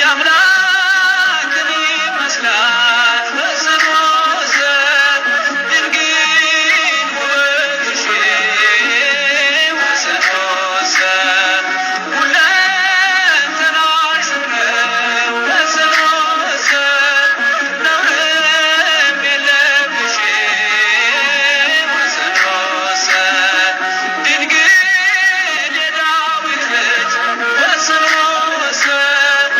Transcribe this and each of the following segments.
የአምላክን ይመስላል ወሰን ወሰን ድንግል ውበትሽ ወሰን ወሰን ሁለንተናሽ ነው ወሰን ወሰን ነውርም የለብሽ ወሰን ወሰን ድንግል የዳዊት ልጅ ወሰን ወሰን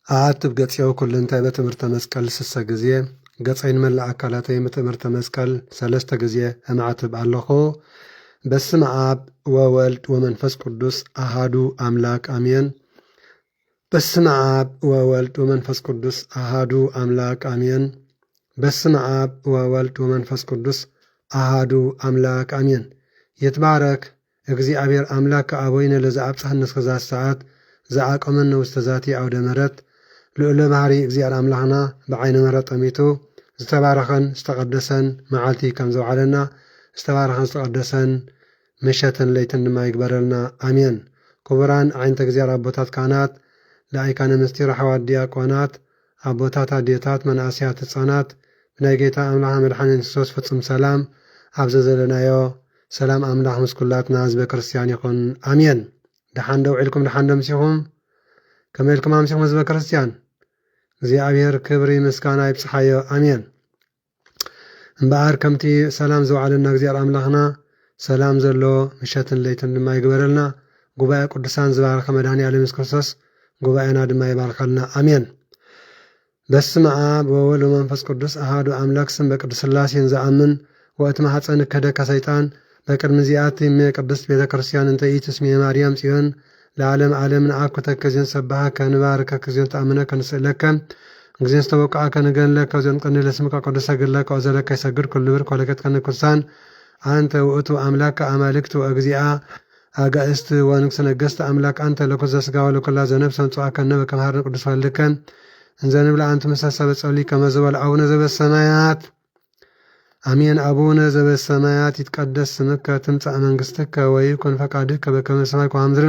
አትብ ገጽው ኩልንታይ በትምህርተ መስቀል ስሰ ጊዜ ገጸይን መላ አካላተይ በትምህርተ መስቀል ሰለስተ ጊዜ እማዕትብ ኣለኹ። በስመ አብ ወወልድ ወመንፈስ ቅዱስ አሃዱ አምላክ አሜን። በስመ አብ ወወልድ ወመንፈስ ቅዱስ አሃዱ አምላክ አሜን። በስመ አብ ወወልድ ወመንፈስ ቅዱስ አሃዱ አምላክ አሜን። ይትባረክ እግዚአብሔር አምላክ አቦይነ ለዘአብጽሐነ እስከዛ ሰዓት ዘአቆመነ ውስተ ዛቲ አውደ ምሕረት ልዑለ ባህሪ እግዚአብሔር አምላኽና ብዓይነ ምሕረት ጠሚቱ ዝተባረኸን ዝተቐደሰን መዓልቲ ከም ዘውዓለና ዝተባረኸን ዝተቐደሰን ምሸትን ለይትን ድማ ይግበረልና አሜን። ክቡራን ዓይነተ እግዚአብሔር አቦታት ካህናት፣ ለአይካነ ምስጢር ኣሕዋት ዲያቆናት፣ አቦታት አዴታት፣ መናእስያት ህፃናት ብናይ ጌታ አምላኽ መድሓኒት ክርስቶስ ፍጹም ሰላም ኣብዘ ዘለናዮ ሰላም አምላኽ ምስ ኩላትና ህዝበ ክርስቲያን ይኹን አሜን። ደሓን ደው ዒልኩም ደሓን ደምሲኹም ከመይ ኢልኩም ኣምሲኹም ህዝበ ክርስቲያን? እግዚአብሔር ክብሪ ምስጋና ይብፅሓዮ አሜን። እምበኣር ከምቲ ሰላም ዘውዓለና እግዚአብሔር አምላኽና ሰላም ዘለዎ ምሸትን ለይትን ድማ ይግበረልና። ጉባኤ ቅዱሳን ዝባረኸ መድሃኒ ዓለም ኢየሱስ ክርስቶስ ጉባኤና ድማ ይባርከልና አሜን። በስመ አብ ወወልድ ወመንፈስ ቅዱስ አሃዱ አምላክ ስም በቅዱስ ሥላሴን ዘአምን ወእት ማኅፀን ከደከ ሰይጣን በቅድሚ ዚአቲ እመ ቅድስት ቤተ ክርስቲያን እንተ ኢትስሜ ማርያም ጽዮን ለዓለም ዓለም ንአኩ ተከዚን ሰባሃ ከንባርከ ከዚን ተአምነ ከንስእለከ እግዚአብሔር ተወቃ ከንገንለ ከዚን ቀን ለስምከ ቅዱስ ሰግለ ከዘለከ ይሰግድ ኩሉ ብር ኮለከት ከንኩሳን አንተ ውእቱ አምላክ አማልክት ወእግዚአ አጋእስት ወንግሥ ነገሥት አምላክ አንተ ለኩዘ ሥጋ ወለኩላ ዘነፍስ አንጽአ ከነበ ከመሃርን ቅዱስ ወልድከ እንዘንብላ አንተ መሳሰበ ጸልይ ከመዘበል አቡነ ዘበሰማያት አሜን። አቡነ ዘበሰማያት ይትቀደስ ስምከ ትምጻእ መንግሥትከ ወይኩን ፈቃድከ በከመ በሰማይ ከመ በምድር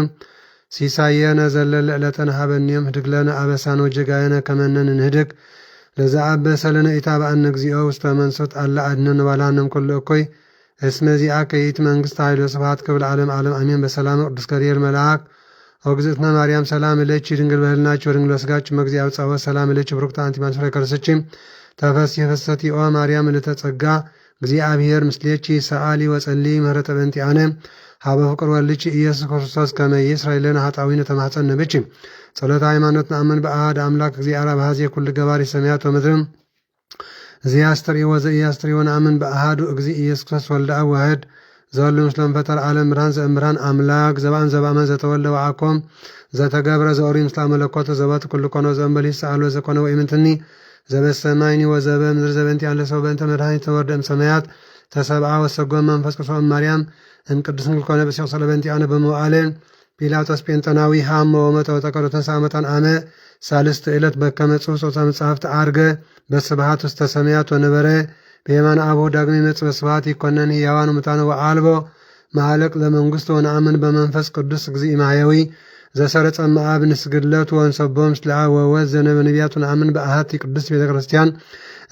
ሲሳየነ ዘለለ ዕለተነ ሀበነ ዮም ህድግ ለነ አበሳነ ወጌጋየነ ከመ ንሕነግ ለዘአበሰ ለነ ኢታብአነ እግዚኦ ውስተ መንሱት አላ አድኅነነ ወባልሐነ እምኩሉ እኩይ እስመ ዚአከ ይእቲ መንግሥት ኃይል ወስብሐት ክብር ለዓለመ ዓለም አሜን። በሰላም ቅዱስ ገብርኤል መልአክ ወግዝእትነ ማርያም ሰላም እለኪ ድንግል በህልናች ወድንግል በሥጋች መግዚአብሔር ጸወት ሰላም እለኪ ብሩክት አንቲ እምአንስት ፍሬ ከርሥኪ ተፈሥሒ ፍስሕቲ ኦ ማርያም ምልዕተ ጸጋ እግዚአብሔር ምስሌኪ ሰአሊ ወጸሊ ምህረተ በእንቲአነ ሀበ ፍቅር ወልድኪ ኢየሱስ ክርስቶስ ከመ ይስረይ ለነ ኃጣውኢነ ተማኅፀነ ብኪ ጸሎተ ሃይማኖት ነአምን በአሐድ አምላክ እግዚአብሔር አብኀዜ ኩሉ ገባሪ ሰማያት ወምድር ዘያስተርእዮ ወዘኢያስተርእዮ ነአምን በአሐዱ እግዚእ ኢየሱስ ክርስቶስ ወልደ አብ ዋሕድ ዘወሉ ምስለ መንፈጠር ዓለም ብርሃን ዘእምብርሃን አምላክ ዘባን ዘባመን ዘተወልደ ወአኮም ዘተገብረ ዘኦሪ ምስለ መለኮቱ ዘበት ኩሉ ኮነ ዘእንበለ ይስአሎ ዘኮነ ወኢምንትኒ ዘበሰማይኒ ወዘበ ምድር ዘበእንቲአነ ለሰው በእንተ መድኃኒት ተወርደ እምሰማያት ተሰብአ ወሰጎም መንፈስ ቅዱስ እማርያም እምቅድስት ድንግል ኮነ በሲኦ ሰለ በእንቲአነ በመዋዕለ ጲላጦስ ጴንጠናዊ ሃመ ወመተ ወተቀርበ ተንሥአ እሙታን አመ ሳልስት ዕለት በከመ ጽሑፍ ጾታ መጻሕፍት ዐርገ በስብሐት ውስተ ሰማያት ወነበረ በየማነ አቡሁ ዳግም ይመጽእ በስብሐት ይኰነን ሕያዋን ወሙታን ወአልቦ መኃልቅ ለመንግሥቱ ወነአምን በመንፈስ ቅዱስ እግዚእ ማሕየዊ ዘሰረጸ እምአብ ንስግድለቱ ወንሰቦ ምስለ አብ ወወልድ ዘነበ ነቢያት ወነአምን በአሐቲ ቅድስት ቤተ ክርስቲያን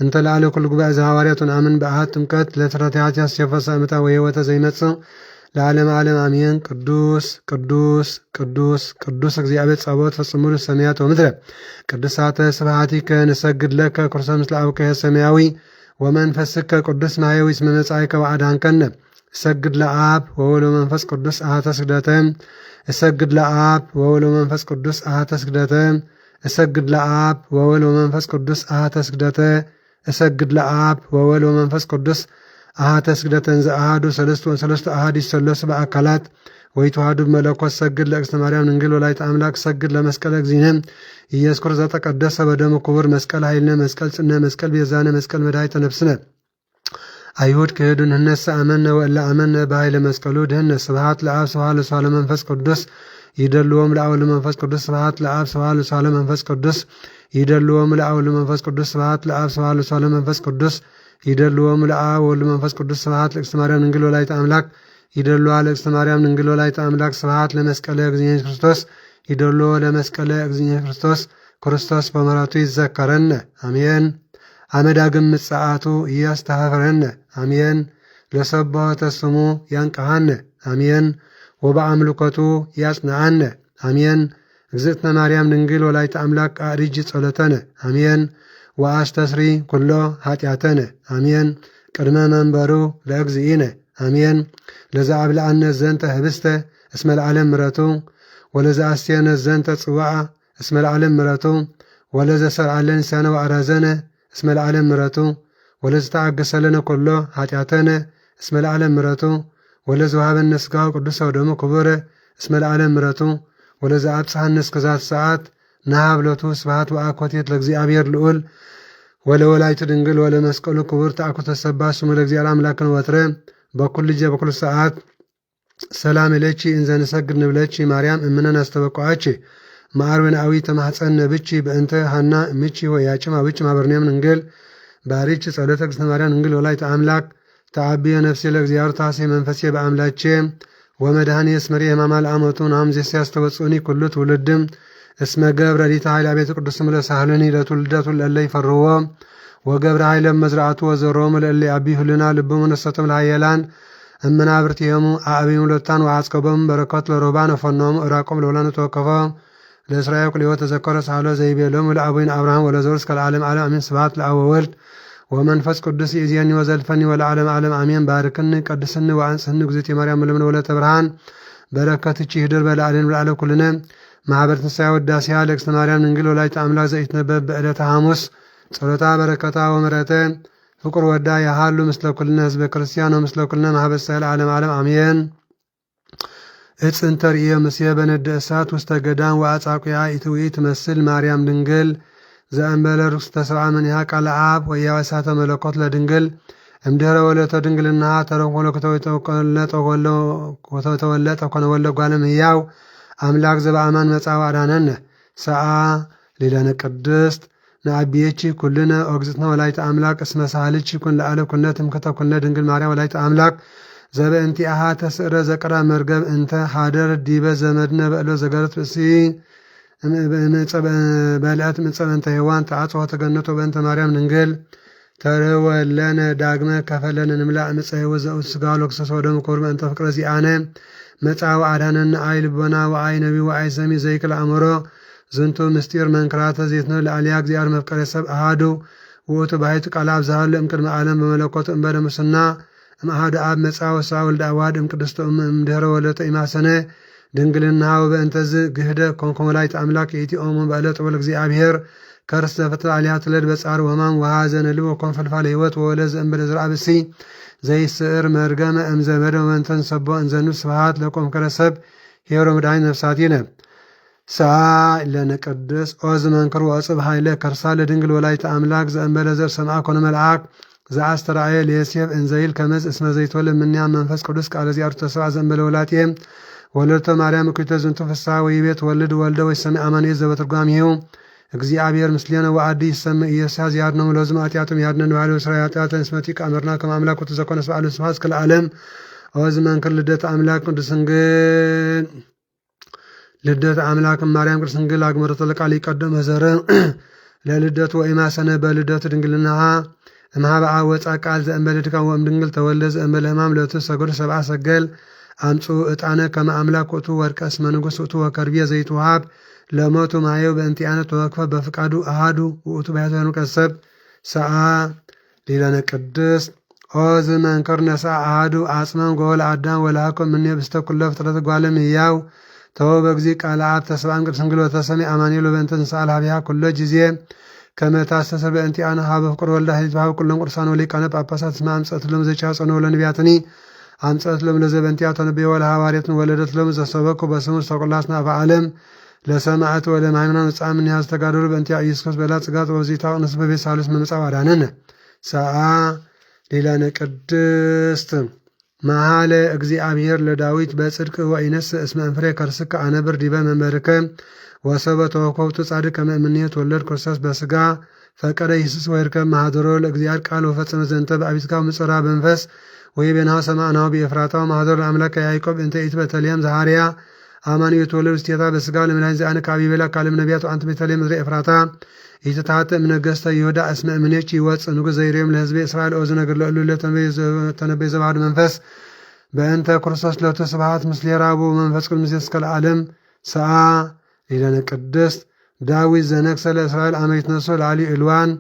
እንተ ለዓለ ኩሉ ጉባኤ ዘሐዋርያት ወነአምን በአሐቲ ጥምቀት ለስርዓተ ኃጢአት ዘፈሰ እምታ ወሕይወተ ዘይመጽእ ለዓለመ ዓለም አሜን። ቅዱስ ቅዱስ ቅዱስ ቅዱስ እግዚአብሔር ጸባኦት ፈጽሞ ሰማያት ወምድረ ቅዱሳተ ስብሐቲከ ንሰግድ ለከ ክርስቶስ ምስለ አብከ ሰማያዊ ወመንፈስከ ቅዱስ ማሕየዊ እስመ መጻእከ ወአድኀንከነ እሰግድ ለአብ ወወልድ ወመንፈስ ቅዱስ አሐተ ስግደተ እሰግድ ለአብ ወወልድ ወመንፈስ ቅዱስ አሐተ ስግደተ እሰግድ ለአብ ወወልድ ወመንፈስ ቅዱስ አሐተ ስግደተ እሰግድ ለአብ ወወልድ ወመንፈስ ቅዱስ አሐተ ስግደተ እንዘ አሐዱ ሰለስቱ አሐዱ ይሠለሱ በአካላት ወይተዋሐዱ በመለኮት ሰግድ ለእግዝእትነ ማርያም ድንግል ወላዲተ አምላክ ሰግድ ለመስቀለ እግዚእነ ኢየሱስ ክርስቶስ ዘተቀደሰ በደሙ ክቡር መስቀል ኃይልነ መስቀል ጽንዕ መስቀል ቤዛነ መስቀል መድኃኒተ ነፍስነ አይሁድ ክህዱ ንሕነሰ አመነ ወእለ አመነ በኃይለ መስቀሉ ድኅነ ስብሐት ለአብ ስብሐት ለወልድ ለመንፈስ ቅዱስ ይደልዎም ለአብ ለመንፈስ ቅዱስ ስብሐት ለአብ ስብሐት ለወልድ ለመንፈስ ቅዱስ ይደልዎም ለአብ ለመንፈስ ቅዱስ ስብሐት ለአብ ስብሐት ለወልድ ለመንፈስ ቅዱስ ይደልዎም ለአብ ወልድ መንፈስ ቅዱስ ስብሐት ለእግዝእትነ ማርያም ድንግል ወላዲተ አምላክ ይደልዋ ለእግዝእትነ ማርያም ድንግል ወላዲተ አምላክ ስብሐት ለመስቀለ እግዚእነ ክርስቶስ ይደልዎ ለመስቀለ እግዚእነ ክርስቶስ ክርስቶስ በምሕረቱ ይዘከረነ አሜን። አመዳግም ምጽአቱ እያስተኀፈረነ አሜን። ለሰብሖተ ስሙ ያንቅሐነ አሜን። ወበአምልኮቱ ያጽንዓነ አሜን። እግዝእትነ ማርያም ድንግል ወላዲተ አምላክ አርጅ ጸሎተነ አሜን። ወአስተስሪ ኩሎ ኃጢአተነ አሜን። ቅድመ መንበሩ ለእግዚእነ አሜን። ለዘአብልዐነ ዘንተ ህብስተ እስመ ለዓለም ምሕረቱ ወለዘአስየነ ዘንተ ጽዋዓ እስመ ለዓለም ምሕረቱ ወለዘ ሰርዓለን ንስያነ ወአራዘነ እስመ ለዓለም ምሕረቱ ወለዘ ተአገሰለነ ኩሎ ኃጢአተነ እስመ ለዓለም ምሕረቱ ወለዘ ወሃበነ ሥጋሁ ቅዱስ ወደሙ ክቡር እስመ ለዓለም ምሕረቱ ወለዘ አብጽሐነ እስከዛት ሰዓት ናሃብለቱ ስብሐት ወአኮቴት ለእግዚአብሔር ልዑል ወለወላዲቱ ድንግል ወለመስቀሉ ክቡር ተአኩተ ሰባህ ስሙ ለእግዚአብሔር አምላክን ወትረ በኩል ልጄ በኩል ሰዓት ሰላም ለቺ እንዘ ንሰግድ ንብለቺ ማርያም እምነን አስተበቋች ማርወናዊ ተማህፀን ነብቺ በእንተ ሐና እምቺ ወያጭም አብጭ ማበርኒያም እንግል ባሪች ጸሎተ እግዝእትነ ማርያም እንግል ወላዲተ አምላክ ተአብየ ነፍሴ ለእግዚአብሔር ታሴ መንፈሴ በአምላቼ ወመድኃኔ እስመሪ የማማል አመቱ ናም ዜስ ያስተወጽኡኒ ኩሉ ትውልድም እስመ ገብረ ዲታ ኃይል አቤተ ቅዱስ ምለ ሳህልኒ ለትውልደቱ ለለ ይፈርዎ ወገብረ ኃይለ መዝራዕቱ ወዘሮሙ ለለ አቢ ሁልና ልብሙ ነሰቶም ለሃየላን እምናብርቲየሙ አብዩ ለታን ወአጽቀበሙ በረከት ለሮባን ፈኖሙ እራቆም ለወላኑ ተወከፈ ለእስራኤል ቁልዮ ተዘከረ ሳሎ ዘይቤሎሙ ለአቡነ አብርሃም ወለዘውር እስከ ለዓለም ዓለም አሜን። ስብሐት ለአብ ወወልድ ወመንፈስ ቅዱስ ይእዜኒ ወዘልፈኒ ወለዓለም ዓለም አሜን። ባርክኒ ቀድስኒ ወአንጽህኒ እግዝእትየ ማርያም ለምነ ወለተ ብርሃን በረከትቺ ይህድር በላዕሌን ለዓለም ኩልነ ማኅበር ትንሣኤ ወዳሴያ ለእግዝእትነ ማርያም ድንግል ወላዲተ አምላክ ዘኢትነበብ በዕለተ ሐሙስ ጸሎታ በረከታ ወምሕረተ ፍቁር ወዳ ያሃሉ ምስለ ኩልነ ህዝበ ክርስቲያን ወምስለ ኩልነ ማኅበር ትንሣኤ ለዓለም ዓለም አሜን። እጽን ተርእየ ምስየ በነደ እሳት ውስተ ገዳም ወአጻቁያ ኢትውኢ ትመስል ማርያም ድንግል ዘእንበለ ርኩስ ተሰብአ መንሃ ቃለ አብ ወያው እሳተ መለኮት ለድንግል እምድኅረ ወለተ ድንግልናሃ ተረንኮሎ ከተወለጠ ኮነ ወለ ጓለም ሕያው አምላክ ዘበአማን መጻው አዳነነ ሰአ ሊለነ ቅድስት ንአብየቺ ኩልነ ኦግዝእትነ ወላዲተ አምላክ እስመ ሳህልቺ ኩን ለዓለም ኩነት እምከተ ኩነ ድንግል ማርያም ወላዲተ አምላክ ዘበእንቲአሃ ተስዕረ ዘቀራ መርገብ እንተ ሃደር ዲበ ዘመድነ በእሎ ዘገረት ብእሲ በልአት ምጸብ እንተ ሔዋን ተአጽሖ ተገነቶ በእንተ ማርያም ድንግል ተርወለነ ዳግመ ከፈለነ ንምላእ ምጸ ሕይወት ዘውት ሥጋ ወክርስቶስ ወደሙ ክቡር በእንተ ፍቅረ ዚአነ መጻው አዳነነ አይ ልቦና ወአይ ነቢ ወአይ ሰሚ ዘይክል አእምሮ ዝንቱ ምስጢር መንክራተ ዜትነ ለአልያ እግዚአብሔር መፍቀሬ ሰብ አሃዱ ውእቱ ባሕቱ ቃል አብ ዘሃሉ እምቅድመ ዓለም በመለኮቱ እምበለ ሙስና እምአሃዱ አብ መጻው ወሰብአ ወልደ አዋህድ እምቅድስቱ እምድኅረ ወለተ ኢማሰነ ድንግልናሃ ወበእንተዝ ግህደ ኮንኮም ወላዲተ አምላክ የኢቲኦሙ በዕለተ ወለ እግዚአብሔር ከርስ ዘፈትለ አልያ ትለድ በጻር ወሕማም ወሐዘነ ልብ ወኮን ፈልፋለ ሕይወት ወወለድ ዘእንበለ ዘርአ ብእሲ ዘይስዕር መርገመ እምዘመደ ወመንተን ሰቦ እንዘኑ ስብሐት ለቆምከረ ሰብ ሄሮ መድኃኒት ነፍሳቲነ ሰዓ ለነ ቅዱስ ኦዝ መንክር ወጽብ ኃይለ ከርሳ ለድንግል ወላዲተ አምላክ ዘእንበለ ዘር ሰምዓ ኮነ መልአክ ዘአስተርአየ ለዮሴፍ እንዘይል ከመዝ እስመ ዘይትወለድ እምኔሃ መንፈስ ቅዱስ ቃለ ዚአርቱ ተሰብአ ዘእንበለ ወላዲተ ወለደተ ማርያም እኩይተ ዝንቱ ፍስሐ ወይቤት ወልድ ወልደ ወይሰምዕ አማኑኤል ዘበትርጓሜሁ እግዚአብሔር ምስሌነ ወአዲ ይሰምዕ ኢየሱስ ያድነው ለዝም ኃጢአቱም ያድነን ባህል እስራኤል ኃጢአትን እስመቲቅ አመርና ከመ አምላክ ወተዘኮነ ስብሐ ለስብሐት እስከ ለዓለም ኦዝ መንክር ልደተ አምላክ ቅዱስ ድንግል ልደተ አምላክ ማርያም ቅድስት ድንግል አግመረተ ለቃል ይቀደም ዘረ ለልደቱ ወኢማሰነ በልደቱ ድንግልናሃ እምኀበ አብ ወፃ ቃል ዘእንበለ ድካም ወእም ድንግል ተወልደ ዘእንበለ ሕማም ለቱ ሰጎድ ሰብአ ሰገል አምፁ ዕጣነ ከመ አምላክ ውእቱ ወርቀ እስመ ንጉሥ ውእቱ ወከርቤ ዘይትወሃብ ለሞቱ ማየው በእንቲአነ ተወክፈ በፍቃዱ አሃዱ ውእቱ ባሕቱ ንቀሰብ ሰዓ ሊለነ ቅድስት ኦዝ መንክር ነስአ አሃዱ አጽመም ጎወለ አዳም ወለሃኮ እምኔ ብስተ ኩሎ ፍጥረት ጓለም ሕያው ተወ በጊዜ ቃለ አብ ተሰብአም ቅድስት ድንግል ወተሰሚ አማኑኤል በእንተ ንስአል ሀቢሃ ኩሎ ጊዜ ከመ ታስተስር በእንቲአነ ሀበ ፍቁር ወልዳ ሂዝባሃ ኩሎም ቅዱሳን ወሊቃነ ጳጳሳት እስመ አምጸት ሎም ዘቻጽኖ ለነቢያትኒ አምጸት ሎም ለዘበንቲአ ተነብዮ ወለሐዋርያትን ወለደት ሎም ዘሰበኩ በስሙ ዝተቆላስና አፈ ዓለም ለሰማዕት ወለማይምናን ወጻም እኒሃ ዝተጋደሉ በእንቲአ ኢየሱስ ክርስቶስ በላ ጽጋት ወብዚታ ቅንስ በቤት ሳሉስ መምጻው አዳነነ ሰዓ ሊለነ ቅድስት መሃለ እግዚአብሔር ለዳዊት በጽድቅ ወኢነስ እስመ እንፍሬ ከርስከ አነብር ዲበ መንበርከ ወሰበ ተወኮብቱ ጻድቅ ከመ እምኔ ተወለድ ክርስቶስ በሥጋ ፈቀደ ኢየሱስ ወይርከብ ማኅደሮ ለእግዚአብሔር ቃል ወፈጸመ ዘንተ በአቢትካው ምጽራ በንፈስ ወይቤናው ሰማዕናው በኤፍራታው ማኅደሮ ለአምላከ ያዕቆብ እንተ ኢት በተልሔም ዘሃርያ አማኒ የተወለዱ ስቴታ በሥጋ ለመድኃኒት ዘአነ ከአቢቤላ ካለም ነቢያት አንተ ቤተልሔም ምድረ ኤፍራታ ኢትታተ እምነገሥተ ይሁዳ እስመ እምኔች ይወፅእ ንጉሥ ዘይሬም ለሕዝቤ እስራኤል ኦዝ ነገር ለእሉ ለተነበየ ዘባሕዱ መንፈስ በእንተ ክርስቶስ ለቱ ስብሐት ምስሌ ራቡ መንፈስ ቅዱስ እስከ ለዓለም ሰዓ ሊለነ ቅድስት ዳዊት ዘነግሠ ለእስራኤል አመ ይትነሡ ለዓሊ ዕልዋን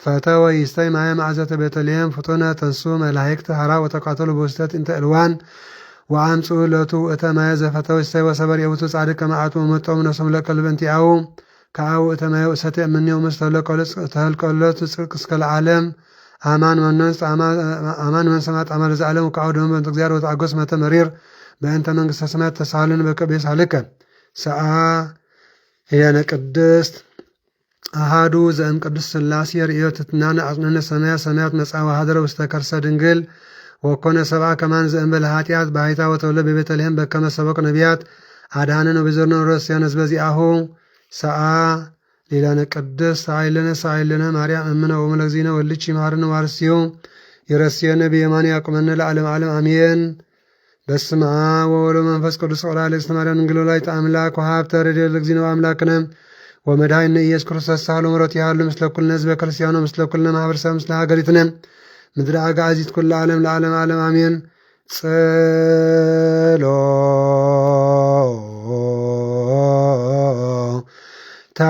ፈተወ ይስታይ ማየ ማዕዘተ ቤተልሔም ፍጡነ ተንሱ መላእክት ሀራ ወተቃተሉ በውስጠት እንተ ዕልዋን ወአምጽኡ ለቱ እተ ማየ ዘፈተወ ይስታይ ወሰበር የውቱ ጻድቅ ከመ አጥሙ መጦሙ ነፍሶሙ ለቀልብ እንቲአሁ ከአብ እተማይ እሰተ እምኔው ተህልቀሎት ጽድቅ እስከ ለዓለም አማን መንሰማት አማን ለዘዓለም ከአብ ደሞ በእንተ እግዚአብሔር ወተአጎስ መተ መሪር በእንተ መንግሥተ ሰማያት ተሳሃልን በከበ ሳልከ ሰአ ሄያነ ቅድስት አሃዱ ዘእም ቅዱስ ሥላሴ ርእዮ ትትናነ አጽንነ ሰማያት መጽአ ወሃደረ ውስተ ከርሰ ድንግል ወኮነ ሰብአ ከማን ዘእንበለ ኃጢአት ባሕታ ወተወልደ በቤተልሔም በከመ ሰበኩ ነቢያት አድኃነነ ወበዘርነ ወረስያነ በዚአሁ ሰአ ሌላነ ቅድስት ሳይለነ ማርያም እምነ ወመለግዚነ ወልቺ መሐረነ ዋርስዮ ይረስየነ በየማነ ያቁመነ ለዓለም ዓለም አሜን። በስመ አብ ወወልድ ወመንፈስ ቅዱስ ጸራ ለእግዝእትነ ማርያም ድንግል ወላዲተ አምላክ ወሀብተ ረድኤተ ለእግዚእነ ወአምላክነ ወመድኃኒነ ኢየሱስ ክርስቶስ ሳህሎ ምሕረቱ ያህሉ ምስለ ኩልነ ሕዝበ ክርስቲያኖ ምስለ ኩልነ ማኅበረሰብ ምስለ ሀገሪትነ ምድረ አጋዚት ኩለ ዓለም ለዓለም ዓለም አሜን። ጸሎታ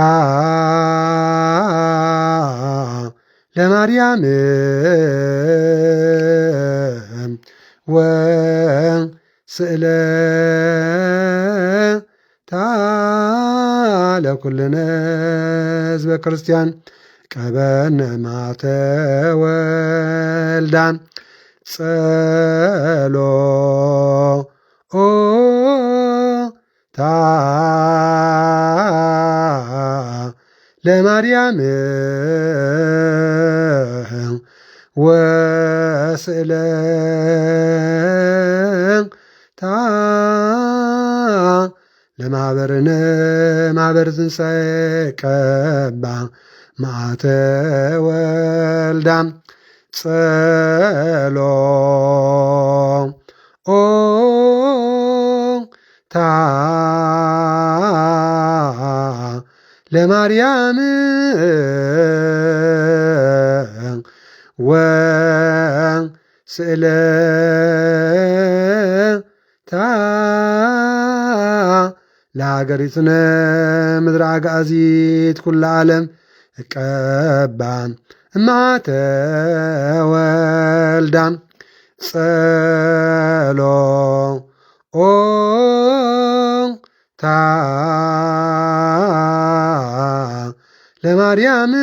ለማርያም ወስእለታ ለኩልነ ሕዝበ ክርስቲያን ቀበነ ማተ ወልዳ ጸሎታ ለማርያም ወስእለታ ለማኅበርነ ማኅበር ትንሣኤ ቀባ ማተ ወልዳ ጸሎታ ለማርያም ወስእለታ ለሀገሪትነ ምድረ አጋዚት ኩለ ዓለም እቀባ ማተ ወልዳ ጸሎታ ለማርያም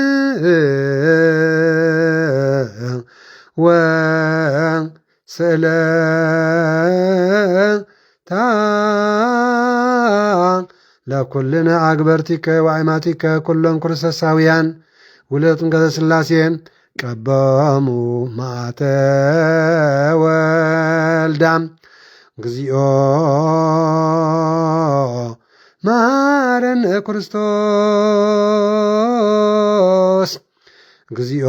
ወስእለታ ለኩልነ አግበርቲከ ወአይማቲከ ኩሎም ክርስቶሳውያን ውለት እንከ ሥላሴ ቀበሙ ማተ ወልዳ እግዚኦ መሐረነ ክርስቶስ እግዚኦ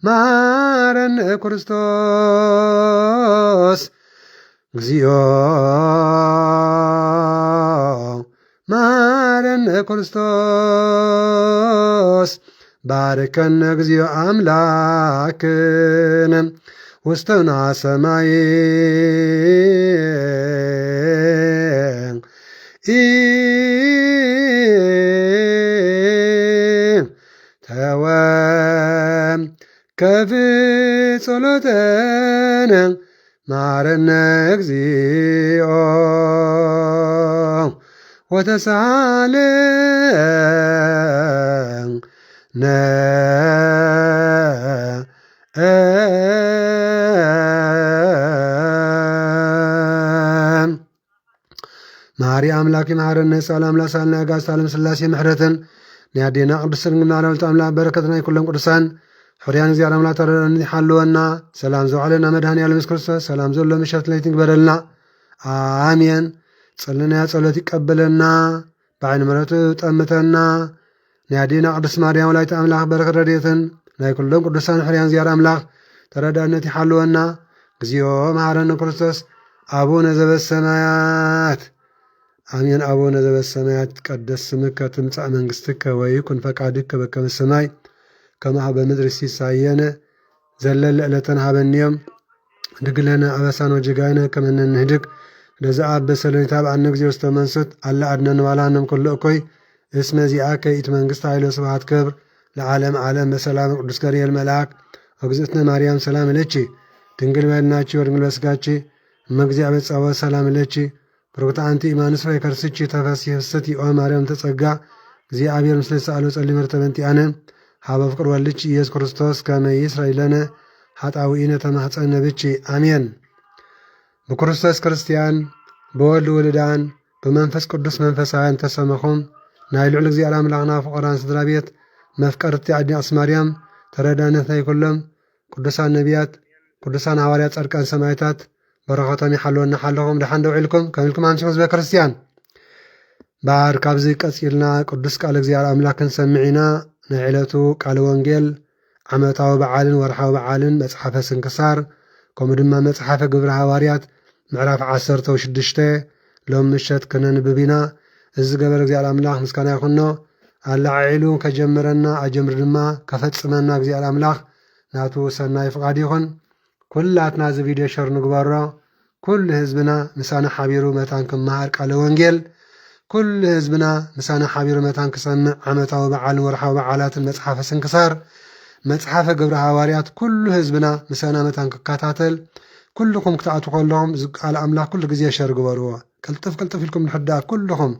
መሐረነ ክርስቶስ እግዚኦ መሐረነ ክርስቶስ ባርከነ እግዚኦ አምላክነ ውስተ ሰማይ ተወከፍ ጸሎተነ መሐረነ እግዚኦ ወተሳሃለነ መሐሪ አምላክ መሐረነ ሰላም ላሳልና ጋስት ዓለም ሥላሴ ምሕረትን ንያዴና ቅዱስ ድንግል ማርያም አምላክ በረከትና ይኩሎም ቅዱሳን ሕርያን እግዚአብሔር አምላክ ተረዳን ይሓልወና ሰላም ዘውዓለና መድኃኔ ዓለም ኢየሱስ ክርስቶስ ሰላም ዘሎ ምሸት ለይት ይግበረልና አሜን። ጸልና ጸሎት ይቀበለና በዓይነ ምሕረቱ ጠምተና ንያዴና ቅዱስ ማርያም ወላዲተ አምላክ በረከት ረድኤትን ናይ ኩሎም ቅዱሳን ሕርያን እግዚአብሔር አምላክ ተረዳነት ይሓልወና እግዚኦ መሐረነ ክርስቶስ አቡነ ዘበሰማያት አሜን። አቡነ ዘበሰማያት ይትቀደስ ስምከ ትምጻእ መንግሥትከ ወይኩን ፈቃድከ በከመ በሰማይ ከማሁ በምድር ሲሳየነ ዘለለ ዕለተነ ሀበነ ድግለነ አበሳነ ወጌጋየነ ከመ ንሕነግ ለዘአበሰ ለነ ታብአነ እግዚኦ ውስተ መንሱት አላ አድኅነነ ባልሃነም ኩሎ እኮይ እስመ ዚአከ ይእቲ መንግሥት ኃይል ወስብሐት ክብር ለዓለም ዓለም በሰላም ቅዱስ ገብርኤል መልአክ እግዝእትነ ማርያም ሰላም እለኪ ድንግል በሕሊናኪ ወድንግል በሥጋኪ እመ እግዚአብሔር ጸባኦት ሰላም እለኪ ብርክት አንቲ ኢማንስ ወይ ከርስቺ ተፈሲህ ስተይ ኦ ማርያም ተጸጋ እግዚአብሔር ምስለ ሰአሉ ጸልይ መርተበንቲ አነ ሀበ ፍቅር ወልድች ኢየሱስ ክርስቶስ ከመ ይስረይ ለነ ኃጣውኢነ ተማኅፀነ ብቺ አሜን። በክርስቶስ ክርስቲያን በወልድ ውሉዳን በመንፈስ ቅዱስ መንፈሳውያን ተሰመኹም ናይ ልዑል እግዚአብሔር አምላኽና ፍቁራን ስድራ ቤት መፍቀርቲ ዓዲ አክሱም ማርያም ተረዳነት ናይ ኩሎም ቅዱሳን ነቢያት ቅዱሳን ሐዋርያት ጻድቃን ሰማዕታት በረኸቶም ይሓልወና ሓለኹም ደሓን ደው ኢልኩም ከመልኩም አንቺም ህዝበ ክርስቲያን ባር ካብዚ ቀፂልና ቅዱስ ቃል እግዚአብሔር አምላክ ክንሰምዕ ናይ ዕለቱ ቃል ወንጌል ዓመታዊ በዓልን ወርሓዊ በዓልን መጽሓፈ ስንክሳር ከምኡ ድማ መጽሓፈ ግብረ ሐዋርያት ምዕራፍ 16 ሎም ምሸት ከነንብብ ኢና። እዚ ገበር እግዚአብሔር አምላክ ምስጋና ይኹኖ አላዒሉ ከጀምረና አጀምር ድማ ከፈጽመና እግዚአብሔር አምላክ ናቱ ሰናይ ፍቃድ ይኹን። ኩላትና እዚ ቪድዮ ሸር ንግበሮ ኩሉ ህዝብና ምሳና ሓቢሩ መታን ክመሃር ቃለ ወንጌል ኩሉ ህዝብና ምሳና ሓቢሩ መታን ክሰምዕ ዓመታዊ በዓልን ወርሓዊ በዓላትን መጽሓፈ ስንክሳር መጽሓፈ ግብረ ሐዋርያት ኩሉ ህዝብና ምሳና መታን ክከታተል ኩልኩም ክትኣቱ ከለኹም ቃል አምላክ ኩሉ ግዜ ሸር ግበርዎ ቅልጥፍ ኢልኩም ንሕዳእ ኩልኩም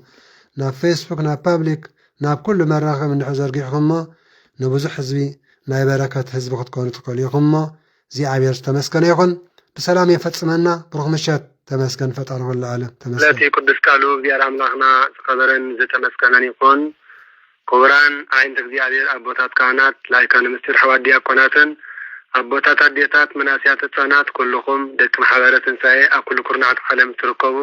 ናብ ፌስቡክ ናብ ፓብሊክ ናብ ኩሉ መራኸቢ እንድሕር ዘርጊሕኹምሞ ንብዙሕ ህዝቢ ናይ በረከት ህዝቢ ክትኮኑ ትኽእሉ ኢኹምሞ እግዚአብሔር ዝተመስገነ ይኹን። ብሰላም የፈጽመና ብሩኽ ምሸት ተመስገን ፈጣሪ ኩሉ ዓለም ተመስገን። ለቲ ቅዱስ ቃሉ እግዚአብሔር አምላኽና ዝኸበረን ዝተመስገነን ይኹን። ክቡራን አይንት እግዚአብሔር አቦታት ካህናት ላይካን ምስጢር ሐዋርያት ዲያቆናትን አቦታት አዴታት መናስያት ህፃናት ኩልኩም ደቂ ማሕበረ ትንሣኤ ኣብ ኩሉ ኩርናዓት ዓለም ትርከቡ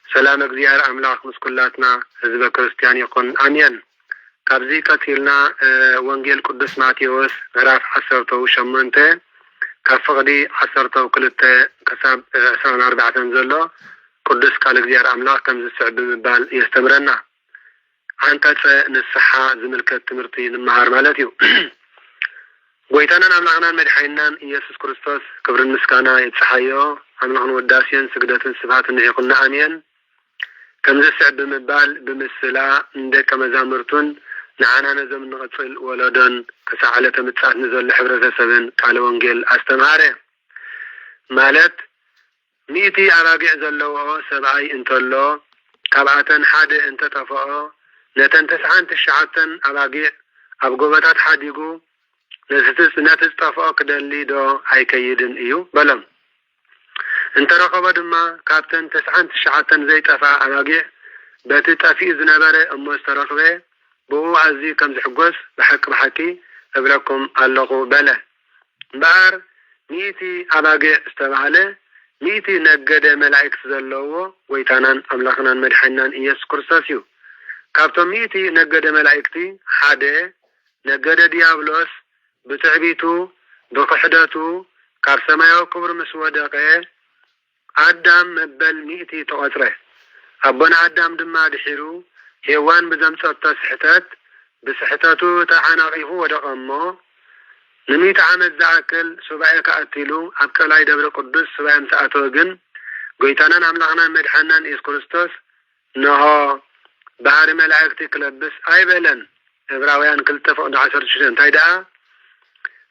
ሰላም እግዚአብሔር አምላክ ምስ ኩላትና ህዝበ ክርስቲያን ይኹን አሜን። ካብዚ ቀፂልና ወንጌል ቅዱስ ማቴዎስ ምዕራፍ 18 ካብ ፍቕዲ 12 ክሳብ 24 ዘሎ ቅዱስ ቃል እግዚአብሔር አምላክ ከም ዝስዕብ ብምባል የስተምረና አንቀጸ ንስሓ ዝምልከት ትምህርቲ ንምሃር ማለት እዩ። ጎይታናን አምላኽናን መድሓኒናን ኢየሱስ ክርስቶስ ክብርን ምስጋና ይብፅሓዮ አምላኽን ወዳስየን ስግደትን ስብሃትን ይኹንና አሜን። ከም ዝስዕብ ብምባል ብምስላ እንደቀ መዛሙርቱን ንዓና ነዞም ንቕፅል ወለዶን ክሳብ ዓለተ ምጽኣት ንዘሎ ሕብረተሰብን ቃለ ወንጌል አስተምሃረ ማለት 100 ኣባጊዕ ዘለዎ ሰብኣይ እንተሎ ካብኣተን ሓደ እንተጠፍኦ ነተን 99 ኣባጊዕ ኣብ ጎቦታት ሓዲጉ ነቲ ዝጠፍኦ ክደሊ ዶ ኣይከይድን እዩ በሎም። እንተረኸቦ ድማ ካብተን 99 ዘይጠፍኣ ኣባጊዕ በቲ ጠፊኡ ዝነበረ እሞ ዝተረኽበ ብኡ ኣዝዩ ከም ዝሕጎስ ብሓቂ እብለኩም ኣለኹ በለ። እምበኣር 100 ኣባጊዕ ዝተባሃለ 100 ነገደ መላእክት ዘለዎ ጎይታናን አምላኽናን መድሓኒናን ኢየሱስ ክርስቶስ እዩ። ካብቶም 100 ነገደ መላእክቲ ሓደ ነገደ ዲያብሎስ ብትዕቢቱ ብክሕደቱ ካብ ሰማያዊ ክብሪ ምስ ወደቀ አዳም መበል 100 ተቆፅረ። ኣቦና አዳም ድማ ድሒሩ ሔዋን ብዘምፀቶ ስሕተት ብስሕተቱ ተዓናቂፉ ወደቀ እሞ ን100 ዓመት ዝኣክል ሱባኤ ከኣቲሉ ኣብ ቀላይ ደብረ ቅዱስ ሱባኤ ምሰኣተወ ግን ጎይታናን አምላኽናን መድሓኒናን ኢየሱስ ክርስቶስ ነሆ ባህሪ መላእክቲ ክለብስ ኣይበለን። ዕብራውያን 2:16 እንታይ ደኣ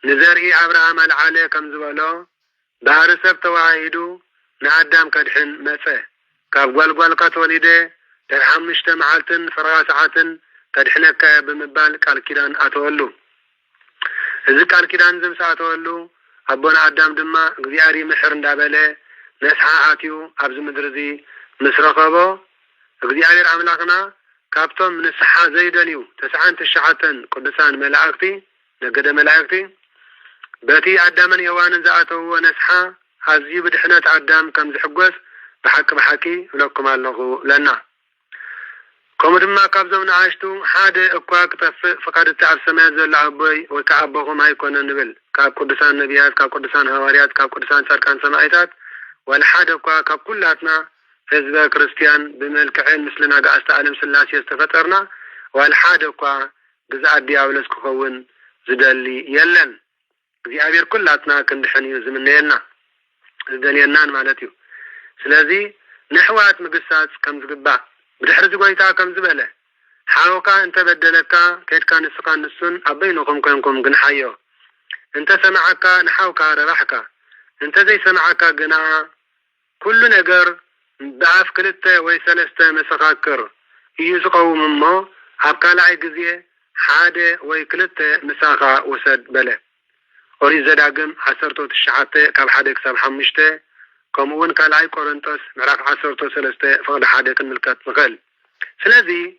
ንዘርኢ አብርሃም አልዓለ ከም ዝበሎ ባህሪ ሰብ ተዋሂዱ ንአዳም ከድሕን መፀ ካብ ጓልጓልካ ተወሊደ 5 መዓልትን ፍርቓ ሰዓትን ከድሕነካ ብምባል ቃል ኪዳን ኣተወሉ። እዚ ቃል ኪዳን ዝምስኣተወሉ ኣቦና አዳም ድማ እግዚአብሔር ምሕር እንዳበለ ነስሓ ኣትዩ ኣብዚ ምድሪ እዚ ምስ ረኸቦ እግዚአብሔር አምላኽና ካብቶም ንስሓ ዘይደልዩ 99 ቅዱሳን መላእክቲ ነገደ መላእክቲ በቲ አዳምን ሔዋንን ዝኣተውዎ ነስሓ ኣዝዩ ብድሕነት አዳም ከም ዝሕጎስ ብሓቂ እብለኩም ኣለኹ ለና። ከምኡ ድማ ካብዞም ንኣሽቱ ሓደ እኳ ክጠፍእ ፍቃድቲ ኣብ ሰማያት ዘሎ ኣቦይ ወይ ከዓ ኣቦኹም ኣይኮነን ንብል ካብ ቅዱሳን ነቢያት ካብ ቅዱሳን ሐዋርያት ካብ ቅዱሳን ጻድቃን ሰማዕታት ወላ ሓደ እኳ ካብ ኩላትና ህዝበ ክርስቲያን ብመልክዕን ምስልና ጋኣስተ ዓለም ስላሴ ዝተፈጠርና ወላ ሓደ እኳ ግዛእ ዲያብሎስ ክኸውን ዝደሊ የለን። እግዚአብሔር ኩላትና ክንድሕን እዩ ዝምነየና ዝደልየናን ማለት እዩ። ስለዚ ንሕዋት ምግሳጽ ከም ዝግባእ ብድሕሪ ዝጎይታ ከም ዝበለ ሓውካ እንተበደለካ ከድካ ንስኻ ንሱን ኣበይንኹም ኮንኩም ግን ሓዮ እንተ ሰማዓካ ንሓውካ ረባሕካ እንተ ዘይሰማዓካ ግና ኩሉ ነገር بأف كلتا ويسلستا مسخاكر يزقوم مو أبقالعي قزيه حادة ويكلتا مساخا وسد بلا أوري زداقم عسرتو تشعاتي كاب حادك ساب حمشتا كمون كالعي كورنتوس معراف عسرتو سلستا فقد حادك الملكات مغل سلذي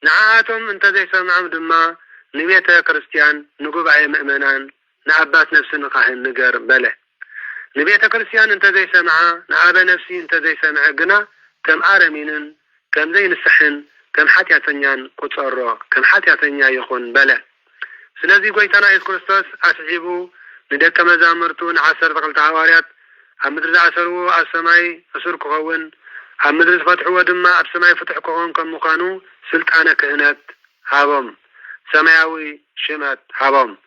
نعاتهم انت زي سمعهم دما نبيتا كريستيان نقوبعي مؤمنان نعبات نفس نقاهن نقر بلا نبيتا كريستيان انت زي سمعه نعابا نفسي انت زي سمعه قنا كم آرمينن كم زي نسحن كم حاتياتنيان قصرو كم حاتياتنيا يخون بلا سلازي قويتانا إيس كريستوس أسعيبو ندك مزامرتو نعسر تقلت حواريات أمدرز عسرو السماي أسر كهون أمدرز فتحو دما السماي فتح كهون كم مقانو سلطانة كهنات هابم سماوي شمات هابم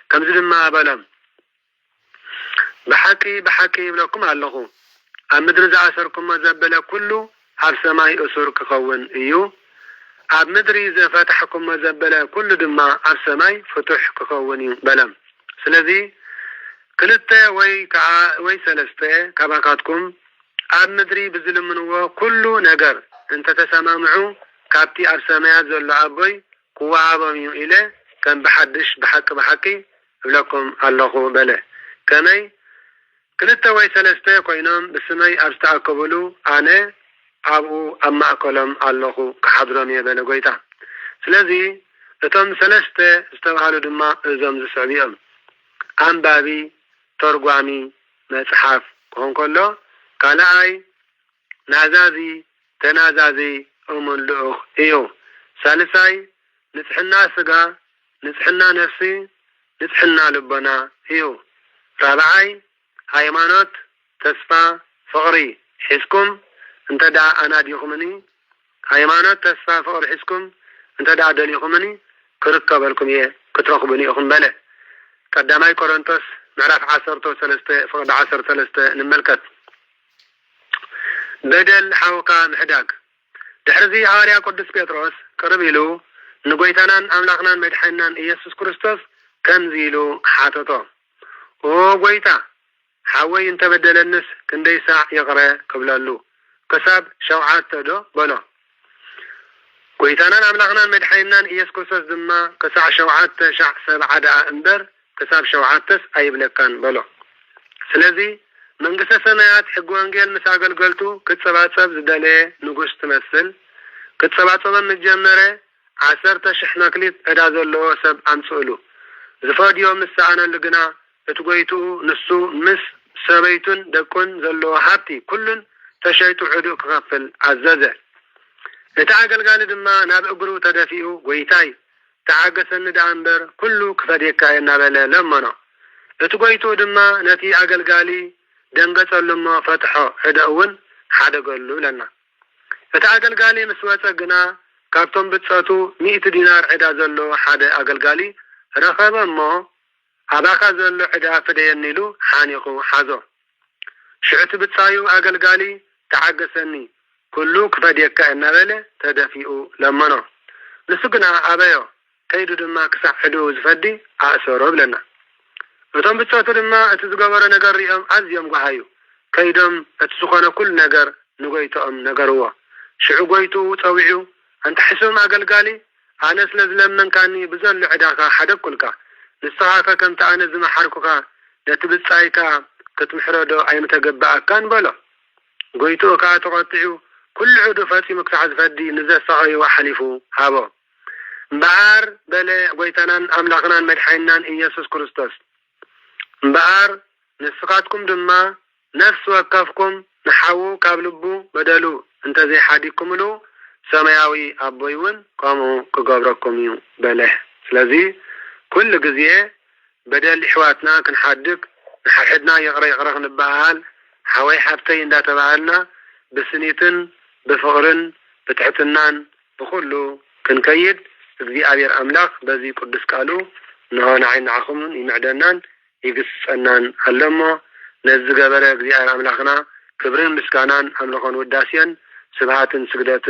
كم زدما بلم بحكي بلكم علقو أمدرز عسركم مزبلا كله هاب سماي أسر كهون إيو أب مدري إذا فتحكم مزبلا كل دما أب سماي فتح كخوني بلم سلذي كلتا وي سلستا كباكاتكم أب مدري بزلمنوا كل نجر انت تسمعوا كابتي أب سمايات زل عبوي قوة عبامي إليه كان بحدش بحكي لكم الله بلا كمي كلتا وي سلستا كوينام بسماي أب استعقبلو أنا أبو أما أكلم الله كحضرم يبنى قويتا سلذي اتم سلسته استوهالو دما ازم زسعبيهم أنبابي ترقوامي مصحف كون كله كالاي نازازي تنازازي أمون لؤخ إيو ثالثاي نتحنا سقا نتحنا نفسي نتحنا لبنا إيو رابعاي هايمانوت تسفى فقري حسكم انت دا انا ديخمني هايمانات تسفى فقر حسكم انت دا دليخمني كركبلكم يه كترخبني اخن بلا قداماي كورنتوس معرف 10 فقد 10 نملكت بدل حوقا محداك دحرزي حواريا قدس بيتروس قربيلو نقويتانان املاقنان مدحنان إيسوس كريستوس كنزيلو حاتطو قويتا حاوي انت بدل النس كندي ساع يقرأ قبلالو كساب شوعات تدو بلا قويتانان املاقنان مدحنان إيسوس كريستوس دما كساع شوعات شع سبع دعا انبر كساب شوعات تس ايبلكان بلا سلذي منقسة سنوات حق وانجيل مساقل قلتو كتسباتسب زدالي نقوش تمثل كتسباتسب مجمرة 10 شحنا كليت ادازو اللو سب امسؤلو زفاد يوم الساعنا اللقنا اتقويتو نسو مس سبيتون دكون زلو حابتي كلن تشيتو عدو كغفل عزازة اتعاقل قال دما ناب اقرو تدفيو قويتاي تعاقسن دعنبر كلو كفديكا ينابلا لمنا اتقويتو دما نتي عقل قالي دنقص لما فتحو هدأون حدا قالوا لنا فتعقل قالي مسواتة قنا كارتون بتساتو 100 دينار عدا زلو حدا عقل قالي رخب ما أباقا زلو عدا فدينيلو حانيقو حازو شعت بتسايو عقل قالي تعقسني كلو كفديكا النبالة تدفئو لمنا نسقنا أبايو كيدو دما كسحدو زفدي أأسورو لنا وتم بتساتو لما اتزقبر نقر ريهم عزيهم قحايو كيدم اتسخنا كل نقر نقويتهم نقروا شعو قويتو وطوعيو انت حسوم اقلقالي انا سلزلم من كاني بزل عداكا حدب كلكا نستغاكا كنت انا زم حركوكا نتبتسايكا كتمحردو اي متقبعا كان بلا قويتو كا تقطعو كل عدو فاتي مكتعز فدي نزا صغي وحليفو هابو مبعار بلا قويتانان املاقنان مدحينان إيسوس كريستوس مبعار نسقاتكم دما نفس وكافكم نحاو كابلبو بدلو انت زي حاديكم له سماوي أبويون قاموا كقابركم يوم بله سلازي كل جزية بدل إحواتنا كنحدك نحدنا يغرق نبعال حوي حبتين دا تبعالنا بسنيتن بفقرن بتحتنان بخلو كنكيد زي أبير أملاك بزي قدس قالو نهان عين عخم يمعدنان يقصنان علما نزق برق زي أملاكنا كبرين مسكانان أملاكون وداسيان سبعات سجدات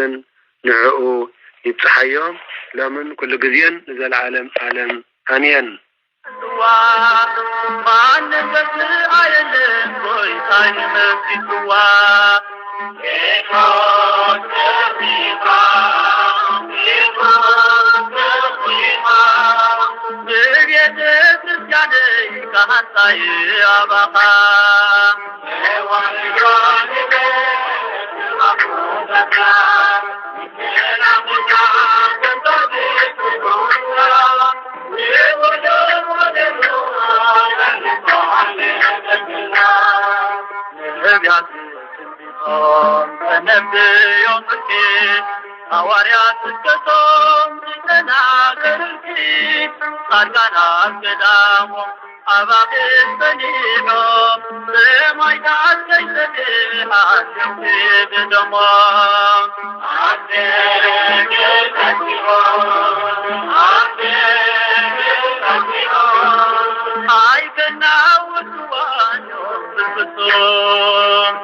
نعو يتحيهم لمن كل جزيان نزل العالم عالم آمين ما نقص عيلم كوي تاي مفتوا ሐዋርያት ከቶም ተናገርኪ ጻድቃን ገዳሙ አባብስ በኒኖ በማይታት ተይዘህ አስብ ደሞ አይከና ውስዋኖ ፍጹም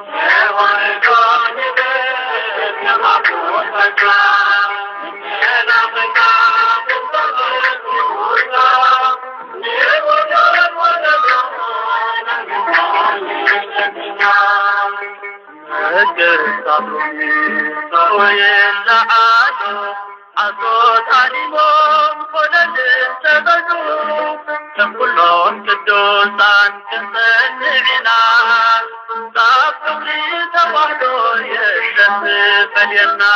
كلهم قدوسان كسنعنا صافوا لي توحدوا يشتف فلينا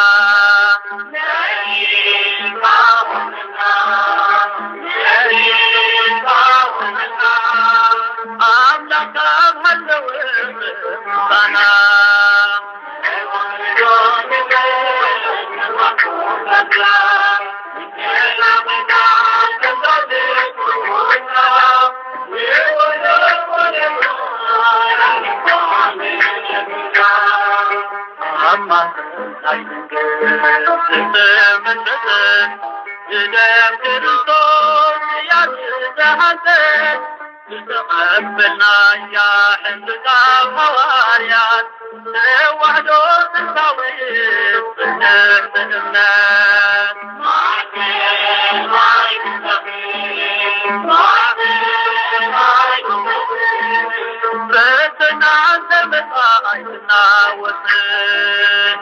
أملك أبهلو سنا تقبلنا يا حمدك الحواريات وحده تساوي تهتمنا بسنا زمتا عينا وسن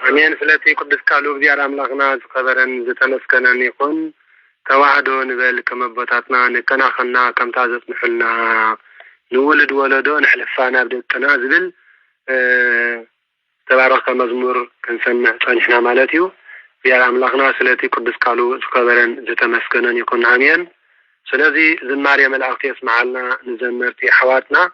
أمين فلتي قدس كالو بزيار أملاقنا زخبرن زتنسكنن يكون توحدو نبال كما بطاتنا نكناخنا كم تعزت نحلنا نولد ولدو نحلفانا بدتنا زبل تبارك مزمور كنسمع صنحنا مالتيو بزيار أملاقنا سلتي قدس كالو زخبرن زتنسكنن يكون أمين سلذي زماريا ملأختي اسمع لنا نزمرتي حواتنا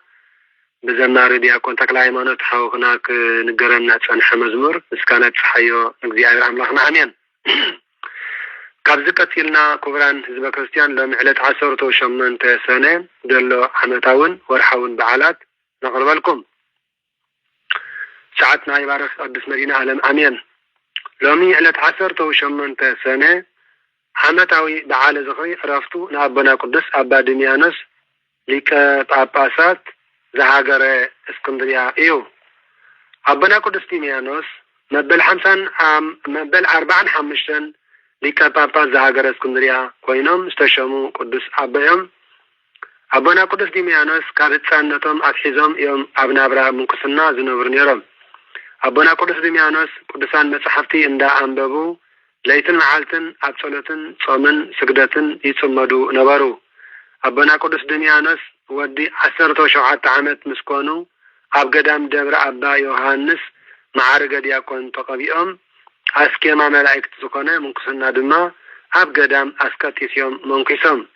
بزمار دياكون تكلا ايمانوت حاو هناك نقرنا تصنح مزمور اسكانت حيو نقزي أملاقنا أمين كابزي قتلنا كبران حزب كريستيان لمعلت 18 سنة دلو حمتاون ورحاون بعالات نقرب لكم ساعتنا يبارك قدس مدينة عالم أمين لومي علت 18 سنة حمتاوي بعال زخي رفتو نابنا قدس أبا دميانس لك باباسات زهاجر اسكندريا ايو أبنا قدس دميانس مبل 45 لك بابا زهاجر اسكندريا كوينهم استشموا قدس أبيهم أبنا قدس دميانس كابت سانتهم أتحيزهم يوم أبنا أبرا منكسنا زنوبر نيرم أبنا قدس دميانس قدسان مصحفتي اندا أنببو ليتن معالتن أبصلتن صومن سجدتن يتصمدو نبارو أبنا قدس دميانس ودي 17 عامت مسكونو أبقدام دبر أبا يوهانس معارق دياكون تقبيئهم أسكيما ملايكت زكونا منكسنا دما أبقدام أسكتيسيوم منكسهم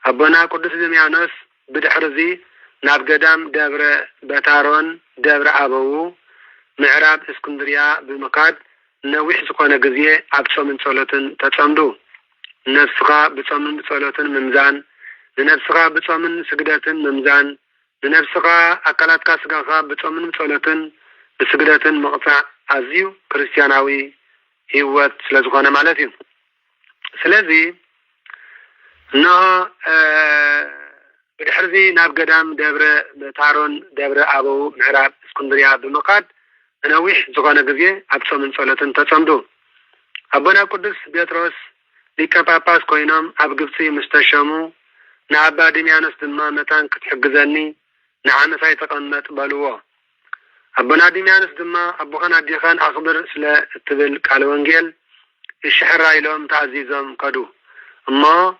أبنا قدس دميانس بدحرزي نابقدام دبر بتارون دبر أبوو معراب اسكندريا بمكاد نوح زكونا قزيه أبصو من صولتن تتصمدو نفسها بصومن صولتن ممزان لنفسها بصومن سجدتن ممزان لنفسها أكلات كاسقها بصومن صولتن بسجدتن مقطع أزيو كريستياناوي هيوات سلازقانا مالتي سلازي إنه بدحرزي ناب قدام دبر تارون دبر أبو معراب اسكندرية بمقاد نويح زغانا قزيه أبسو من صلاة تصمدو أبونا قدس بيتروس ليكا باباس كوينام أبقبسي مستشامو نعبا دميانس دما متان كتحقزاني نعم سايتقنت بلوه أبونا دميانس دما أبوخان أديخان أخبر سلا تبل كالوانجيل الشحر إلهم تعزيزهم قدو أما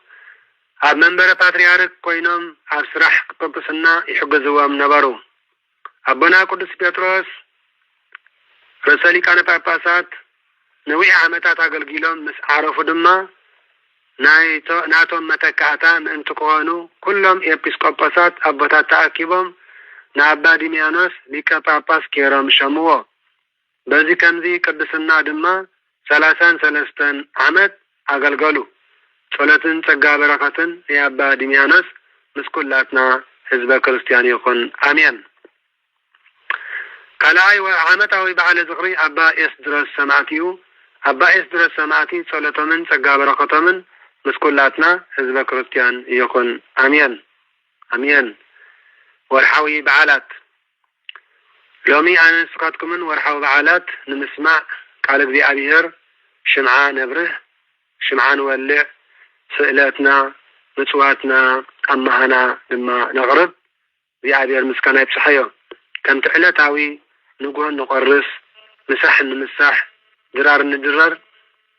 أب منبر باتريارك كوينام أب سرح قطبسنا يحقزوهم نبارو أبونا قدس بيتروس رسالي كان باباسات نوي عمتات أقلقيلهم مس عرفوا دما ناتهم متكاتا من تقوانو كلهم إبسكوباسات أبوتات تأكيبهم نعبا ديميانوس ليكا باباس كيرام شموه بزي كمزي قدسنا دما 33 عمت أقلقلو صلاتن تقا بركتن يا أبا ديميانوس مسكولاتنا حزب كريستيان يكون آمين كلاي وعامتاوي بعد ذكري أبا إسدرس سمعتيو أبا إسدرس سمعتي صلاتمن تقا بركتمن مسكولاتنا حزب كريستيان يكون آمين آمين ورحوي بعالات لومي أنا سقطكمن ورحوي بعالات نسمع قال ذي أبيهر شمعان نبره شمعان ولع سئلاتنا متواتنا أمهنا لما نغرب ذي أبيهر مسكنا يبسحيو كم تعلتاوي نقول نقرص مسح نمسح درار ندرر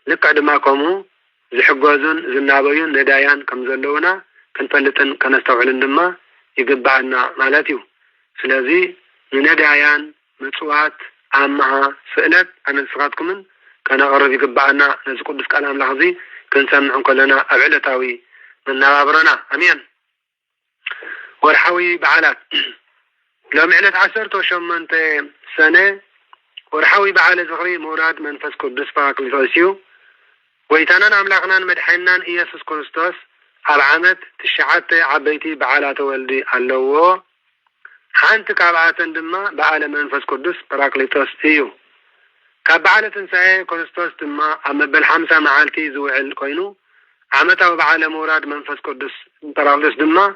لقعد معكمو زحجوزن زنابيون ندايان كم زلونا كنفلتن كنستوعلن دما يقبعنا مالاتيو سلازي ندايان متوات أمها سئلت أنا سقطكمن كان أقرب يقبعنا نزقود بس كلام لحظي كنسمع كلنا أبعدتاوي من نوابرنا أمين ورحوي بعلات لو معلت 18 سنة ورحوي بعال زغري مراد منفس قدس فاق لفاسيو ويتانان أملاقنا مدحنان إيسوس كريستوس العامت تشعات عبيتي بعالات والدي اللوو حانت كابعاتن دما بعال منفس قدس براكليتوس إيو كابعالة تنساي كريستوس دما أما بالحمسة معالتي زوعل كوينو عامتا وبعال مراد منفس قدس براكليتوس دما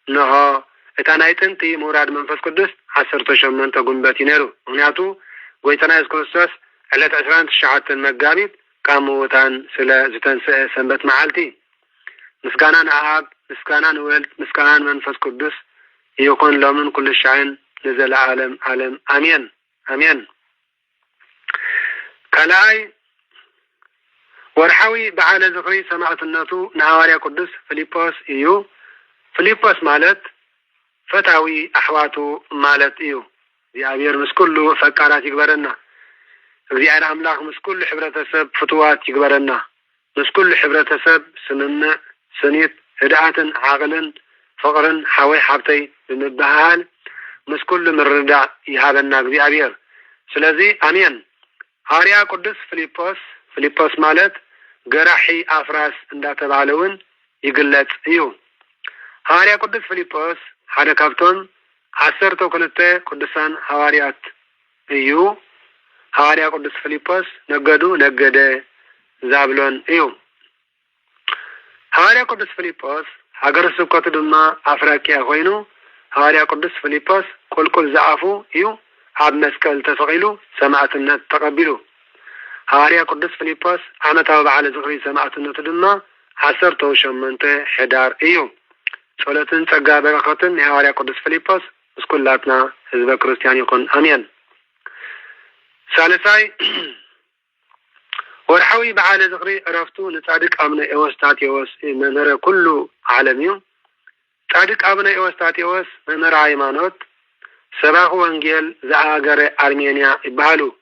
نها اتانايتن تي مراد منفس قدس 18 قنباتي نيرو ونياتو ويتنايز كريستوس علت 20 شعات المقابيت كاموتان سلا زتنسى سنبت معالتي مسكانان عاب مسكانان ولد مسكانان منفس قدس يكون لمن كل الشعين نزل عالم عالم آمين آمين كلاي ورحوي بعال زغري سمعت الناتو نهاريا قدس فيليبوس إيو فيليبوس مالت فتاوي أحواتو مالت إيو ذي أبير مسكولو فكارات يقبرنا ذي أنا أملاق مسكولو حبرة سب فتوات يقبرنا مسكولو حبرة سب سنن سنيت هدعة عاقلا فقرا حوي حبتي بمبهال مسكولو من ردع يهابنا ذي أبير سلازي أمين هاريا قدس فيليبوس مالت قراحي أفراس اندات بعلون يقلت إيو هاريا قدس فيليبوس حدا كابتون 12 قدسان حواريات إيو حواريا قدس فيليبوس نقده زابلون إيو حواريا قدس فيليبوس حقر سبكت دما أفراكيا خوينو حواريا قدس فيليبوس كل زعفو إيو عب مسكال تسغيلو سماعة النت تقبلو حواريا قدس فيليبوس عمتها بعد زغري سماعة النت دما 18 حدار إيو صلاتن تقا بركتن حواريا قدس فيليبوس مسكولاتنا حزب كريستيان يكون آمين ثالثاي ورحوي بعال زغري عرفتو نصادق أمنا إيوستات يوس منر كله عالميو صادق أمنا إيوستات يوس منر هايمانوت سباق وانجيل زعاقر أرمينيا إبهالو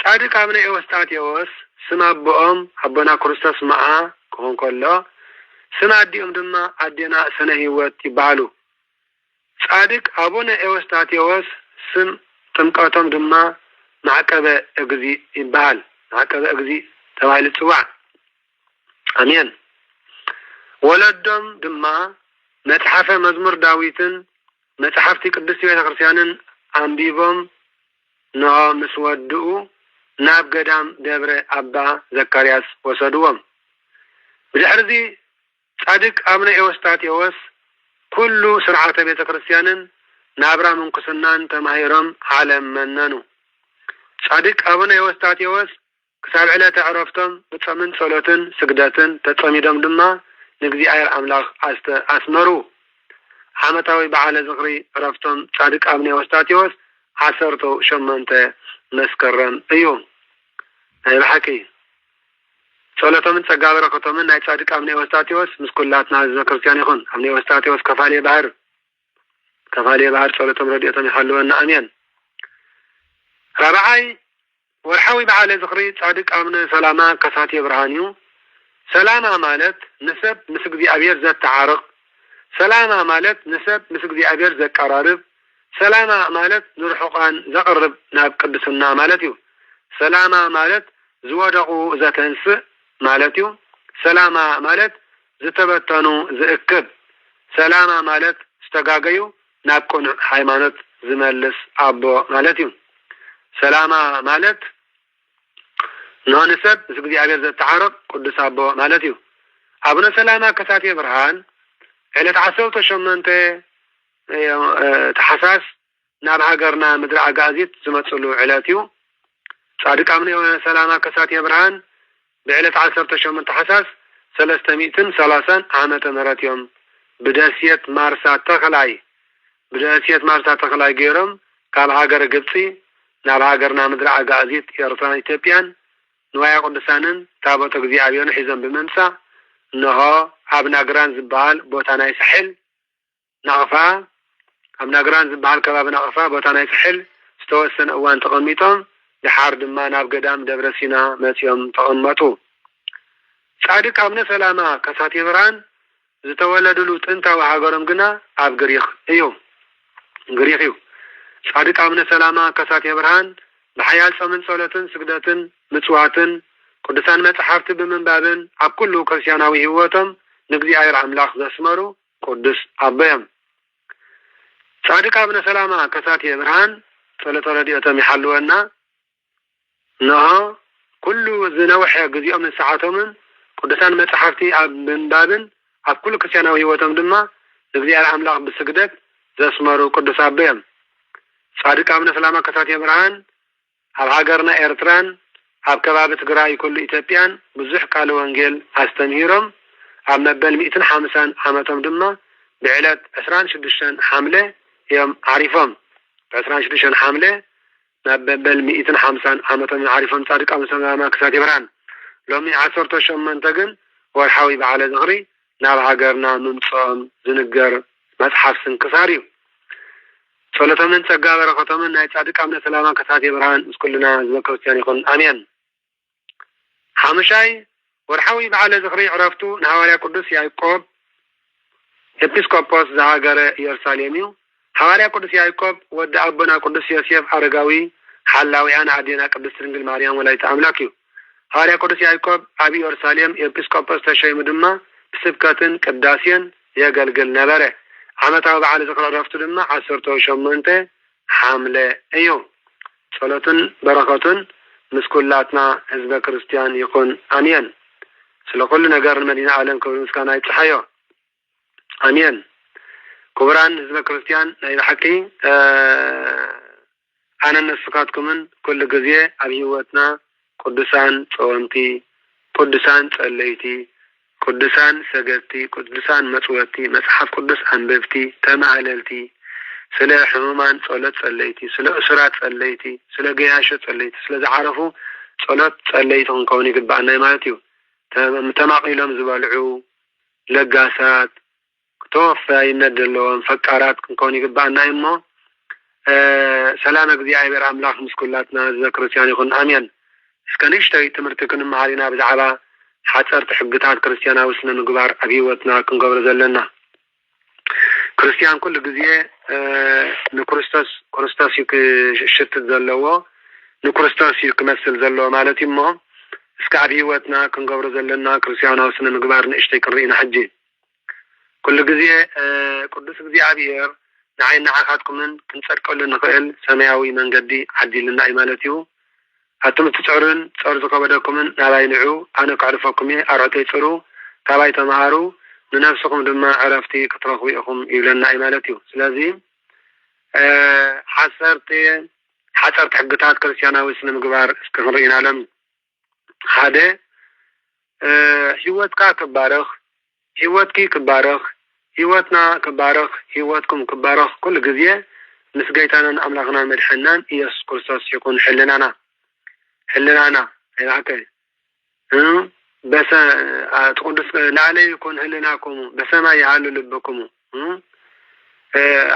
صادق أمنا إيوستات يوس سما بؤم حبنا كريستوس معا كون كله سما أديهم دما أدينا سنة هيوت يبهالو صادق أبونا إيوستات يوس سم تمكاتهم دما معكبة أجزي يبهال معكبة أجزي تبعي للسواع أمين ولدهم دما متحف مزمور داويتن متحفتي قدس بيت كريستيانن أنبيبهم نها مسودو ناب قدام دبر أبا زكرياس وصدوهم بجحرزي صادق أمنا إيوستات يوس كل سرعة بيت كريستيان نابرا من كسنان تماهيرم عالم مننو صادق أبونا يوستات يوس كساب علة عرفتم بتصمن صلاتن سجداتن تتصميدم دما نجزي أير أملاخ أسمرو حمتاوي بعلى زغري عرفتم صادق أبونا يوستات يوس عصرتو شمنته مسكرن أيوم هاي بحكي صلاتهم من سجاب ركضهم من نايت صادق أبونا يوستات يوس مسكولاتنا زنا كريستيان يخون أبونا يوستات يوس كفالي بحر صلاتهم رديتهم يحلون أمين رابعي ورحوي بعلى زغري صادق أبونا سلاما كساتي برهانيو سلاما مالت نسب مسك ذي أبير ذات تعارق سلاما مالت نسب مسك ذي أبير ذات قرارب سلاما مالت نرحقان زقرب ناب قدسنا مالتيو سلاما مالت زودقو ذات انسء مالتيو سلاما مالت زتبتنو زأكد سلاما مالت استقاقيو ناب كون حيمانت زملس أبو مالتيو سلاما مالت نونسب مسك ذي أبير ذات تعارق قدس أبو مالتيو أبونا سلاما كساتي برهان علت عصوت شمنته تحساس ناب هاجرنا مدرع عقازيت زمتصلو علاتيو صادق أبونا سلاما كساتي برهان بعلت عصرت شمن تحساس 330 عامة مراتيوم بداسية مارسا تخلاي جيرم كاب هاجر قبسي ناب هاجرنا مدرع عقازيت يرطان إثيوبيان نوايا قدسانن تابوت غزي أبيون حزن بمنسا نها أبنا جران زبال بوتانا يسحل نغفا أبنا جران زبال كباب نغفا بوتانا يسحل استوسن أوان تقميتهم لحار دمان أب قدام دبرسينا ماتيوم تقمتو صادق أبنا سلاما كساتي بران زتولدو لوت انتا وحاقرم قنا أب قريخ ايو صادق أبنا سلاما كساتي بران بحيال سمن صولتن سجدتن متواتن قدسان متحفت بمن بابن عب كله كريستياناوي هوتم نقضي أير عملاخ زسمرو قدس أبيم صادق ابن سلامة كساتي برهان صلاة رديئة محلونا نها كل زنوحي قضيئة من ساعتهم قدسان متحفتي من بابن عب كله كريستياناوي هوتم دما نقضي أير عملاخ بالسجدت زسمرو قدس أبيم صادق ابن سلامة كساتي برهان عب هاجرنا إيرتران عب كباب تقرأي كل إثيوبيان بزح قالوا وانجيل استمهيرهم عب مبل 250 عامتهم دما بعلت 26 حملة يوم عريفهم 26 حملة مبل 250 عامتهم عريفهم صادق أبو سلامة كساتي برهان لومي 10 شمن تقن والحاوي بعلى زغري ناب هاجرنا ممصام زنقر مصحف سنكساريو صلاة من تقابل رقطمن نايت صادق أبو سلامة كساتي برهان كلنا زمن كريستيان يكون آمين حمشاي ورحوي بعلى زغري عرفتو نهاوالي قدس يعقوب إبسكوبوس زهاجر يرساليميو حوالي قدس يعقوب ود أبنا قدس يوسف أرقاوي حلاوي أنا عدينا قدس رنجل مريم ولا يتعملكيو حوالي قدس يعقوب أبي يرساليم إبسكوبوس تشاي مدما بسبكاتن قداسيا يقلقل نبره عمتاو بعلى زغري عرفتو دما 10 شمنته حاملة أيوم صلاة بركة مسكولاتنا حزب كريستيان يكون آمين سلا كل نجار المدينة عالم كبر مسكانا يتحيو آمين كبران حزب كريستيان نايل حكي أنا نسكاتكم كل جزية أبيوتنا قدسان صومتي قدسان صليتي قدسان سجدتي قدسان مسوتي مسحف قدس أنبفتي تمهللتي سلا حمومان صلاة صليتي سلا أسرات صليتي سلا جياشة صليتي سلا زعرفوا صلاة صليتهم كوني قد بعنا مالتيو متماقيلهم زبالعو لقاسات توفى يندلون فكارات كوني قد بعنا إمو سلامك ذي عبر أملاخ مسكولاتنا ذكرتيان يكون آمين اسكنيشتاي تمرتكن معالينا بزعبا حتى تحقتات كريستيانا وسنة نقبار أبيوتنا كنقبر زلنا كريستيان كل جزية نكريستاس يك شتت زلوا نكريستاس يك مثل زلوا مالتي ما اسكعب هوتنا كنقبر زلنا كريستيانا وسنة نقبار نشتي كرينا حجي كل جزية قدس جزية عبير نعين نعاقاتكم من كنصدق لنا نقل سماوي من قدي عدي لنا مالتيو هاتم تتصورن تصور زقبدكم من نالاي نعو أنا كعرفكم أرعتي تصورو كاباي تمهارو ንነፍስኩም ድማ ዕረፍቲ ክትረኽቡ ኢኹም ይብለና እዩ ማለት እዩ። ስለዚ ሓፀርቲ ሕግታት ክርስቲያናዊ ስነ ምግባር እስኪ ክንሪኢና ሎም ሓደ ህይወትካ ክባረኽ ህይወትኪ ክባረኽ ህይወትና ክባረኽ ህይወትኩም ክባረኽ ኩሉ ግዜ ምስ ጌታናን ኣምላኽና መድሕናን ኢየሱስ ክርስቶስ ይኩን ሕልናና አይባከ በሰ ቅዱስ ላዕለይ ይኩን ሕልናኩም በሰማይ ያሉ ልብኩም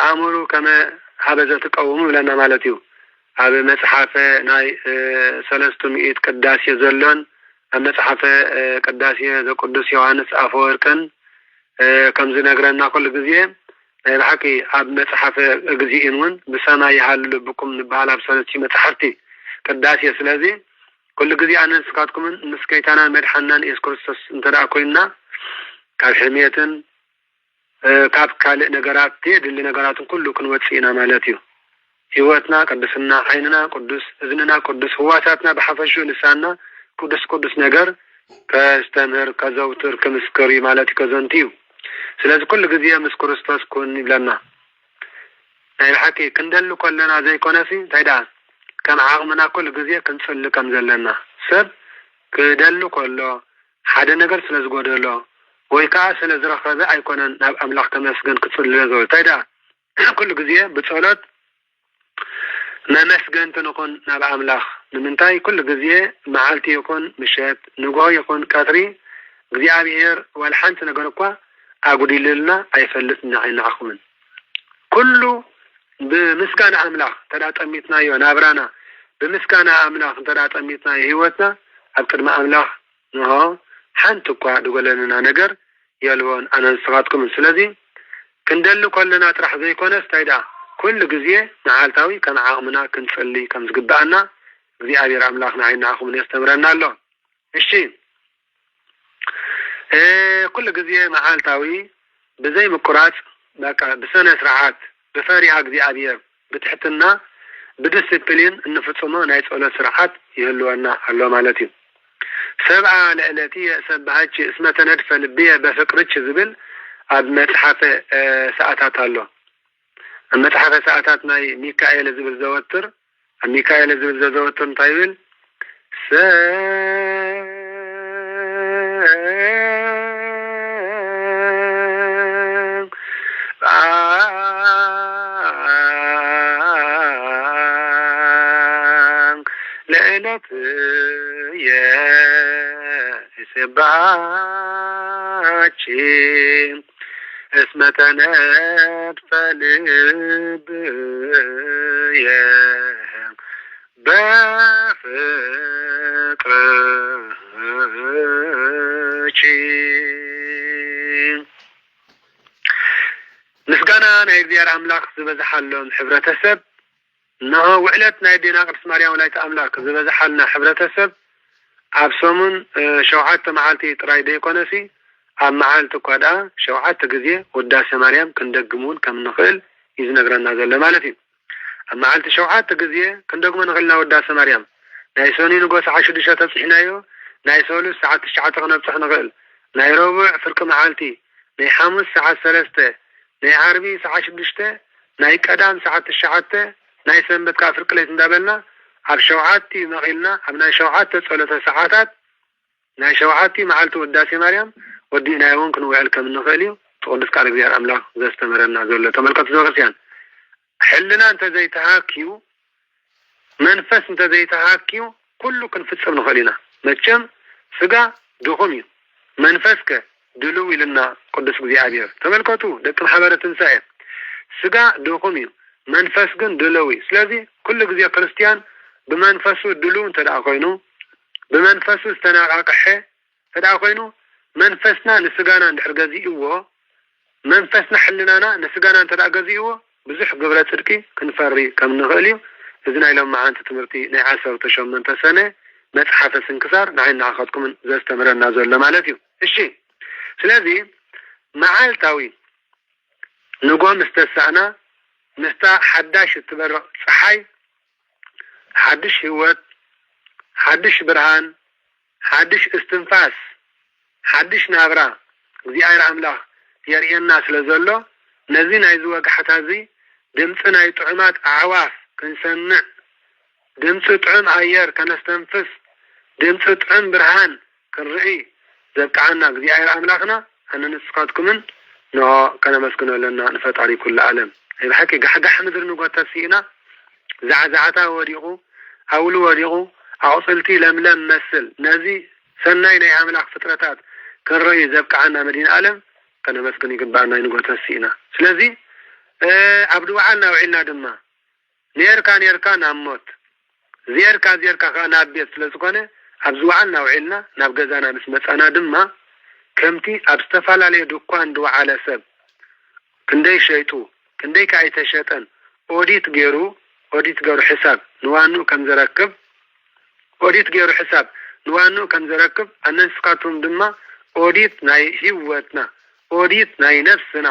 አእምሩ ከመ ሀበዘ ትቀውሙ ብለና ማለት እዩ። ኣብ መጽሓፈ ናይ 300 ቅዳሴ ዘሎን ኣብ መጽሓፈ ቅዳሴ ዘቅዱስ ዮሐንስ አፈወርቅን ከም ዝነግረና ኩሉ ግዜ ናይ ባሕቂ ኣብ መጽሓፈ እግዚእን እውን በሰማይ ያሉ ልብኩም ንባህል ኣብ 3 መጽሓፍቲ ቅዳሴ ስለዚ ኩሉ ግዜ ኣነስካትኩም ምስ ጌታና መድሓናን ኢየሱስ ክርስቶስ እንተዳ ኮይና ካብ ሕሜትን ካብ ካልእ ነገራት የድሊ ነገራትን ኩሉ ክንወፅኢና ማለት እዩ። ህይወትና ቅድስና ዓይንና ቅዱስ እዝንና ቅዱስ ህዋሳትና በሐፈሹ ልሳና ቅዱስ ነገር ከስተምር ከዘውትር ከምስክር ማለት ከዘንት እዩ። ስለዚህ ኩሉ ግዜ ምስ ክርስቶስ ኩን ይብለና ናይ ባሕቂ ክንደሉ ከለና ዘይኮነሲ ታይዳ ከም ዓቕምና ኩሉ ግዜ ክንጽሊ ከም ዘለና ሰብ ክደሉ ከሎ ሓደ ነገር ስለ ዝጎደሎ ወይ ከዓ ስለ ዝረኸበ ኣይኮነን ናብ ኣምላኽ ተመስገን ክጽሊ ዘው ታይዳ ኩሉ ግዜ ብጸሎት መመስገን ትንኹን ናብ ኣምላኽ ንምንታይ ኩሉ ግዜ መዓልቲ ይኩን ምሸት ንግሆ ይኩን ቀትሪ እግዚአብሔር ወልሓንቲ ነገር እኳ አጉዲልና አይፈልጥና አይናኹምን ኩሉ በምስጋና አምላኽ ተዳጠሚትና ናብራና በምስጋና አምላኽ ተዳጠሚትና ህይወትና ኣብ ቅድመ አምላኽ ነው ሓንቲ እኳ ድጎለና ነገር የልዎን ኣነንስኻትኩም ስለዚ ክንደሉ ከለና ጥራሕ ዘይኮነስ ታይዳ ኩሉ ግዜ መዓልታዊ ከም ዓቕምና ክንጽሊ ከም ዝግባአና እግዚአብሔር አምላኽና አይናኹምን ያስተምረና ኣሎ። እሺ ኩሉ ግዜ መዓልታዊ በዘይ ምቁራጽ በቃ በሰነ ስርዓት በፈሪሃ እግዚአብሔር በትሕትና በዲስፕሊን እንፍጽሞ ናይ ጸሎት ስርዓት ይህልወና ኣሎ ማለት እዩ። ሰብአ ለዕለቲ ሰብሃች እስመ ተነድፈ ልብየ በፍቅርች ዝብል ኣብ መጽሓፈ ሰዓታት ኣሎ። ኣብ መጽሓፈ ሰዓታት ናይ ሚካኤል ዝብል ዘወትር ኣብ ሚካኤል ዝብል ዘወትር እንታይ ይብል ለዕለት የሰባች እስመ ተነድፈ ልብየ በፍቅርች ምስጋና ናይ እግዚአብሔር አምላኽ ዝበዝሓሎም ሕብረተሰብ ነው ውዕለት ናይ ዲና ቅድስት ማርያም ወላዲተ አምላክ ዝበዝሓልና ሕብረተሰብ ኣብ ሰሙን 7 መዓልቲ ጥራይ ደይኮነሲ ኣብ መዓልቲ ኳዳ 7 ግዜ ውዳሴ ማርያም ክንደግሙን ከም ንኽእል ይዝነግረና ዘሎ ማለት እዩ። ኣብ መዓልቲ 7 ግዜ ክንደግሙ ንኽእልና ውዳሴ ማርያም ናይ ሰኒ ንጎስ 6 ተጽሒናዮ ናይ ሰሉስ ሰዓት 9 ክነብጽሕ ንኽእል ናይ ረቡዕ ፍርቂ መዓልቲ ናይ ሐሙስ ሰዓት 3 ናይ ዓርቢ ሰዓት 6 ናይ ቀዳም ሰዓት 9 ናይ ሰንበት ካብ ፍርቂ ለይት እንዳበልና ኣብ 7 መኺልና ኣብ ናይ 7 ጸሎተ ሰዓታት ናይ 7 መዓልቲ ውዳሴ ማርያም ወዲና ይውን ክንውዕል ከም ንኽእል እዩ ቅዱስ ቃል እግዚአብሔር አምላኽ ዘስተምረና ዘሎ ተመልከቱ ክርስቲያን ሕልና እንተ ዘይተሃኪዩ መንፈስ እንተ ዘይተሃኪዩ ኩሉ ክንፍጽም ንኽእል ኢና መቸም ስጋ ድኹም እዩ መንፈስከ ድልው ኢልና ቅዱስ እግዚአብሔር ተመልከቱ ደቂ ማሕበረ ትንሣኤ ስጋ ድኹም እዩ መንፈስ ግን ድልው እዩ ስለዚ ኩሉ ግዜ ክርስቲያን በመንፈሱ ድልው እንተደኣ ኮይኑ በመንፈሱ ዝተናቃቅሐ ተደኣ ኮይኑ መንፈስና ንስጋና እንድሕር ገዚእዎ መንፈስና ሕልናና ንስጋና እንተደኣ ገዚእዎ ብዙሕ ግብረ ጽድቂ ክንፈሪ ከም ንኽእል እዩ። እዚ ናይ ሎም መዓልቲ ትምህርቲ ናይ 18 ሰነ መጽሓፈ ስንክሳር ንዓይና ኣኻትኩም ዘስተምረና ዘሎ ማለት እዩ። እሺ ስለዚ መዓልታዊ ንጎ ምስተሳእና ምስታ ሓዳሽ እትበርቕ ፀሓይ ሓድሽ ህይወት ሓድሽ ብርሃን ሓድሽ እስትንፋስ ሓድሽ ናብራ እግዚአብሔር አምላኽ የርየና ስለዘሎ ነዚ ናይ ዝወግሕታዚ ድምፂ ናይ ጥዑማት ኣዕዋፍ ክንሰምዕ ድምፂ ጥዑም ኣየር ከነስተንፍስ ድምፂ ጥዑም ብርሃን ክንርኢ ዘብቃዓና እግዚአብሔር ኣምላኽና ኣነ ንስኻትኩምን ንሆ ከነመስግነለና ንፈጣሪ ኩሉ ዓለም ብሓቂ ጋሕጋሕ ምድሪ ንጎተት ሲኢና ዛዕዛዕታ ወዲቑ ኣውሉ ወዲቑ ኣቁፅልቲ ለምለም መስል ነዚ ሰናይ ናይ ኣምላኽ ፍጥረታት ክንርኢ ዘብቃዓና መዲና ዓለም ከነመስግን ይግባአና ንጎተት ሲኢና ስለዚ ኣብ ድውዓል ናውዒልና ድማ ነርካ ናብ ሞት ዜርካ ከዓ ናብ ቤት ስለዝኮነ ኣብ ዝውዓል ናውዒልና ናብ ገዛና ምስ መፃና ድማ ከምቲ ኣብ ዝተፈላለዩ ድኳን ድውዓለ ሰብ ክንደይ ሸይጡ ክንደይ ከዓ ኣይተሸጠን ኦዲት ገይሩ ሕሳብ ንዋኑ ከም ዘረክብ ኣነስካቱም ድማ ኦዲት ናይ ህይወትና ኦዲት ናይ ነፍስና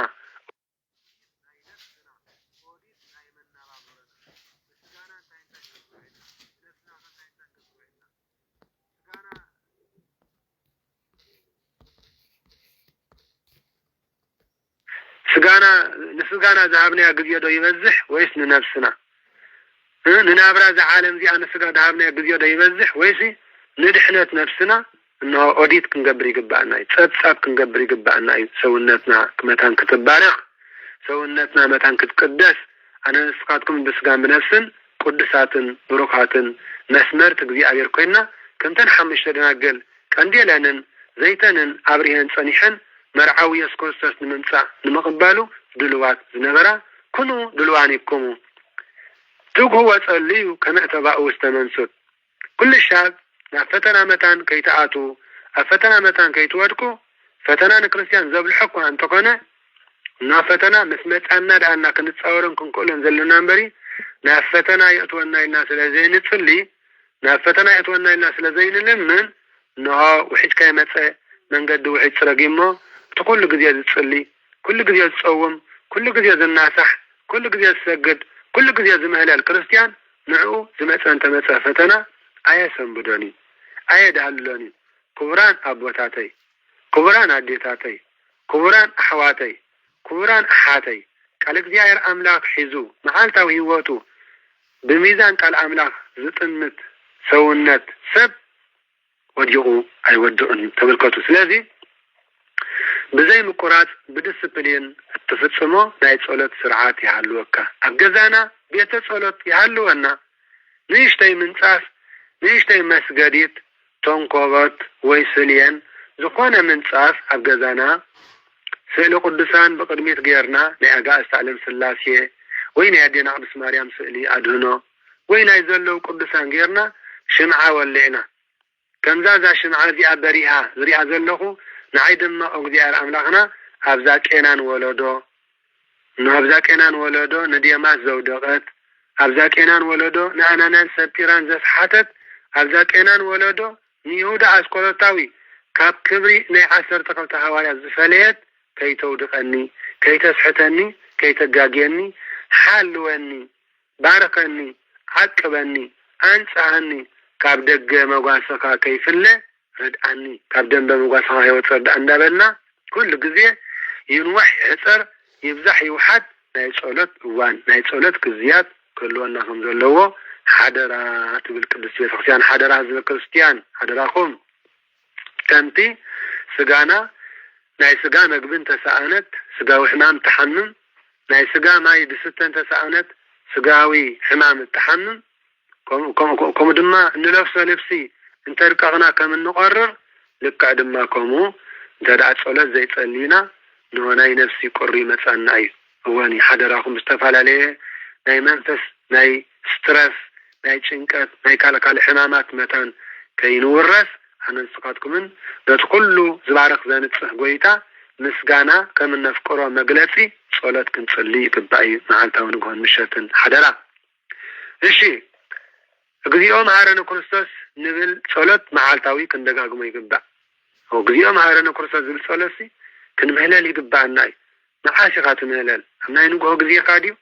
ንስጋና ዝሃብናያ ግዜ ዶ ይበዝሕ ወይስ ንነፍስና ንናብራ ዝዓለም እዚኣ ንስጋ ዝሃብናያ ግዜ ዶ ይበዝሕ ወይስ ንድሕነት ነፍስና እንሆ ኦዲት ክንገብር ይግባአና እዩ ፀብፃብ ክንገብር ይግባአና እዩ ሰውነትና መታን ክትባረኽ ሰውነትና መታን ክትቅደስ ኣነ ንስኻትኩም ብስጋን ብነፍስን ቅዱሳትን ብሩኻትን መስመርት እግዚኣብሔር ኮይና ከምተን 5 ደናግል ቀንዴለንን ዘይተንን ኣብሪሄን ፀኒሐን መርዓዊ ኢየሱስ ክርስቶስ ንምምፃእ ንምቕባሉ ድልዋት ዝነበራ ኩኑ ድልዋን ይኩሙ ትጉህ ወጸልዩ ከመእተባኡ ውስተ መንሱት ኩሉ ሻብ ናብ ፈተና መታን ከይተኣቱ ኣብ ፈተና መታን ከይትወድቁ ፈተና ንክርስቲያን ዘብልሖ እኳ እንተኾነ ናብ ፈተና ምስ መፃና ዳኣና ክንፃወርን ክንክእለን ዘለና እምበሪ ናብ ፈተና የእትወና ኢልና ስለዘይንፅሊ ናብ ፈተና የእትወና ኢልና ስለዘይንልምን ንሆ ውሒድ ከይመፀ መንገዲ ውሒድ ፅረጊሞ እቲ ኩሉ ግዜ ዝፅሊ ኩሉ ግዜ ዝፀውም ኩሉ ግዜ ዝናሳሕ ኩሉ ግዜ ዝሰግድ ኩሉ ግዜ ዝምህለል ክርስቲያን ንዕኡ ዝመፀን ተመፀ ፈተና ኣየሰንብዶኒ ኣየድሃልሎኒ ክቡራን ኣቦታተይ ክቡራን ኣዴታተይ ክቡራን ኣሕዋተይ ክቡራን ኣሓተይ ቃል እግዚአብሔር ኣምላኽ ሒዙ መዓልታዊ ህይወቱ ብሚዛን ቃል ኣምላኽ ዝጥምት ሰውነት ሰብ ወዲቑ ኣይወድቕን ተመልከቱ ስለዚ ብዘይ ምቁራጽ ብዲስፕሊን እትፍጽሞ ናይ ጸሎት ስርዓት ይሃልወካ ኣብ ገዛና ቤተ ጸሎት ይሃልወና ንእሽተይ ምንጻፍ ንእሽተይ መስገዲት ቶንኮበት ወይ ስልየን ዝኾነ ምንጻፍ ኣብ ገዛና ስእሊ ቅዱሳን ብቅድሚት ገርና ናይ ኣጋእዝቲ ዓለም ስላሴ ወይ ናይ ኣዴና ቅድስት ማርያም ስእሊ ኣድህኖ ወይ ናይ ዘለው ቅዱሳን ገርና ሽምዓ ወሊዕና ከምዛ ሽምዓ እዚኣ በሪሃ ዝሪኣ ዘለኹ ንዓይ ድማ እግዚአብሔር ኣምላኽና ኣብዛ ቄናን ወለዶ ንዲያማስ ዘውደቐት ኣብዛ ቄናን ወለዶ ንኣናናን ሰጲራን ዘስሓተት ኣብዛ ቄናን ወለዶ ንይሁዳ ኣስቆሮታዊ ካብ ክብሪ ናይ 12 ሐዋርያት ዝፈለየት ከይተውድቐኒ ከይተስሕተኒ ከይተጋግየኒ ሓልወኒ ባርከኒ ዓቅበኒ ኣንጻሃኒ ካብ ደገ መጓሰኻ ከይፍለ ردعني كابدن بمقاسها يوتر እንዳበልና كل ጊዜ ይንወሕ ሕፀር ይብዛሕ ይውሓት ናይ ጸሎት እዋን ናይ ጸሎት ግዚያት كلنا ከም ዘለዎ ሓደራ ትብል ቅዱስ ቤተክርስቲያን ሓደራ ህዝበ ክርስቲያን ሓደራኹም ከምቲ ስጋና ናይ ስጋ መግብን ተሳኣነት ስጋዊ ሕማም ተሐምም ናይ ስጋ ማይ ድስተን ተሳኣነት ስጋዊ ሕማም ተሐምም ከም ድማ እንለብሶ ልብሲ እንተርቀቕና ከም እንቆርር ልክዕ ድማ ከምኡ እንተዳኣ ጸሎት ዘይጸሊና ንሆናይ ነፍሲ ቁሪ መጻና እዩ እወኒ ሓደራኹም ዝተፋላለየ ናይ መንፈስ ናይ ስትረስ ናይ ጭንቀት ናይ ካልካል ሕማማት መታን ከይንውረስ ኣነንስኻትኩምን ነቲ ኩሉ ዝባረኽ ዘንጽህ ጎይታ ምስጋና ከም ነፍቅሮ መግለጺ ጸሎት ክንጽሊ ይግባእ እዩ መዓልታዊ ንግሆን ምሸትን ሓደራ እሺ እግዚኦ መሐረነ ክርስቶስ ንብል ጸሎት መዓልታዊ ክንደጋግሞ ይግባእ እግዚኦ መሐረነ ክርስቶስ ዝብል ጸሎት ክንምህለል ይግባእና እዩ መዓሲኻ ትምህለል ኣብ ናይ ንግሆ ጊዜ ካድዩ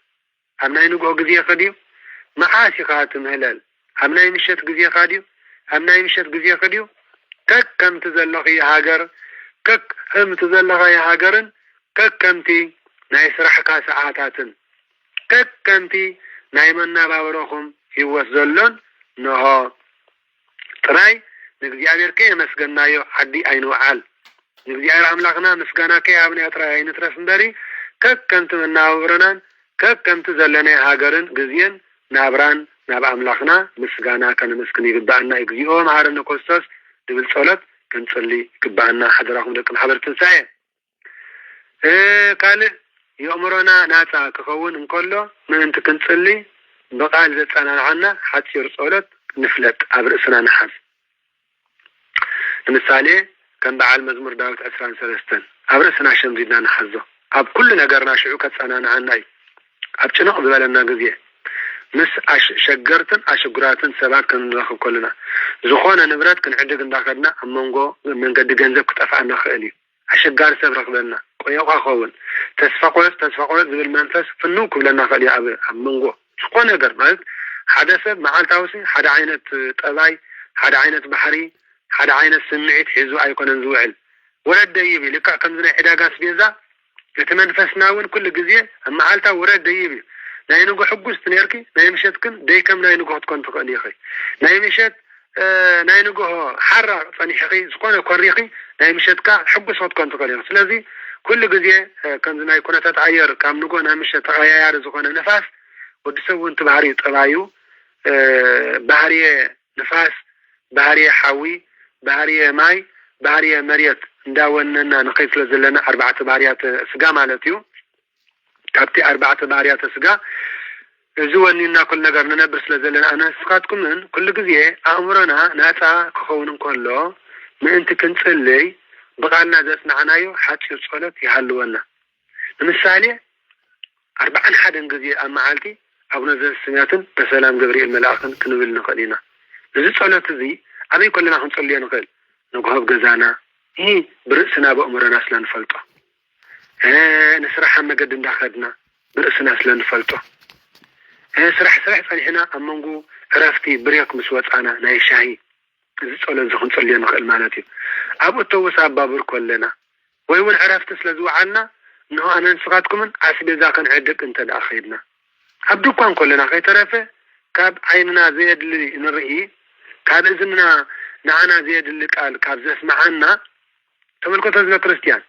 ኣብ ናይ ንግሆ ጊዜ ካድዩ መዓሲኻ ትምህለል ኣብ ናይ ምሸት ጊዜ ካድዩ ኣብ ናይ ምሸት ጊዜ ካድዩ ከምቲ ዘለኺ ሃገር كك هم تزلغا يا هاجرن كك كمتي ناي سرحكا ساعاتاتن كك كمتي ناي منا بابرخم يوزلون نها تراي نغزيابير كي مسغنايو حدي اينو عال نغزيابير املاقنا مسغنا كي ابني اتراي نترس ندري كك كنت مناورنان كك كنت زلنا هاجرن غزيان نابران ناب املاقنا مسغنا كن مسكن يغبانا اغزيو مهارن كوستوس دبل صلات كنصلي يغبانا حضرهم دك محبر تنساي قال يأمرنا ناتا كخون انكلو من انت كنصلي بقال زتنا عنا حتصير صلات نفلت ابرسنا نحس مثالي كان بعال مزمور داوود 13 ابرسنا شمزيدنا نحزو اب كل نغرنا شعو كصنانا عناي اب چنو ببلنا غزيه مس شجرتن اشغراتن سبا كنرخ كلنا زخونه نبرات كنعدق انداخدنا امنغو من قد ገንዘብ كطفعنا خالي اشغار سبرخ بلنا قيقا خون تسفقوا ذل منفس فنو كلنا خالي امنغو شكو ነገር ማለት حدث معالتاوسي حدا عينت طباي حدا عينت بحري حدا عينت سمعت حزو ايكونن زوعل ورد يبي لك كم زنا عداغاس بيزا يتمنفسناون كل غزيه معالتا ورد يبي ناينغو حقوس تنيركي نايمشتكن ديكم ناينغو تكون تقني خي نايمشت ناينغو حرا فنيخي زكونه كوريخي نايمشتكا حقوس تكون تقني ስለዚህ كل غزيه كم زنا يكون تتعير كم نغو نايمشت تغيار زكونه نفاس ودسون تباري طبايو بحريه نفاس بحريه حوي بحريه ماي بحريه مريت እንዳወነና نقيس لزلنا 4 بحريات سغا مالتيو كابتي 4 بحريات سغا زونينا كل ነገር ننبر ስለዘለና انا ስፋትኩም كل ጊዜ አእምሮና ናታ ከሆውን እንኮሎ ምንት ክንጽልይ በቃልና ዘስናናዩ ሐጭር ጸሎት ይሃልወና ለምሳሌ 41 ጊዜ አማዓልቲ አቡነ ዘበሰማያትን በሰላም ገብርኤል መልአክን ክንብል ንኸሊና እዚ ጸሎት እዚ አበይ ኮለና ክንጽልይ ንኸል ንጎብ ገዛና ይሄ ብርስና በእምሮና ስለንፈልጦ نسرح مجد ndakhadna برسنا ስለንፈልጦ ስራሕ ጸኒሕና አመንጉ ዕረፍቲ ብሬክ መስወጣና ናይ ሻሂ እዚ ጸሎት ዝኽንጽልይ ንኽእል ማለት እዩ ኣብ እተወሳ አባብር ኮለና ወይ ውን ዕረፍቲ ስለዝወዓልና ነው አነን ስኻትኩምን አስቤዛ ከንዕድቅ እንተ ዳኺድና ኣብ ድኳን ኮለና ከይተረፈ ካብ ዓይንና ዘየድሊ ንርኢ ካብ እዝንና ንዓና ዘየድሊ ቃል ካብ ዘስማዓና ተመልከቱ ዝለ ክርስቲያን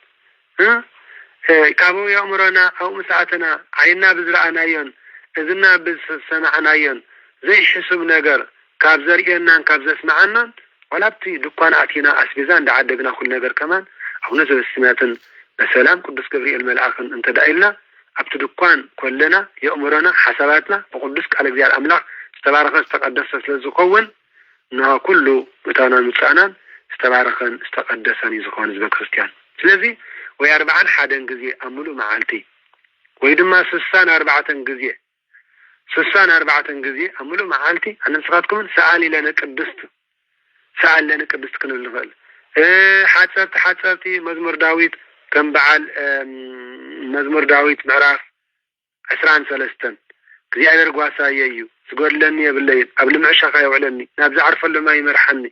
كابو يأمرنا أو مساعتنا عينا بزرعنايون إذنا بسمعنايون زي حسب نجر كاب زرينا كاب زسمعنا ولا بتي دكان أتينا أسبيزان دعدقنا كل نجر كمان أو نزل السماتن بسلام قدس جبريل الملائكة أنت دعيلنا أبت دكان كلنا يأمرنا حساباتنا وقدس على جزيء الأملاك استبارك استقدس للزقون إنها كله متانا متسانا استبارك استقدسني زقون زب كريستيان ስለዚህ ወይ 41 ጊዜ አሙሉ ማዓልቲ ወይ ድማ 64 ጊዜ 64 ጊዜ አሙሉ ማዓልቲ አንስራትኩም ሰዓሊ ለነ ቅድስት ክንብል ሐጸርቲ መዝሙር ዳዊት ከም በዓል መዝሙር ዳዊት ምዕራፍ 13 እግዚአብሔር ጓሳየዩ ዝጎድለኒ የብለይ ኣብ ልምዕሻኻ ይውዕለኒ ናብ ዝዓርፈሉ ማይ ይመርሐኒ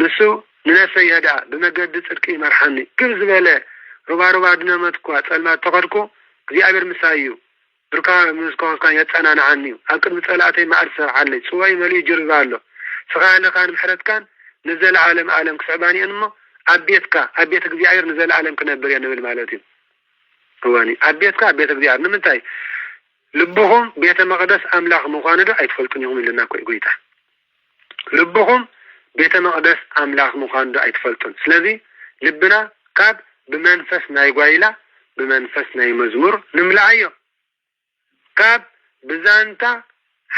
ንሱ ننسى يدا بمجد صدقي مرحني كم زباله ربا دنمتكو صلمات تقدكو እግዚአብሔር مسايو بركا مسكو كان يتصنان عني اقد مصلاتي ما ارسل علي سوي ملي جربالو سخانه كان محرت كان نزل عالم كسباني انما ابيتك እግዚአብሔር نزل عالم كنبر ينبل مالتي هواني ابيت እግዚአብሔር نمنتاي لبهم بيت مقدس املاك مخانده ايتفلكن يوم لنا كويتا لبهم ቤተ መቅደስ አምላክ መዃንዶ አይተፈልጡን ስለዚህ ልብና ካብ በመንፈስ ናይ ጓይላ በመንፈስ ናይ መዝሙር ንምልአዮ ካብ ብዛንታ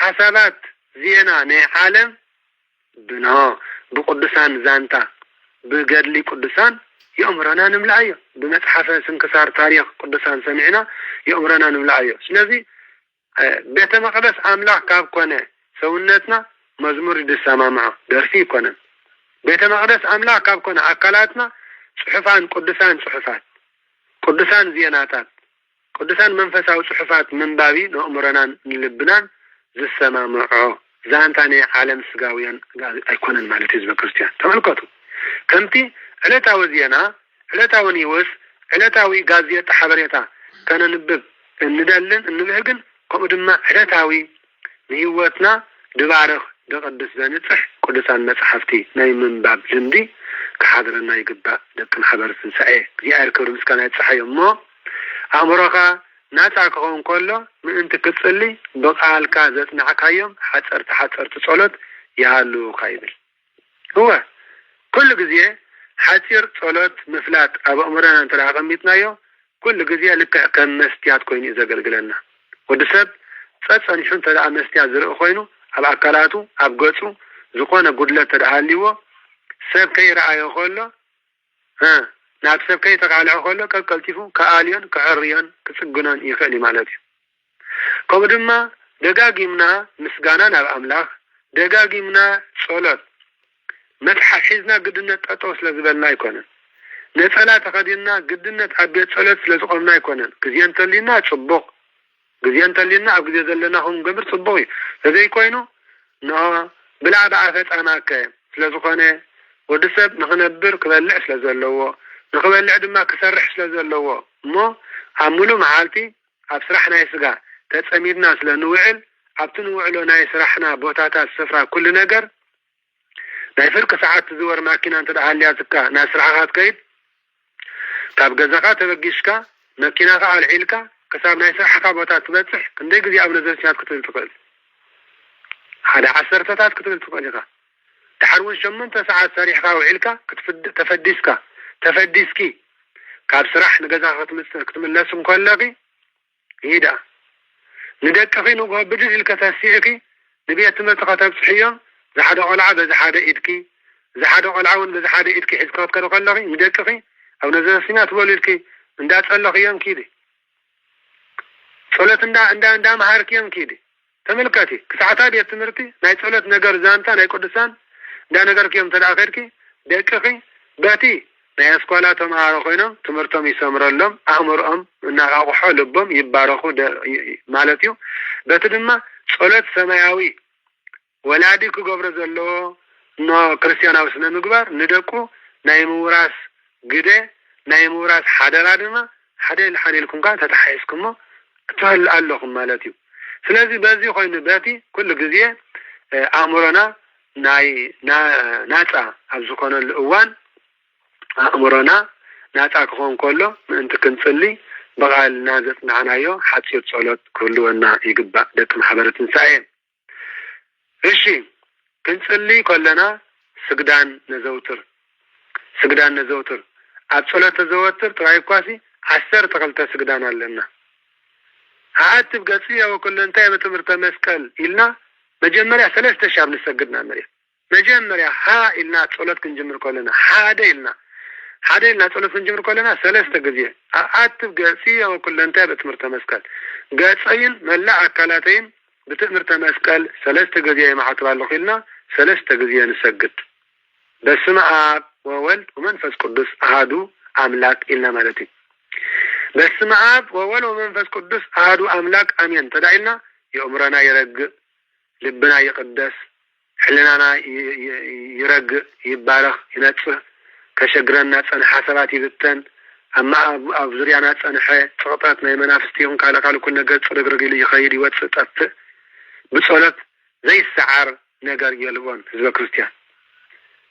ሐሳባት ዜና ናይ ዓለም ብና በቅዱሳን ዛንታ በገድሊ ቅዱሳን የእምረና ንምልአዮ በመጽሐፈ ስንክሳር ታሪክ ቅዱሳን ሰሚዕና የእምረና ንምልአዮ ስለዚህ ቤተ መቅደስ አምላክ ካብ ኮነ ሰውነትና مزمور دسامع درسي كنا بيت مقدس أملاك كاب كنا أكلاتنا صحفان قدسان زيناتات قدسان منفس أو صحفات من بابي نأمرنا لبنان زي السماع زان تاني عالم سقاويا أيكونا مالتيز بكريستيان تملكتو كمتي ዕለታዊ ዜና ዕለታዊ ኒውስ ዕለታዊ ጋዜጣ ሓበሬታ ከነንብብ እንደልን እንብህግን ከምኡ ድማ ዕለታዊ ንህይወትና ድባርኽ ደቅድስ ዘንጽሕ ቅዱሳን መጽሓፍቲ ናይ ምንባብ ልምዲ ክሓድረና ይግባእ። ደቂ ማሕበር ትንሳኤ እግዚአብሔር ክብሪ ምስጋና ይብፅሖ እሞ ኣእምሮኻ ናፃ ክኸውን ከሎ ምእንቲ ክትጽሊ ብቃልካ ዘጽናዕካዮም ሓፀርቲ ጸሎት ይሃልውካ ይብል። هو كل جزية حسير صلاة مفلات أبو أمرنا أنت لعقمتنايو كل جزية لك كان مستيات كوين إذا قلقلنا ودسب فأني شون تدعى مستيات زرق خوينو أب أكلاته أب قصو زقونا قدلة تدعى الليوة سب كي رعايا خولو ناب سب كي تقعلع خولو كالتفو كآليان كعريان كسقنان يخلي مالتي كودما دقاقي منا مسقانا ناب أملاخ دقاقي منا صلاة مدح حزنا قدنة أطوس لزبالنا يكونن نفلا تقدينا قدنة عبيت صلاة لزقومنا يكونن كزيان تلينا تصبق كزيان تلينا أو كزيان تلينا هم قبر تصبقي هذا يكوينو بلع بعثت أنا كايم لزقونا ودسب نخنبر كبلع سلزلوه نخبلع دما كسرح سلزلوه مو عملو معالتي أبسرحنا يسقع تتسميرنا سلنوعل أبتنوعلو نايسرحنا بوتاتا السفرة كل نقر ناي فرق ساعات تزور ماكينة انت دعاليا تكا ناس رعاقات كيد تاب قزاقات تبقيشكا ماكينة فعال عيلكا كساب ناي سرحكا بوتات تبتح كندي قزي أبنى زرسيات كتل تقل هذا عسرتات كتل تقل تحرون شمنت ساعات سريحكا وعيلكا تفديسكي كاب سرح نقزاقات كتمل ناسم كولاقي هيدا ندك فينو بدل الكتاسيكي نبيت تمتقى تبصحيا زحدا قلعة بزحدا إدكي زحدا قلعون بزحدا إدكي حزكات كانوا قلقي مدكخي أو نزل سنات بوليلكي اندات قلقي يوم كيدي صلاة اندا مهارك يوم كيدي تملكاتي كساعتا بيت تمرتي ناي صلاة نقر زانتا ناي قدسان دا نقر كيوم تداخركي دكخي باتي ناي اسكوالاتو مهارو خينا تمرتهم يسامر اللهم أمرهم ناقاقو لبهم يبارخو مالتيو باتدما صلاة سماياوي ولادي كقبر زلو نو كريستيانا وسنا مغبار ندكو نايموراس غدي نايموراس حدرادما حدل كونكا تتحيسكم تهل اللهم مالتيو سلازي بازي خوين باتي كل غزيه امرنا ناصا ابزكون الاوان امرنا ناصا كون كله انت كنصلي بقال نازت معنايو حصير صلاه كلنا يغبا دك محبره تنساي እሺ ክንጽልይ ከለና ስግዳን ነዘውትር ኣብ ጸሎት ዘወትር ጥራይ ኳሲ 12 ስግዳን ኣለና አትብ ገጽ ያው ኩለንታ የትምህርተ መስቀል ኢልና መጀመሪያ 3 ሻብ ንሰግድና መሬት መጀመሪያ ኢልና ጸሎት ክንጀምር ከለና ሓደ ኢልና ጸሎት ክንጀምር ከለና 3 ጊዜ አትብ ገጽ ያው ኩለንታ የትምህርተ መስቀል ገጽይን መላ አካላተይን بتأمرت مسكال 3 ጊዜ يمحطبالو خيلنا 3 ጊዜ نسجد بسم آب وولد ومنفس قدس أحدو أملاك إلنا مالتي بسم آب وولد ومنفس قدس أحدو أملاك أمين تدعينا يأمرنا يرق لبنا يقدس حلنا يرق يبارخ ينطفه كشجرنا صن حسابات يبتن أما أبزريانا صن حي تقطعتنا يمنافستيهم قالوا كنا قد صدق لي خير يوتسطف بصلاه زي السعر نجار يلبون حزب كريستيان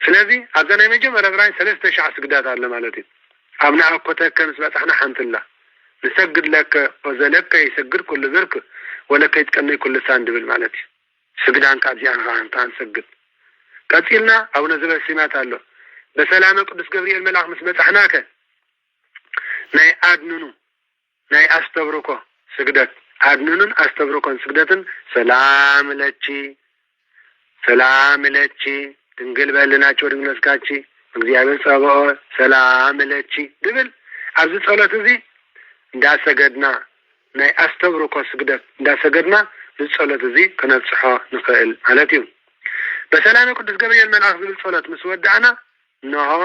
ስለዚህ አብዛና የመጀመሪያ ብራኝ 3 ሺህ ስግዳት አለ ማለት ነው አብና አቆተከን ስለጣህና حنتلا نسجد لك وزلك يسجد كل ذرك ولك يتقني كل ساند بال ማለት سجدان كابيان غان تنسجد قتلنا او نزل سمات አለው በሰላም ቅዱስ ገብርኤል መልአክ መስመጣህናከ ናይ አድኑኑ ናይ አስተብሩኮ ስግደት አድኑኑን አስተብሩኮን ስግደትን ሰላም ለቺ ድንግል በልናቸው ድንግልስካቺ እግዚአብሔር ጸባኦ ሰላም ለቺ ድብል አብዝ ጸሎት እዚ እንዳሰገድና ናይ አስተብሩኮ ስግደት እንዳሰገድና ጸሎት እዚ ከነጽሖ ንኽእል ማለት እዩ በሰላም ቅዱስ ገብርኤል መልአክ ዝብል ጸሎት መስወዳዕና ነው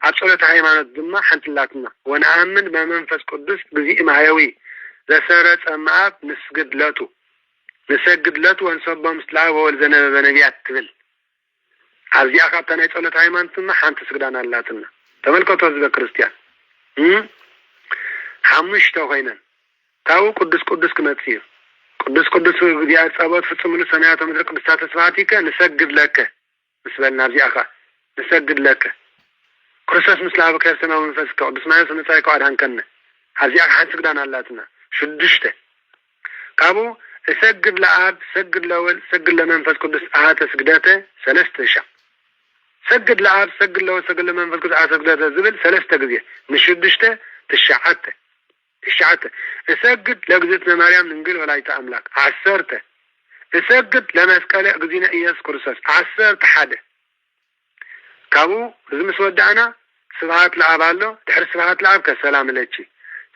አጸሎት ሃይማኖት ድማ ሓንትላትና ወነአምን በመንፈስ ቅዱስ ግዚ ማያዊ ዘሰረጸ ማአብ ንሰግድ ለቱ ወንሰበ ምስላ ወልዘነበ በነቢያት ትብል أزيا خابتنا يتولت هايمانتنا حانت سجدان اللاتنا تملكتو زبا كريستيان حمش توغينا تاو قدس كمتسير قدس ديال صابات فصملو سمايات من قدسات سباتيك نسجد لك مسبلنا أزيا خا نسجد لك كرساس مسلابك يا سماء منفسك قدس ما يسمى تايكو عدهان كنا أزيا حانت سجدان اللاتنا شدشته كابو سجد لآب سجد لأول سجد لمنفس قدس أهات سجداته ثلاثة شا سجد لآب سجد لأول سجد لمنفس قدس أهات سجداته زبل ثلاثة قضية مشدشته تشعته سجد لقزتنا مريم ننقل ولا يتأملك عسرته سجد لما اسكاله قزينا إياس كرساس عسرت حدا كابو لازم سودعنا سبحات لعب الله تحرس سبحات لعب كسلام لاتشي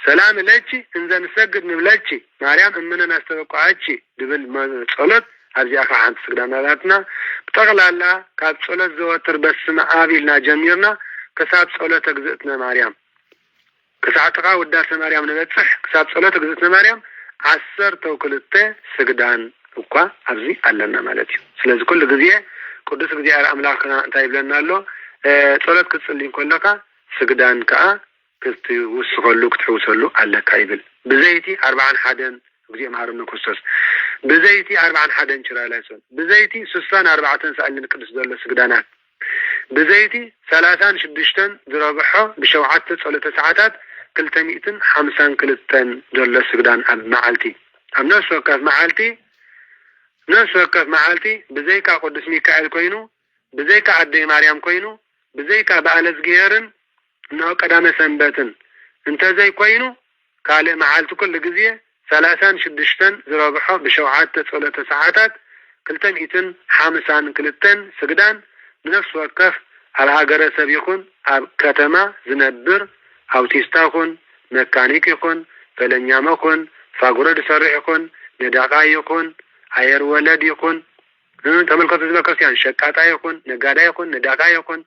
سلام لاتشي إنزا نسجد نبلاتشي مريم إننا نستوقعاتشي دبل ما صلت هذه أخا عن سجدنا لاتنا بتغلى الله كاب صلت زواتر بس ما آبيلنا جميرنا كساب صلت قزتنا مريم كساعتها وداس مريم نبتصح كساب صلت قزتنا مريم عسر توكلته سجدان وقا أبزي علنا مالتي سلازي كل قضية قدس قضية على أملاكنا تايب لنا له صلت كتصلين كلها سجدان كا كتوسخلو كتحوسلو على كايبل بزيتي 40 حدن قضية مهارنا كوستاس بزيتي 40 حدن شرا لايسون بزيتي 64 سألنا قدس دول سجدانات بزيتي 36 ذرابحه بشوعات صلت ساعات 350 دول سجدان أب معالتي أم ناس وقف معالتي بزيكا قدس ميكائيل كوينو بزيكا عدي مريم كوينو بزيكا بألز جيرن إنه قدام سنبتن انت زي كوينو قال معالتو كل جزية 36 ذرابحه بشوعات صلت ساعات 350 سجدان بنفس وقف على هاجر سبيكون كتما زنبر أوتيستا يكون ميكانيك يكون فلنيام يكون فاقرد سريع يكون نداقا يكون عير ولد يكون تملكت الزبكرسيان شكاتا يكون نقادا يكون نداقا يكون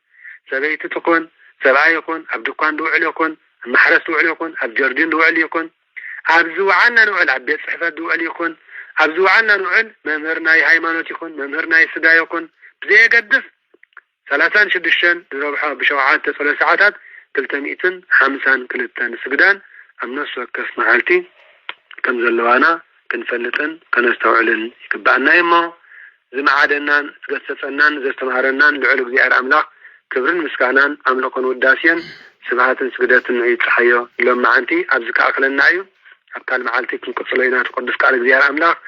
سبيت تكون سبعا يكون أبدوكان دوعل يكون محرس دوعل يكون أبجردين دوعل يكون أبزوعنا نوعل عبيت صحفة دوعل يكون أبزوعنا نوعل ممهرناي هايمانوت يكون ممهرناي سدا يكون بزي قدس 36 ذرابحه بشوعات 3 ساعات 352 سجدان أمناس وكف معالتي كم زلوانا كنفلتن كنستوعلن يكبعنا يما زي ما عادنا زقصصنان زي استمهرنان لعلو زي أملاك كبرن مسكانان أملكون وداسيان سبعات سجداتن يتحيو لهم معانتي أبزك أكلنا أيو أبكال معالتي كنقصلينا تقدس كالك زي أملاك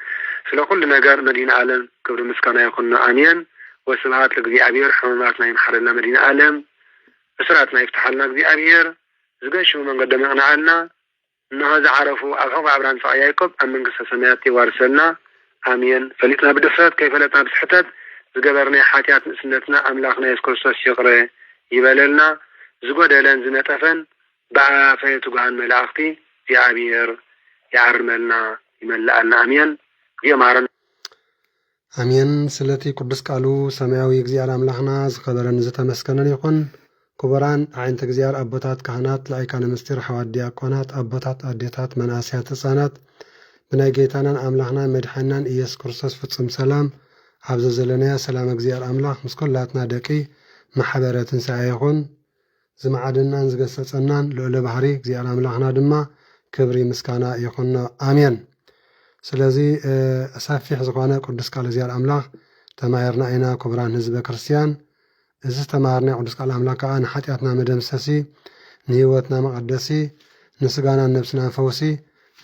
سلا كل نجار مدينة عالم كبر مسكانا يكوننا آمين وسبعات لك زي أبير حماماتنا ينحرلنا مدينة عالم أسراتنا يفتح لنا زي أبير زقشوا من قدمنا عنا إن هذا عرفوا أفهم عبران فأياكم أم من قصة سمياتي وارسلنا آمين فلتنا بدفرات كيف لتنا بسحتت زقبرنا حاتيات سنتنا أملاقنا يسكرسوس يقرأ يباللنا زقود لن زنتفن بقى فيتقعن ملاقتي يا أبير يعرملنا يملألنا آمين يا مارن آمين سلتي قدس قالو سماوي እግዚአብሔር አምላክና ዝኸበረን ዝተመስገነን ይኹን كبران عين تجزيار أبوتات كهنات لأيكان مستر حواد دياقونات أبوتات أديتات مناسيات الصانات بنايجيتانا أملاحنا مدحنا إيس كرسوس فتصم سلام عبز الزلنية سلام جزيار أملاح مسكولاتنا دكي محبرات سعيخون زمعادنا نزقصصنان لولو بحري جزيار أملاحنا دما كبري مسكانا يخوننا آمين سلازي أسافيح زقوانا قدس قال جزيار أملاح تمايرنا إنا كبران حزب كريستيان إذا استمرنا قدس قال أملاك أن حتياتنا مدمسسي نيوتنا مقدسي نسقانا نفسنا فوسي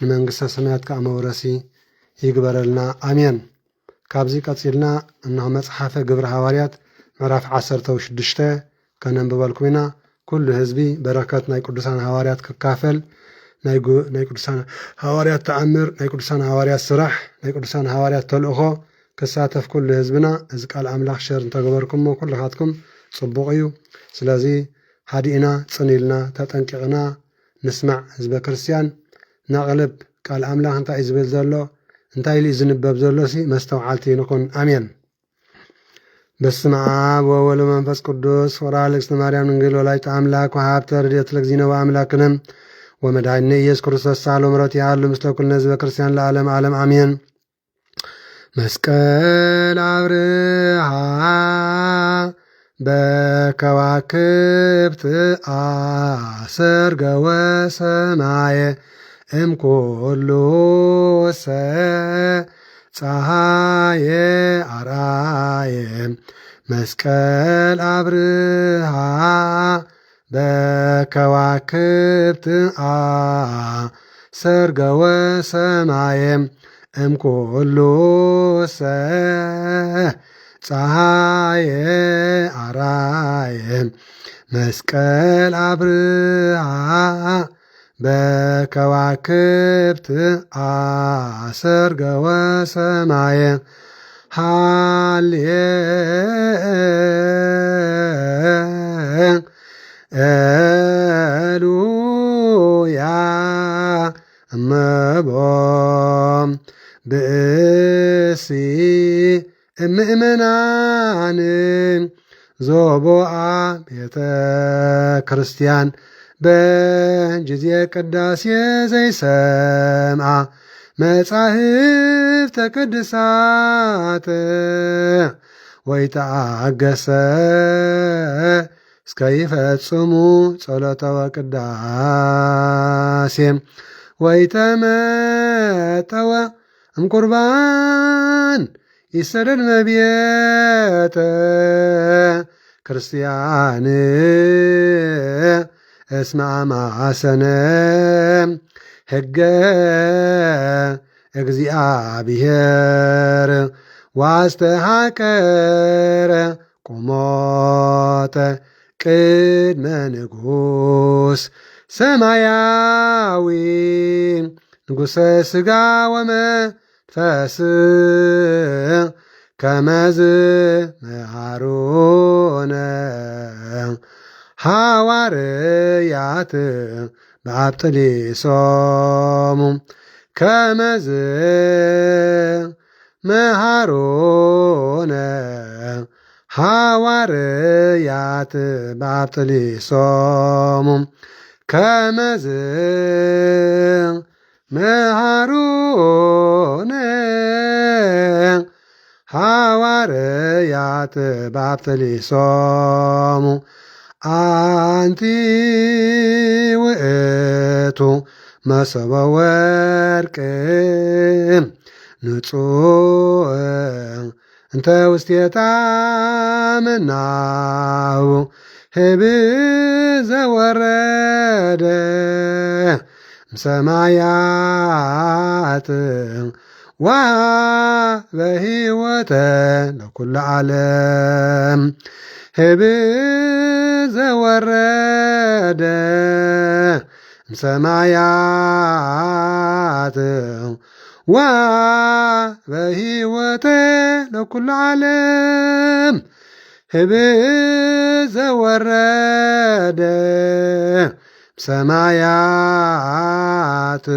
نمنقص سميات كأمورسي يقبر لنا آمين كابزي قتلنا أنه مصحف قبر حواريات معرف 16 كان ببالكوينا كل حزبي بركاتنا قدسان حواريات ككافل ناي قدسان حواريات تأمر ناي قدسان حواريات سرح ناي قدسان حواريات تلقو كساتف كل حزبنا إذا قال أملاك شر تقبركم وكل خاتكم صبغيو سلازي هادينا صنيلنا تتنققنا نسمع حزب كريستيان نغلب قال أملاك انت إزبل زلو انت إلي زنبب زلو سي مستوعالتي نكون آمين بسم عاب وولو منفس قدوس ورالك سنماريان ننقل ولايت أملاك وحاب ترديت لك زينة وأملاكنا ومدعيني يذكر السالو مراتي عالو مثل كل حزب كريستيان لعالم عالم آمين مسكال عبرها በከዋክብት አሰርገ ወሰማየ እምኩሉ ፀሐየ አርአየ መስቀል አብርሃ በከዋክብት አሰርገ ወሰማየ እምኩሉ ፀሐየ አርአየ መስቀል አብርሃ በከዋክብት አሰርገ ወሰማየ ሃሌሉያ እመቦም ብእሲ ምእመናን ዞቦአ ቤተ ክርስቲያን በጊዜ ቅዳሴ ዘይሰምዓ መጻሕፍተ ቅዱሳት ወይተአገሰ እስከ ይፈጽሙ ጸሎተ ወቅዳሴ ወይተመጠወ እምቁርባን ይሰደድ መቤተ ክርስቲያን እስመ አማሰነ ሕገ እግዚአብሔር ዋስተሃቀረ ቁሞተ ቅድመ ንጉሥ ሰማያዊ ንጉሠ ሥጋ ወመንፈስ ከመዝ መሃሮነ ሐዋርያት በአብጥሊሶሙ ከመዝ መሃሮነ ሐዋርያት በአብጥሊሶሙ ከመዝ መሃሮነ ሐዋርያት በአብጥሊሶሙ አንቲ ውእቱ መሶበ ወርቅ ንጹሕ እንተ ውስቴታ መናው ህብእ ዘወረደ እምሰማያት ወበሕይወተ ለኩሉ ዓለም ህብእ ዘወረደ እምሰማያት ወበሕይወተ ለኩሉ ዓለም ህብእ ዘወረደ እምሰማያት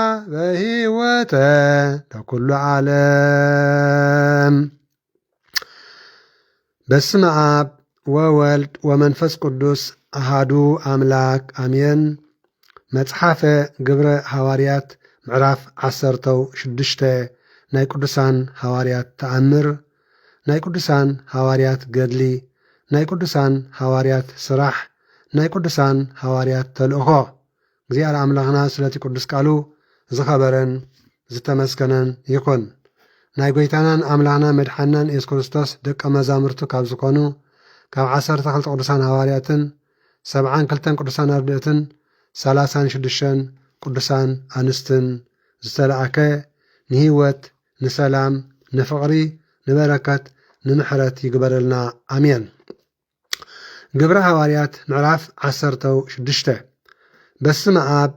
ወበሕይወተ ለኩሉ ዓለም። በስመ አብ ወወልድ ወመንፈስ ቅዱስ አሃዱ አምላክ አሜን። መጽሓፈ ግብረ ሐዋርያት ምዕራፍ 16 ናይ ቅዱሳን ሐዋርያት ተኣምር፣ ናይ ቅዱሳን ሐዋርያት ገድሊ፣ ናይ ቅዱሳን ሐዋርያት ስራሕ፣ ናይ ቅዱሳን ሐዋርያት ተልእኾ። እግዚአብሔር አምላኽና ስለቲ ቅዱስ ቃሉ ዝኸበረን ዝተመስገነን ይኹን። ናይ ጎይታናን አምላኽና መድሓናን ኢየሱስ ክርስቶስ ደቀ መዛሙርቱ ካብ ዝኾኑ ካብ 12 ቅዱሳን ሐዋርያትን 72 ቅዱሳን አርድእትን 36 ቅዱሳን አንስትን ዝተለኣከ ንህይወት፣ ንሰላም፣ ንፍቕሪ፣ ንበረከት፣ ንምሕረት ይግበረልና አሜን። ግብረ ሐዋርያት ምዕራፍ 16 በስመ አብ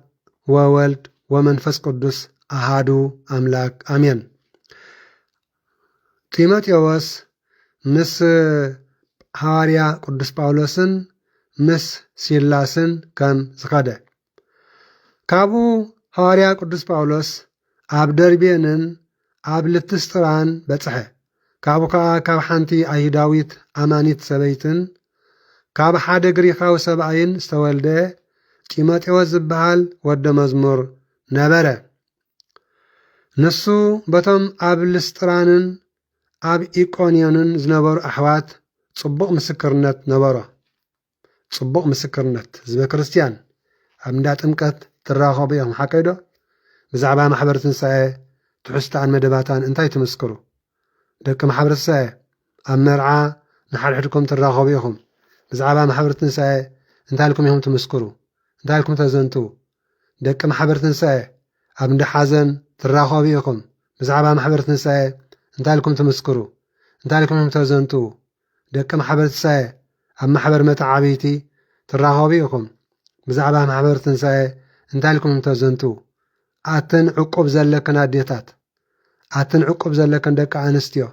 ወወልድ ወመንፈስ ቅዱስ አሃዱ አምላክ አሜን። ጢሞቴዎስ ምስ ሐዋርያ ቅዱስ ጳውሎስን ምስ ሲላስን ከም ዝኸደ ካብኡ ሐዋርያ ቅዱስ ጳውሎስ ኣብ ደርቤንን ኣብ ልትስጥራን በጽሐ። ካብኡ ከዓ ካብ ሓንቲ ኣይሁዳዊት ኣማኒት ሰበይትን ካብ ሓደ ግሪኻዊ ሰብኣይን ዝተወልደ ጢሞቴዎስ ዝበሃል ወደ መዝሙር ነበረ። ንሱ በቶም ኣብ ልስጥራንን ኣብ ኢቆንዮንን ዝነበሩ ኣሕዋት ጽቡቕ ምስክርነት ነበሮ። ጽቡቕ ምስክርነት ህዝበ ክርስቲያን ኣብ እንዳ ጥምቀት ትራኸቡ እዮም ሓቀይዶ? ብዛዕባ ማሕበር ትንሣኤ ትሕዝቶን መደባታን እንታይ ትምስክሩ? ደቂ ማሕበር ትንሣኤ ኣብ መርዓ ንሓድሕድኩም ትራኸቡ ኢኹም። ብዛዕባ ማሕበር ትንሣኤ እንታይ ኢልኩም ኢኹም ትምስክሩ? እንታይ ኢልኩም ተዘንቱ? ደቂ ማሕበር ትንሣኤ ኣብ እንዳ ሓዘን ትራኸቡ ኢኹም። ብዛዕባ ማሕበር ትንሣኤ እንታይ ኢልኩም ትምስክሩ? እንታይ ኢልኩም ኢኹም ተዘንቱ? ደቂ ማሕበር ትንሣኤ ኣብ ማሕበር መተዓበይቲ ትራኸቡ ኢኹም። ብዛዕባ ማሕበር ትንሣኤ እንታይ ኢልኩም ኢኹም ተዘንቱ? ኣተን ዕቁብ ዘለከን ኣዴታት፣ ኣተን ዕቁብ ዘለከን ደቂ ኣንስትዮ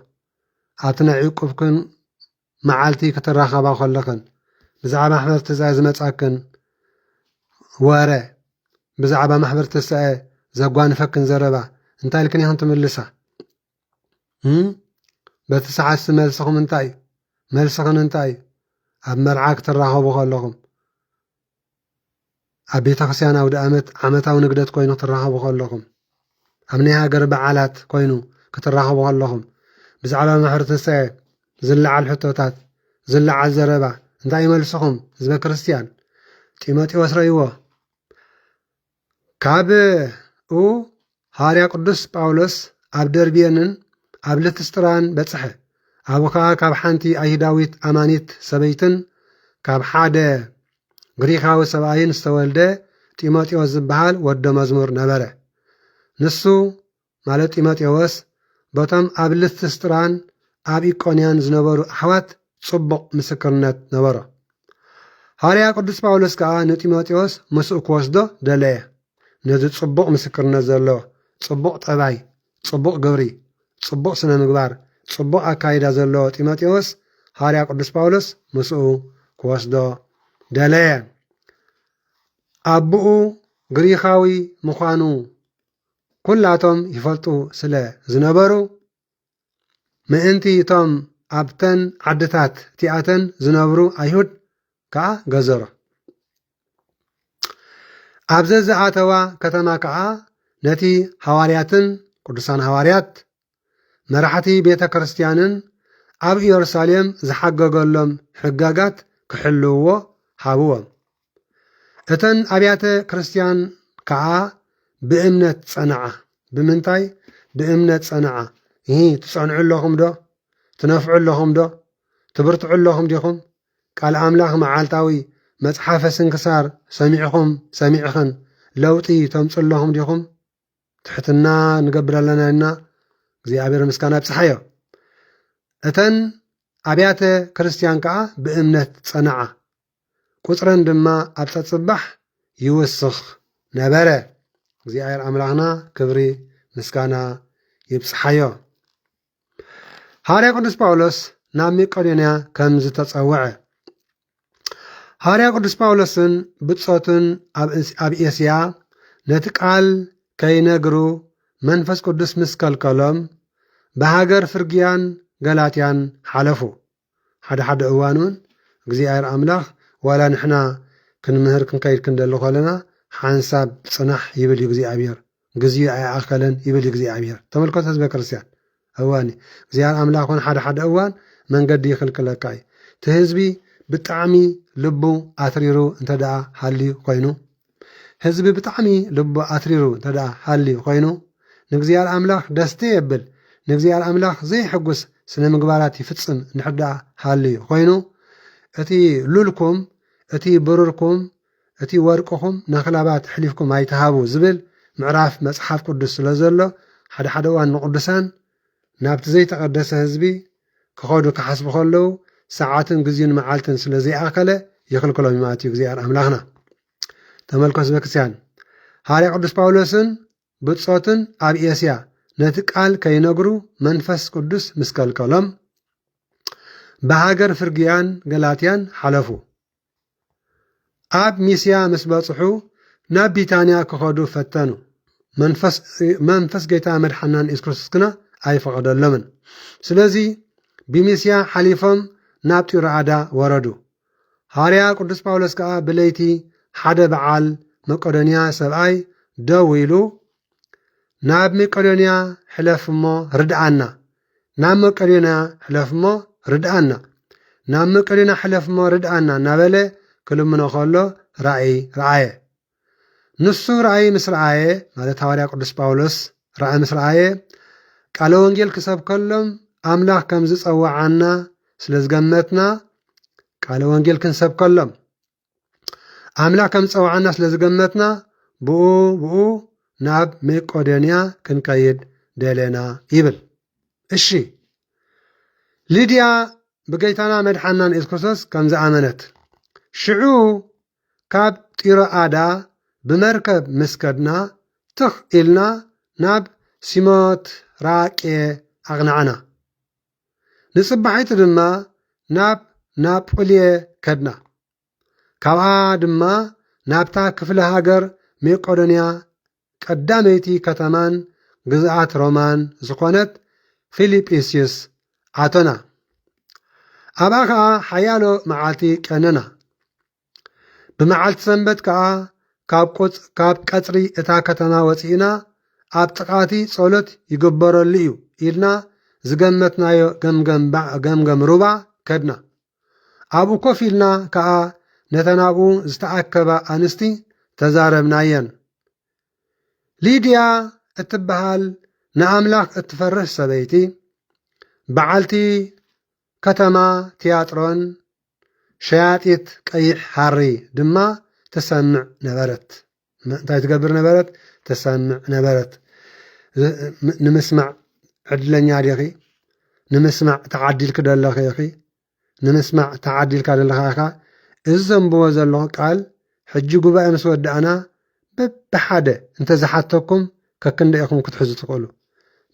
ኣብቲ ናይ ዕቁብክን መዓልቲ ክትራኸባ ከለኽን ብዛዕባ ማሕበር ትንሣኤ ዝመጻክን ወረ ብዛዕባ ማሕበር ትንሣኤ ዘጓንፈክን ዘረባ እንታይ ኢልክን ኢኹም ትምልሳ? በቲ ሰዓት መልስኹም እንታይ እዩ? መልስኽን እንታይ እዩ? ኣብ መርዓ ክትራኸቡ ከለኹም ኣብ ቤተ ክርስቲያን ኣውደ ዓመት ዓመታዊ ንግደት ኮይኑ ክትራኸቡ ከለኹም ኣብ ናይ ሃገር በዓላት ኮይኑ ክትራኸቡ ከለኹም ብዛዕባ ማሕበር ትንሣኤ ዝለዓል ሕቶታት ዝለዓል ዘረባ እንታይ ይመልስኹም? ህዝበ ክርስቲያን ጢሞቴዎስ ረይዎ ካብኡ ሐዋርያ ቅዱስ ጳውሎስ ኣብ ደርቤንን ኣብ ልትስጥራን በጽሐ። ኣብኡ ከዓ ካብ ሓንቲ ኣይሁዳዊት ኣማኒት ሰበይትን ካብ ሓደ ግሪካዊ ሰብኣይን ዝተወልደ ጢሞቴዎስ ዝበሃል ወደ መዝሙር ነበረ። ንሱ ማለት ጢሞቴዎስ በቶም ኣብ ልትስጥራን ኣብ ኢቆንያን ዝነበሩ ኣሕዋት ጽቡቕ ምስክርነት ነበሮ። ሐዋርያ ቅዱስ ጳውሎስ ከዓ ንጢሞቴዎስ ምስኡ ክወስዶ ደለየ። ነዚ ጽቡቕ ምስክርነት ዘለዎ ጽቡቕ ጠባይ፣ ጽቡቕ ግብሪ፣ ጽቡቕ ስነ ምግባር፣ ጽቡቕ ኣካይዳ ዘለዎ ጢሞቴዎስ ሐዋርያ ቅዱስ ጳውሎስ ምስኡ ክወስዶ ደለየ። ኣቦኡ ግሪካዊ ምዃኑ ኩላቶም ይፈልጡ ስለ ዝነበሩ ምእንቲ እቶም ኣብተን ዓድታት እቲኣተን ዝነብሩ ኣይሁድ ከዓ ገዘሮ። ኣብዘ ዝኣተዋ ከተማ ከዓ ነቲ ሐዋርያትን ቅዱሳን ሐዋርያት መራሕቲ ቤተ ክርስቲያንን ኣብ ኢየሩሳሌም ዝሓገገሎም ሕጋጋት ክሕልውዎ ሃብዎም። እተን ኣብያተ ክርስቲያን ከዓ ብእምነት ጸንዓ። ብምንታይ ብእምነት ጸንዓ? ትጸንዑ ኣለኹም ዶ? ትነፍዑ ኣለኹም ዶ? ትብርትዑ ኣለኹም ዲኹም? ቃል ኣምላኽ መዓልታዊ መጽሓፈ ስንክሳር ሰሚዕኹም ሰሚዕኽን ለውጢ ተምጽኡ ኣለኹም ዲኹም? ትሕትና ንገብር ኣለና ኢና እግዚኣብሔር ምስጋና ብጽሓዮ። እተን ኣብያተ ክርስቲያን ከዓ ብእምነት ጸንዓ፣ ቁጽረን ድማ ኣብ ተጽባሕ ይውስኽ ነበረ። እግዚኣብሔር ኣምላኽና ክብሪ ምስጋና ይብጽሓዮ። ሐዋርያ ቅዱስ ጳውሎስ ናብ መቄዶንያ ከም ዝተጸውዐ ሐዋርያ ቅዱስ ጳውሎስን ብጾትን ኣብ ኤስያ ነቲ ቃል ከይነግሩ መንፈስ ቅዱስ ምስ ከልከሎም ብሃገር ፍርግያን ገላትያን ሓለፉ። ሓደ ሓደ እዋን እውን እግዚኣብሔር ኣምላኽ ዋላ ንሕና ክንምህር ክንከይድ ክንደሊ ከለና ሓንሳብ ጽናሕ ይብል እዩ እግዚኣብሔር፣ ግዜኡ ኣይኣኸለን ይብል እዩ እግዚኣብሔር። ተመልከቱ ህዝበ ክርስቲያን እዋን እግዚኣብሔር ኣምላኽ እውን ሓደ ሓደ እዋን መንገዲ ይኽልክለካ እዩ። እቲ ህዝቢ ብጣዕሚ ልቡ ኣትሪሩ እንተደኣ ሃልዩ ኮይኑ ህዝቢ ብጣዕሚ ልቡ ኣትሪሩ እንተደኣ ሃልዩ ኮይኑ ንእግዚኣብሔር ኣምላኽ ደስተ የብል ንእግዚኣብሔር ኣምላኽ ዘይሕጉስ ስነ ምግባራት ይፍጽም እንድሕር ሃልዩ ኮይኑ እቲ ሉልኩም እቲ ብሩርኩም እቲ ወርቅኹም ንኽላባት ሕሊፍኩም ኣይተሃቡ ዝብል ምዕራፍ መጽሓፍ ቅዱስ ስለ ዘሎ ሓደ ሓደ እዋን ንቅዱሳን ናብቲ ዘይተቐደሰ ህዝቢ ክኸዱ ክሓስቡ ከለዉ ሰዓትን ግዜን መዓልትን ስለ ዘይኣኸለ ይኽልክሎም ማለት እዩ እግዚኣብሔር ኣምላኽና። ተመልከቱ ህዝበ ክርስቲያን ሐዋርያ ቅዱስ ጳውሎስን ብጾትን ኣብ ኤስያ ነቲ ቃል ከይነግሩ መንፈስ ቅዱስ ምስ ከልከሎም ብሃገር ፍርግያን ገላትያን ሓለፉ። ኣብ ሚስያ ምስ በጽሑ ናብ ቢታንያ ክኸዱ ፈተኑ። መንፈስ ጌታ መድሓናን ኢየሱስ ክርስቶስ ግና ኣይፈቐደሎምን። ስለዚ ብሚስያ ሓሊፎም ናብ ጢሮአዳ ወረዱ። ሐዋርያ ቅዱስ ጳውሎስ ከዓ ብለይቲ ሓደ በዓል መቄዶንያ ሰብኣይ ደው ኢሉ ናብ መቄዶንያ ሕለፍ እሞ ርድኣና ናብ መቀሌና ሕለፍሞ ርድኣና ናብ መቀሌና ሕለፍሞ ርድኣና እናበለ ክልምኖ ከሎ ራእይ ረአየ ንሱ ራእይ ምስ ረአየ ማለት ሐዋርያ ቅዱስ ጳውሎስ ራእይ ምስ ረአየ ቃለ ወንጌል ክሰብከሎም ኣምላኽ ከም ዝፀዋዓና ስለ ዝገመትና ቃለ ወንጌል ክንሰብከሎም ኣምላኽ ከም ዝፀዋዓና ስለ ዝገመትና ብኡ ናብ መቄዶንያ ክንከይድ ደለና ይብል። እሺ ሊድያ ብጌታና መድሓናን ኢየሱስ ክርስቶስ ከም ዝኣመነት ሽዑ ካብ ጢሮአዳ ብመርከብ መስከድና ትኽ ኢልና ናብ ሲሞት ራቄ ኣቕናዕና ንጽባሒቱ ድማ ናብ ናጶልየ ከድና ካብኣ ድማ ናብታ ክፍለ ሃገር መቄዶንያ ቀዳመይቲ ከተማን ግዝኣት ሮማን ዝኾነት ፊልጵስዩስ ኣቶና ኣብኣ ከዓ ሓያሎ መዓልቲ ቀነና ብመዓልቲ ሰንበት ከዓ ካብ ቀጽሪ እታ ከተማ ወፂእና ኣብ ጥቓቲ ጸሎት ይግበረሉ እዩ ኢልና ዝገመትናዮ ገምገም ሩባ ከድና ኣብኡ ኮፍ ኢልና ከዓ ነተናብኡ ዝተኣከባ ኣንስቲ ተዛረብናየን። ሊድያ እትበሃል ንኣምላኽ እትፈርህ ሰበይቲ በዓልቲ ከተማ ቲያጥሮን ሸያጢት ቀይሕ ሓሪ ድማ ተሰምዕ ነበረት። እንታይ ትገብር ነበረት? ተሰምዕ ነበረት። ንምስማዕ ዕድለኛ ዲኺ? ንምስማዕ ተዓዲልክ ደለኺ ኢኺ? ንምስማዕ ተዓዲልካ ደለኻ ኢኻ? እዚ ዘንብቦ ዘለኹ ቃል ሕጂ ጉባኤ ምስ ወዳእና በብሓደ እንተዝሓተኩም ከክንደ ኢኹም ክትሕዙ ትኽእሉ?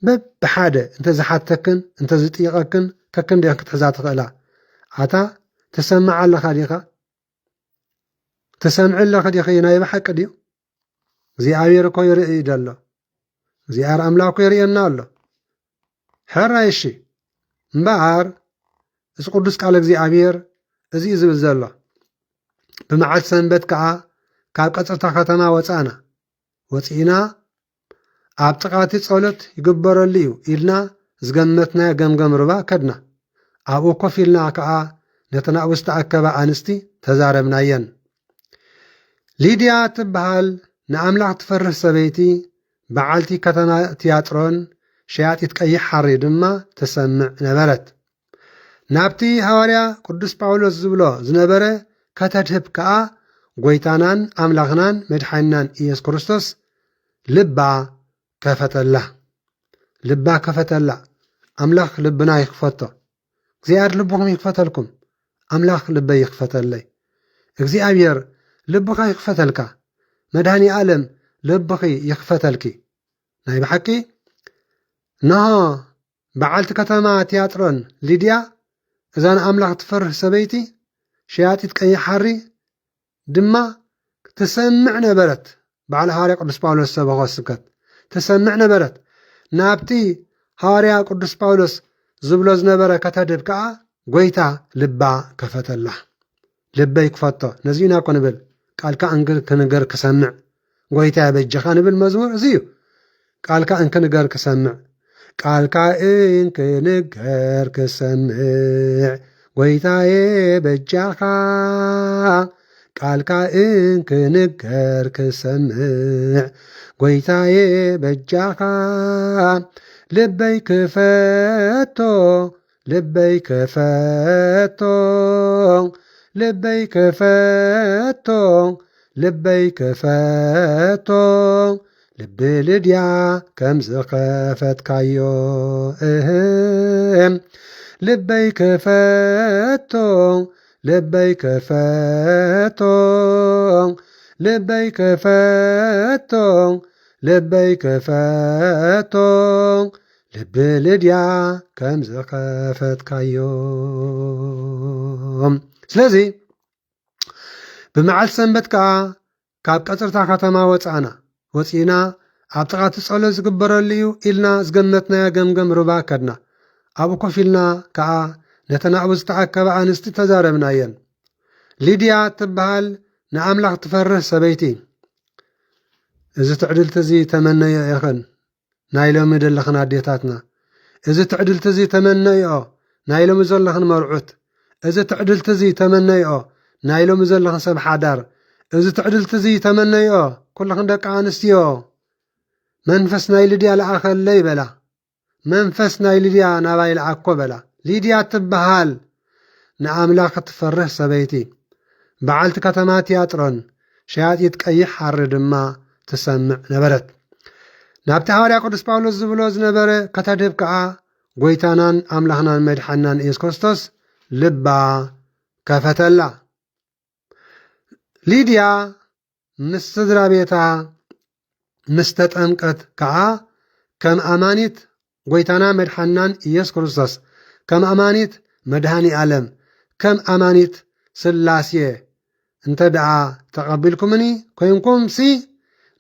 በብሓደ እንተዝሓተክን እንተዝጥይቐክን ከክንደ ኢኹም ክትሕዛ ትኽእላ? ኣታ ተሰምዕ ኣለኻ ዲኻ? ተሰምዕ ኣለኻ ዲኺ? ናይ ብሓቂ ድዩ? እግዚኣብሔር እኮ ይርኢ ደሎ። እግዚኣብሔር ኣምላክ እኮ ይርእየና ኣሎ። ሕራይ እሺ እምበኣር እዚ ቅዱስ ቃል እግዚኣብሔር እዚ እዩ ዝብል ዘሎ ብመዓልቲ ሰንበት ከዓ ካብ ቀጽርታ ከተማ ወፂእና ኣብ ጥቓቲ ጸሎት ይግበረሉ እዩ ኢልና ዝገመትናዮ ገምገም ሩባ ከድና ኣብኡ ኮፍ ኢልና ከዓ ነተናብኡ ዝተኣከባ ኣንስቲ ተዛረብናየን። ሊድያ ትበሃል ንኣምላኽ ትፈርህ ሰበይቲ በዓልቲ ከተማ ቲያጥሮን ሸያጢት ቀይሕ ሓሪ ድማ ተሰምዕ ነበረት። ናብቲ ሐዋርያ ቅዱስ ጳውሎስ ዝብሎ ዝነበረ ከተድህብ ከዓ ጐይታናን ኣምላኽናን መድሓኒናን ኢየሱስ ክርስቶስ ልባ ከፈተላ። ኣምላኽ ልብና ይክፈቶ። እግዚኣብሔር ልብኹም ይክፈተልኩም። ኣምላኽ ልበይ ይክፈተለይ። እግዚኣብሔር ልብኻ ይክፈተልካ። መድሃኒ ዓለም ልብኺ ይክፈተልኪ። ናይ ብሓቂ ነሆ በዓልቲ ከተማ ቲያጥሮን ሊድያ እዛን ኣምላኽ ትፈርህ ሰበይቲ ሸያጢት ቀይሕ ሓሪ ድማ ትሰምዕ ነበረት። በዓል ሐዋርያ ቅዱስ ጳውሎስ ሰበኾ ስብከት ትሰምዕ ነበረት። ናብቲ ሐዋርያ ቅዱስ ጳውሎስ ዝብሎ ዝነበረ ከተድህብ ከዓ ጐይታ ልባ ከፈተላ። ልበይ ክፈቶ ነዚዩና ኮ ንብል ቃልካ እንክንገር ክሰምዕ ጐይታ የበጀኻ ንብል መዝሙር እዚ እዩ። ቃልካ እንክንገር ክሰምዕ ቃልካ እንክንገር ክሰምዕ ጐይታዬ በጃኻ ቃልካ እንክንገር ክሰምዕ ጐይታዬ በጃኻ ልበይ ክፈቶ ልበይ ክፈቶ ልበይ ክፈቶ ልበይ ክፈቶ ልቢ ልድያ ከም ዝኸፈትካዮ ልበይ ክፈቶ ልበይ ክፈቶ ልበይ ክፈቶ ልበይ ክፈቶ ልቢ ልድያ ከም ዝኸፈትካዮ። ስለዚ ብመዓልቲ ሰንበት ከዓ ካብ ቀጽርታ ከተማ ወፂእና ኣብ ጥቓቲ ጸሎት ዝግበረሉ እዩ ኢልና ዝገመትናዮ ገምገም ሩባ ከድና ኣብኡ ኮፍ ኢልና ከዓ ነተናብኡ ዝተኣከባ ኣንስቲ ተዛረብናየን። ሊድያ ትበሃል ንኣምላኽ ትፈርህ ሰበይቲ እዚ ትዕድልቲ እዚ ተመነዮ ኢኽን ናይ ሎሚ ደለኽን ኣዴታትና إذا تعدل تزي تمنيئو نايلو مزلخن مرعوت إذا تعدل تزي تمنيئو نايلو مزلخن سب حدار إذا تعدل تزي تمنيئو كلخن دك آنستيو منفس ناي لديا لآخر لي بلا منفس ناي لديا ناباي لعكو بلا لديا تبهال نعملاك تفرح سبيتي بعالت كتمات ياترن شيات يتقيح حرد ما تسمع نبرت نابت حوالي قدس باولوس زبلوز نبره كتدب كعا قويتانان أملحنان مدحنان إيس كوستوس لبا كفتلا ليديا مستدرا بيتا مستتأمكت كعا كم أمانيت قويتانا مدحنان إيس كوستوس كم أمانيت مدهاني عالم كم أمانيت سلاسيه انت دعا تقبلكمني كوينكم سي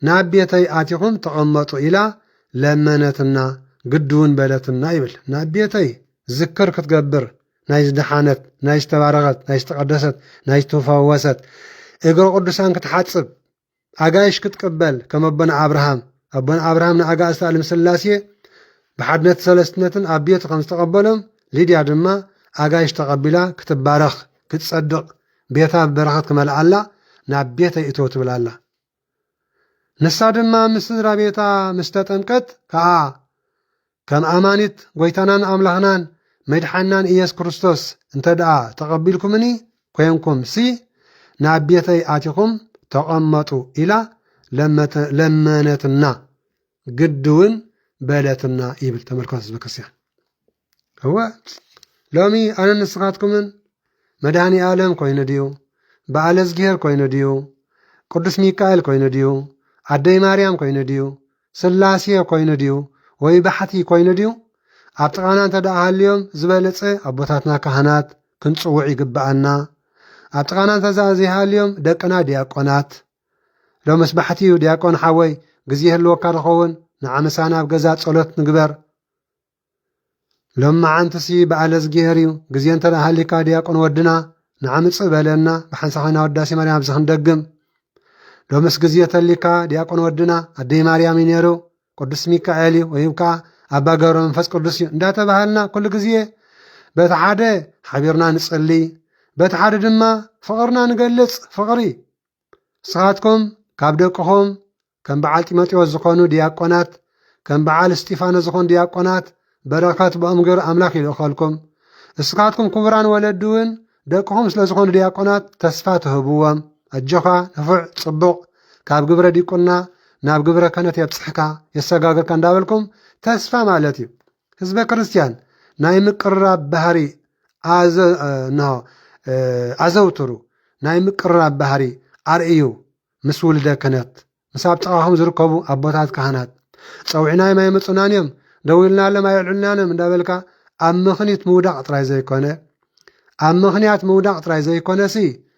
نابيتي آتيكم تقمطوا إلى لمنتنا قدون بلتنا يبل نابيتي ذكر كتقبر نايز دحانت نايز تبارغت نايز تقدست نايز تفوست اقرأ قدسان كتحاتسب أقايش كتقبل كما ابن أبراهام نأقا أستعلم سلاسيه بحدنت سلستنتن أبيت خمس تقبلهم ليديا دما أقايش تقبلا كتبارخ كتصدق بيتا برخت كمال الله ناب بيتا يتوت بالله نساد ما مسدرا بيتا مستتنقت كم أمانيت قويتانان أملحنان مدحنان إياس كريستوس انت دعا تقبلكمني كوينكم سي ناب بيتا آتيكم تقمطوا إلى لمنتنا قدون بلتنا إيبل تمركز بكسيان هو لومي أنا نسخاتكم مداني عالم كوين ديو بعلز غير كوين ديو قدس ميكائيل كوين ديو عدي مريم كوين ديو سلاسيه كوين ديو وي بحثي كوين ديو ابطقانا تدعى اليوم زبلص ابوتاتنا كهنات كنصوع يغبانا ابطقانا تزازيها اليوم دقنا دياقونات لو مسبحتي دياقون حوي غزيه لو كارخون نعمسانا بغزا صلوت نغبر لما عنتسي بعلز غيريو غزين تراهليكا دياقون ودنا نعمص بلنا بحنسخنا وداسي مريم زخندغم لو مس غزيه تليكا دياقون ودنا ادي مريم ينيرو قدس ميكائيل ويمكا أبا غير منفس قدس انداتا بهالنا كل غزيه بتحاده حبيرنا نصلي بتحاده دما فقرنا نغلص فقري ساعتكم كابدقهم كم بعال تيموثيوس زخونو دياقونات كم بعال استيفانوس زخون دياقونات بركات بأمغر أملاك يلوخالكم اسقاتكم كبران ولدون دقهم سلازخون دياقونات تسفات هبوام الجخا نفع صبق كاب قبرة ديقونا ناب قبرة كانت يبصحكا يساقاقر كان دابلكم تسفى مالتي حزب كريستيان نايم قراب بهاري أزوترو نايم قراب بهاري أرئيو مسؤول دا كانت مساب تقاهم زركبو أبوتات كهانات صوعنا ما يمتصنانيم دويلنا لما يلعنانا من دابلكا أم مخنيت مودع طراي زي كونه أم مخنيات مودع طراي زي كونه سي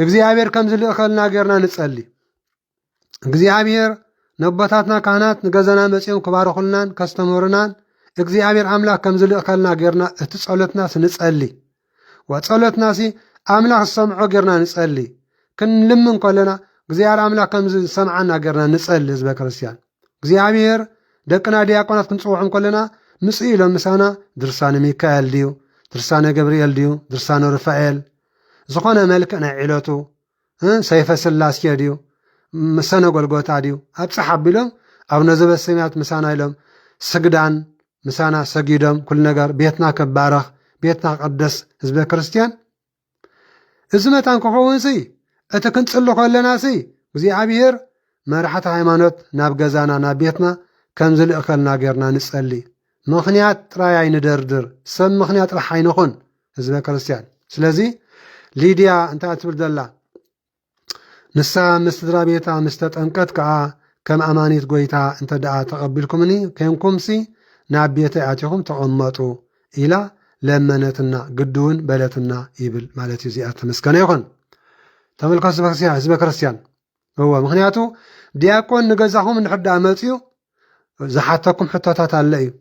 እግዚአብሔር ከምዝ ልእኸልና ጌርና ንጸሊ እግዚአብሔር ነቦታትና ካህናት ንገዘና መጽዮም ክባርኹልናን ከስተምሩናን እግዚአብሔር አምላክ ከምዝ ልእኸልና ጌርና እቲ ጸሎትና ስንጸሊ ወጸሎትና ሲ አምላክ ሰምዖ ጌርና ንጸሊ ክንልምን ኮለና እግዚአብሔር አምላክ ከምዝ ሰምዓና ጌርና ንጸሊ ህዝበ ክርስቲያን እግዚአብሔር ደቅና ዲያቆናት ክንጽውዕም ኮለና ምጽኢ ኢሎም ምሳና ድርሳነ ሚካኤል ድዩ ድርሳነ ገብርኤል ድዩ ድርሳነ ሩፋኤል زخونه ملك نعيلته سيف السلاسيه ديو مسنه غلغوتا ديو ابصح بيلم او نزب السميات مسانا يلم سجدان مسانا سجيدم كل نجار بيتنا كبارخ بيتنا قدس حزب كريستيان ازمتان كوون سي اتا كنصلو كلنا سي እግዚአብሔር مرحت ሃይማኖት ናብ ገዛና ናብ ቤትና ከምዝል እከልና ገርና ንጸሊ ምኽንያት ጥራይ አይንደርድር ሰብ ምኽንያት ጥራይ አይንኹን ህዝብ ክርስቲያን ስለዚህ ليديا انت اتبر دلا نسا مستدرا بيتا مستطنقت كم امانيت قويتا انت دعا تقبلكمني كينكم سي ناب بيتا اتيكم تقمطوا الى لمنتنا قدون بلتنا يبل مالتي زيات مسكن يكون تملكوا سبكسيا حزب كريستيان هو مخنياتو دياقون نغزاهم نحد امطيو زحاتكم حتاتات علي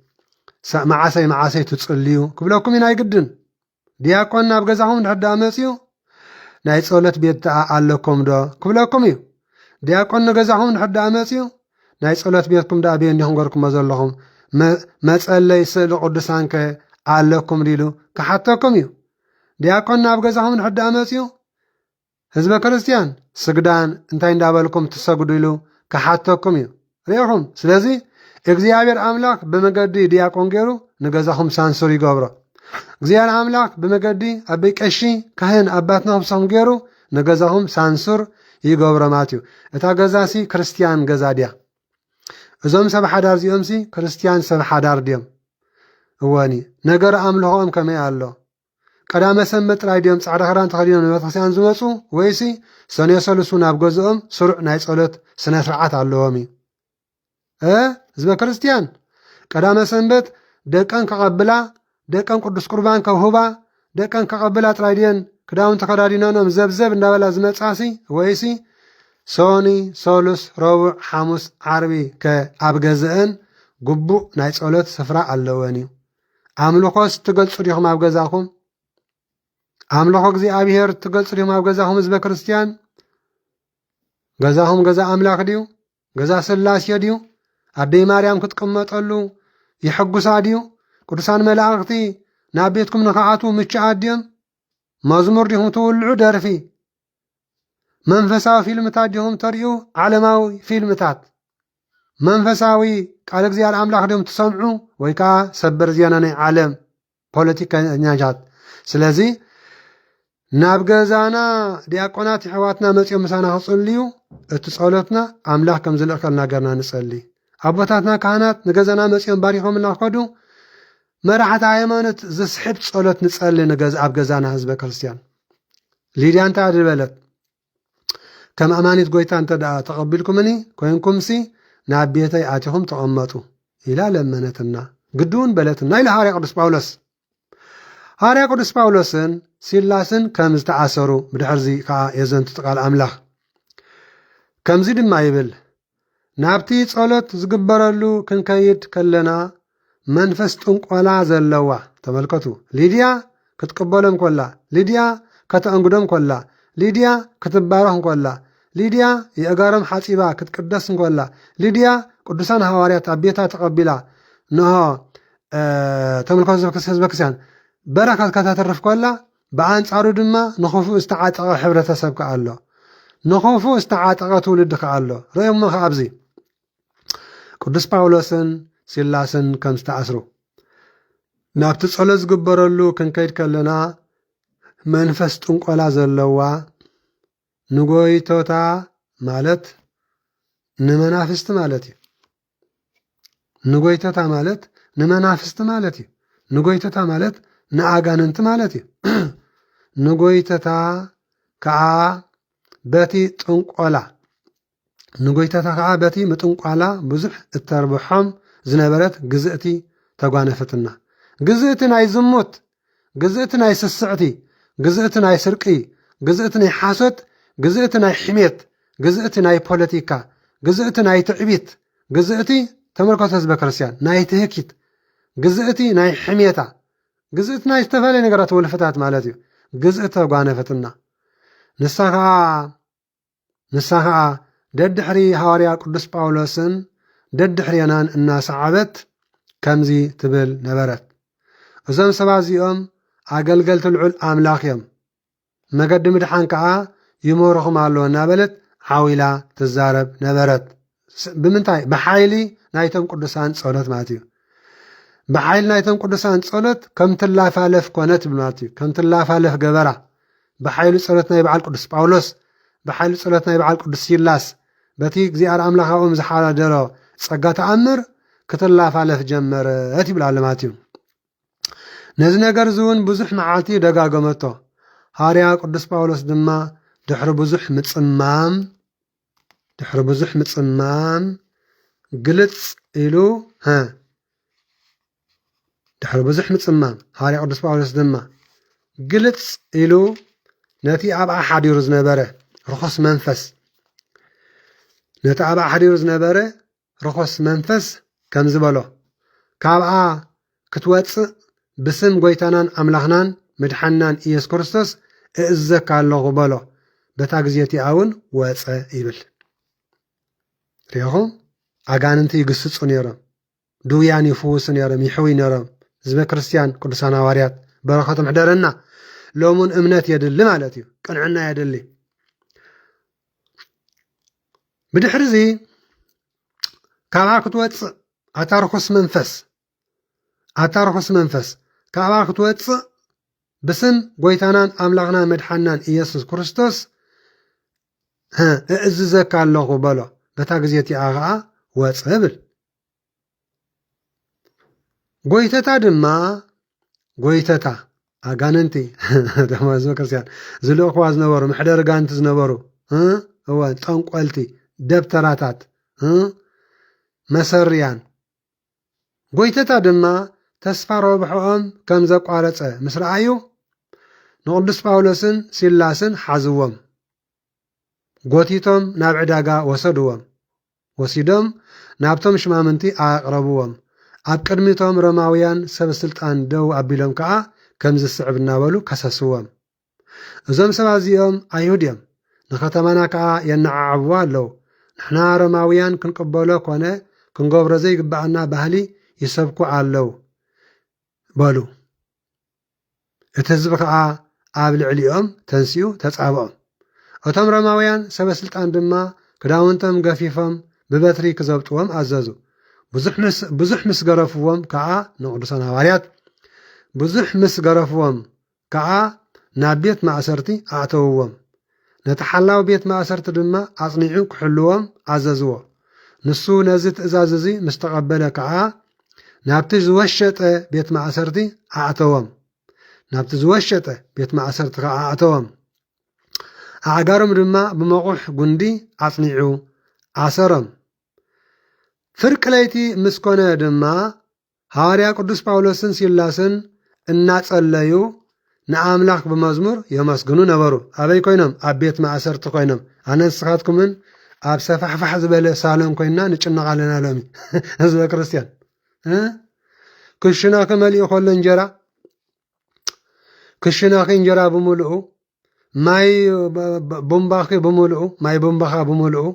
معاسي تصليو كبلكم هنا يقدن دياقون ناب غزاهم نحد امطيو ناي صلت بيت علىكم دو كبلكم يو دياقون نغزاهم نحد امطيو ناي صلت بيتكم دا بين دهم غركم مزلهم መጸለይ ስእሊ ቅዱሳን ከ ኣለኩም ዲሉ ክሓተኩም እዩ ዲያቆን ናብ ገዛኹም ንሕዳ መፅዩ ህዝበ ክርስቲያን ስግዳን እንታይ እንዳበልኩም ትሰግዱ ኢሉ ክሓተኩም እዩ ሪኢኹም ስለዚ እግዚአብሔር አምላክ በመገዲ ዲያቆን ገይሩ ንገዛኹም ሳንሱር ይገብሮ እግዚአብሔር አምላክ በመገዲ አበይ ቀሺ ካህን አባትና ህብሰም ገይሩ ንገዛኹም ሳንሱር ይገብሮ ማለት እዩ እታ ገዛሲ ክርስቲያን ገዛ ድያ እዞም ሰብ ሓዳር እዚኦምሲ ክርስቲያን ሰብ ሓዳር ድዮም እወኒ ነገር አምልኾም ከመይ ኣሎ ቀዳመ ሰንበት ጥራይ ድዮም ጻዕዳ ክዳን ተኸዲኖም ንቤተክርስቲያን ዝመፁ ወይሲ ሰኔ ሰሉሱ ናብ ገዝኦም ስሩዕ ናይ ጸሎት ስነ ስርዓት ኣለዎም እዩ ህዝበ ክርስቲያን ቀዳመ ሰንበት ደቀን ከቐብላ ደቀን ቅዱስ ቁርባን ከውህባ ደቀን ከቐብላ ጥራይ ድየን ክዳውን ተኸዳዲኖም ዘብዘብ እንዳበላ ዝመጻሲ ወይሲ ሶኒ ሶሉስ ረቡዕ ሐሙስ ዓርቢ ከአብ ገዝአን ግቡእ ናይ ጸሎት ስፍራ ኣለወን እዩ አምልኾስ ትገልጹ ዲኹም ኣብ ገዛኹም አምልኾ እግዚአብሔር ትገልጹ ዲኹም ኣብ ገዛኹም ህዝበ ክርስቲያን ገዛኹም ገዛ አምላክ ድዩ ገዛ ስላሴ ድዩ አደይ ማርያም ክትቅመጠሉ ይሕጉሳ ድዩ ቅዱሳን መላእክቲ ናብ ቤትኩም ንኸኣቱ ምችኣት ድዮም መዝሙር ዲኹም ትውልዑ ደርፊ መንፈሳዊ ፊልምታት ዲኹም ተርእዩ ዓለማዊ ፊልምታት መንፈሳዊ ቃል እግዚአብሔር አምላክ ዲኹም ትሰምዑ ወይ ከዓ ሰበር ዜና ናይ ዓለም ፖለቲከኛታት ስለዚ ናብ ገዛና ዲያቆናት ሕዋትና መፅኦም ምሳና ክጽልዩ እቲ ጸሎትና አምላክ ከም ዝልእከልና ገርና ንጸሊ አቦታትና ካህናት ንገዛና መፅኦም ባሪኾም እናኸዱ መራሕቲ ሃይማኖት ዝስሕብ ጸሎት ንጸሊ ንገዛ ኣብ ገዛና ህዝበ ክርስቲያን ሊድያ እንታይ ድበለት ከም ኣማኒት ጎይታ እንተ ደኣ ተቐቢልኩምኒ ኮይንኩምሲ ናብ ቤተይ ኣቲኹም ተቐመጡ ኢላ ለመነትና ግድውን በለትና ኢላ ሃርያ ቅዱስ ጳውሎስ ሃርያ ቅዱስ ጳውሎስን ሲላስን ከም ዝተኣሰሩ ብድሕርዚ ከዓ የዘንቱ ቃል ኣምላኽ ከምዚ ድማ ይብል ናብቲ ጸሎት ዝግበረሉ ክንከይድ ከለና መንፈስ ጥንቆላ ዘለዋ ተመልከቱ ሊድያ ክትቅበሎም ኮላ ሊድያ ከተእንግዶም ኮላ ሊድያ ክትባረኽ ኮላ ሊድያ የእጋሮም ሓፂባ ክትቅደስ ኮላ ሊድያ ቅዱሳን ሐዋርያት ኣብ ቤታ ተቐቢላ ንሆ ተመልከቱ ህዝበ ክርስቲያን በረከት ከተተርፍ ኮላ ብኣንጻሩ ድማ ንኽፉእ ዝተዓጠቐ ሕብረተሰብ ከዓ ኣሎ ንኽፉእ ዝተዓጠቐ ትውልድ ከዓ ኣሎ ርአዮሞ ከዓ ኣብዚ ቅዱስ ጳውሎስን ሲላስን ከም ዝተኣስሩ ናብቲ ጸሎት ዝግበረሉ ክንከይድ ከለና መንፈስ ጥንቆላ ዘለዋ ንጎይቶታ ማለት ንመናፍስቲ ማለት እዩ ንጎይቶታ ማለት ንመናፍስቲ ማለት እዩ ንጎይቶታ ማለት ንኣጋንንቲ ማለት እዩ ንጎይቶታ ከዓ በቲ ጥንቆላ ንጎይቶታ ከዓ በቲ ምጥንቋላ ብዙሕ እተርብሖም ዝነበረት ግዝእቲ ተጓነፈትና ግዝእቲ ናይ ዝሙት ግዝእቲ ናይ ስስዕቲ ግዝእቲ ናይ ስርቂ ግዝእቲ ናይ ሓሶት ግዝእቲ ናይ ሕሜት ግዝእቲ ናይ ፖለቲካ ግዝእቲ ናይ ትዕቢት ግዝእቲ ተመልከቱ ህዝበ ክርስቲያን ናይ ትህኪት ግዝእቲ ናይ ሕሜታ ግዝእቲ ናይ ዝተፈላለዩ ነገራት ወልፍታት ማለት እዩ ግዝእቲ ተጓነፈትና ንሳ ከዓ ደድሕሪ ሐዋርያ ቅዱስ ጳውሎስን ደድሕርየናን እናሰዓበት ከምዚ ትብል ነበረት እዞም ሰባት እዚኦም ኣገልገልቲ ልዑል ኣምላኽ እዮም መገዲ ምድሓን ከዓ ይመርኹም ኣለዎ እናበለት ዓዊላ ትዛረብ ነበረት ብምንታይ ብሓይሊ ናይቶም ቅዱሳን ጸሎት ማለት እዩ ብሓይሊ ናይቶም ቅዱሳን ጸሎት ከም ትላፋለፍ ኮነት ብል ማለት እዩ ከም ትላፋለፍ ገበራ ብሓይሊ ጸሎት ናይ በዓል ቅዱስ ጳውሎስ ብሓይሊ ጸሎት ናይ በዓል ቅዱስ ሲላስ በቲ እግዚአብሔር ኣምላኻኦም ዝሓደሮ ጸጋ ተኣምር ክትላፋለፍ ጀመረት ይብል ኣሎ ማለት እዩ ነዚ ነገር እውን ብዙሕ መዓልቲ ደጋገመቶ ሃርያ ቅዱስ ጳውሎስ ድማ ድሕሪ ብዙሕ ምጽማም ግልጽ ኢሉ ድሕሪ ብዙሕ ምጽማም ሃርያ ቅዱስ ጳውሎስ ድማ ግልጽ ኢሉ ነቲ ኣብኣ ሓዲሩ ዝነበረ ርኹስ መንፈስ ከም ዝበሎ ካብኣ ክትወፅእ ብስም ጎይታናን ኣምላኽናን መድሓናን ኢየሱስ ክርስቶስ እእዘካ ኣለኹ በሎ በታ ግዜ እቲኣ እውን ወፀ ይብል ሪኢኹም ኣጋንንቲ ይግስፁ ነይሮም ድውያን ይፍውስ ነይሮም ይሕዊ ነይሮም ህዝበ ክርስቲያን ቅዱሳን ሐዋርያት በረኸቶም ሕደረና ሎሙን እምነት የድሊ ማለት እዩ ቅንዕና የድሊ ብድሕሪዚ ካብኣ ክትወፅእ ኣታርኩስ መንፈስ ካብኣ ክትወፅእ ብስም ጎይታናን ኣምላኽናን መድሓናን ኢየሱስ ክርስቶስ እእዝዘካ ኣለኹ በሎ በታ ግዜ እቲኣ ከዓ ወፅእ ብል ጎይተታ ኣጋነንቲ ደማ ህዝበ ክርስቲያን ዝልእኽዋ ዝነበሩ ምሕደር ጋንቲ ዝነበሩ እወን ጠንቆልቲ ደብተራታት መሰርያን ጎይተታ ድማ ተስፋ ረብሕኦም ከም ዘቋረፀ ምስ ረኣዩ ንቅዱስ ጳውሎስን ሲላስን ሓዝዎም ጎቲቶም ናብ ዕዳጋ ወሲዶም ናብቶም ሽማምንቲ ኣቅረብዎም ኣብ ቅድሚቶም ሮማውያን ሰብ ስልጣን ደው ኣቢሎም ከዓ ከም ዝስዕብ እናበሉ ከሰስዎም እዞም ሰባት እዚኦም ኣይሁድ እዮም ንከተማና ከዓ የነዓዕብዎ ኣለው ንሕና ሮማውያን ክንቅበሎ ኮነ ክንገብሮ ዘይግባአና ባህሊ ይሰብኩ ኣለው በሉ እቲ ህዝቢ ከዓ ኣብ ልዕሊኦም ተንስኡ ተጻብኦም እቶም ሮማውያን ሰበስልጣን ድማ ክዳውንቶም ገፊፎም ብበትሪ ክዘብጥዎም ኣዘዙ ብዙሕ ምስ ገረፍዎም ከዓ ንቅዱሳን ሐዋርያት ብዙሕ ምስ ገረፍዎም ከዓ ናብ ቤት ማእሰርቲ ኣእተውዎም ነቲ ሓላዊ ቤት ማእሰርቲ ድማ ኣጽኒዑ ክሕልዎም ኣዘዝዎ ንሱ ነዚ ትእዛዝ እዚ ምስ ተቐበለ ከዓ ናብቲ ዝወሸጠ ቤት ማእሰርቲ ኣእተዎም ከዓ ኣእተዎም ኣዕጋሮም ድማ ብመቑሕ ጉንዲ ኣጽኒዑ ኣሰሮም ፍርቂ ለይቲ ምስ ኮነ ድማ ሐዋርያ ቅዱስ ጳውሎስን ሲላስን እናጸለዩ ንኣምላኽ ብመዝሙር የመስግኑ ነበሩ ኣበይ ኮይኖም ኣብ ቤት ማእሰርቲ ኮይኖም ኣነ ንስኻትኩምን ኣብ ሰፋሕፋሕ ዝበለ ሳሎን ኮይንና ንጭነቕ ኣለና ሎሚ ህዝበ ክርስቲያን ክሽነኺ መሊኡ ከሎ እንጀራ ብምልኡ ማይ ቦምባኻ ብምልኡ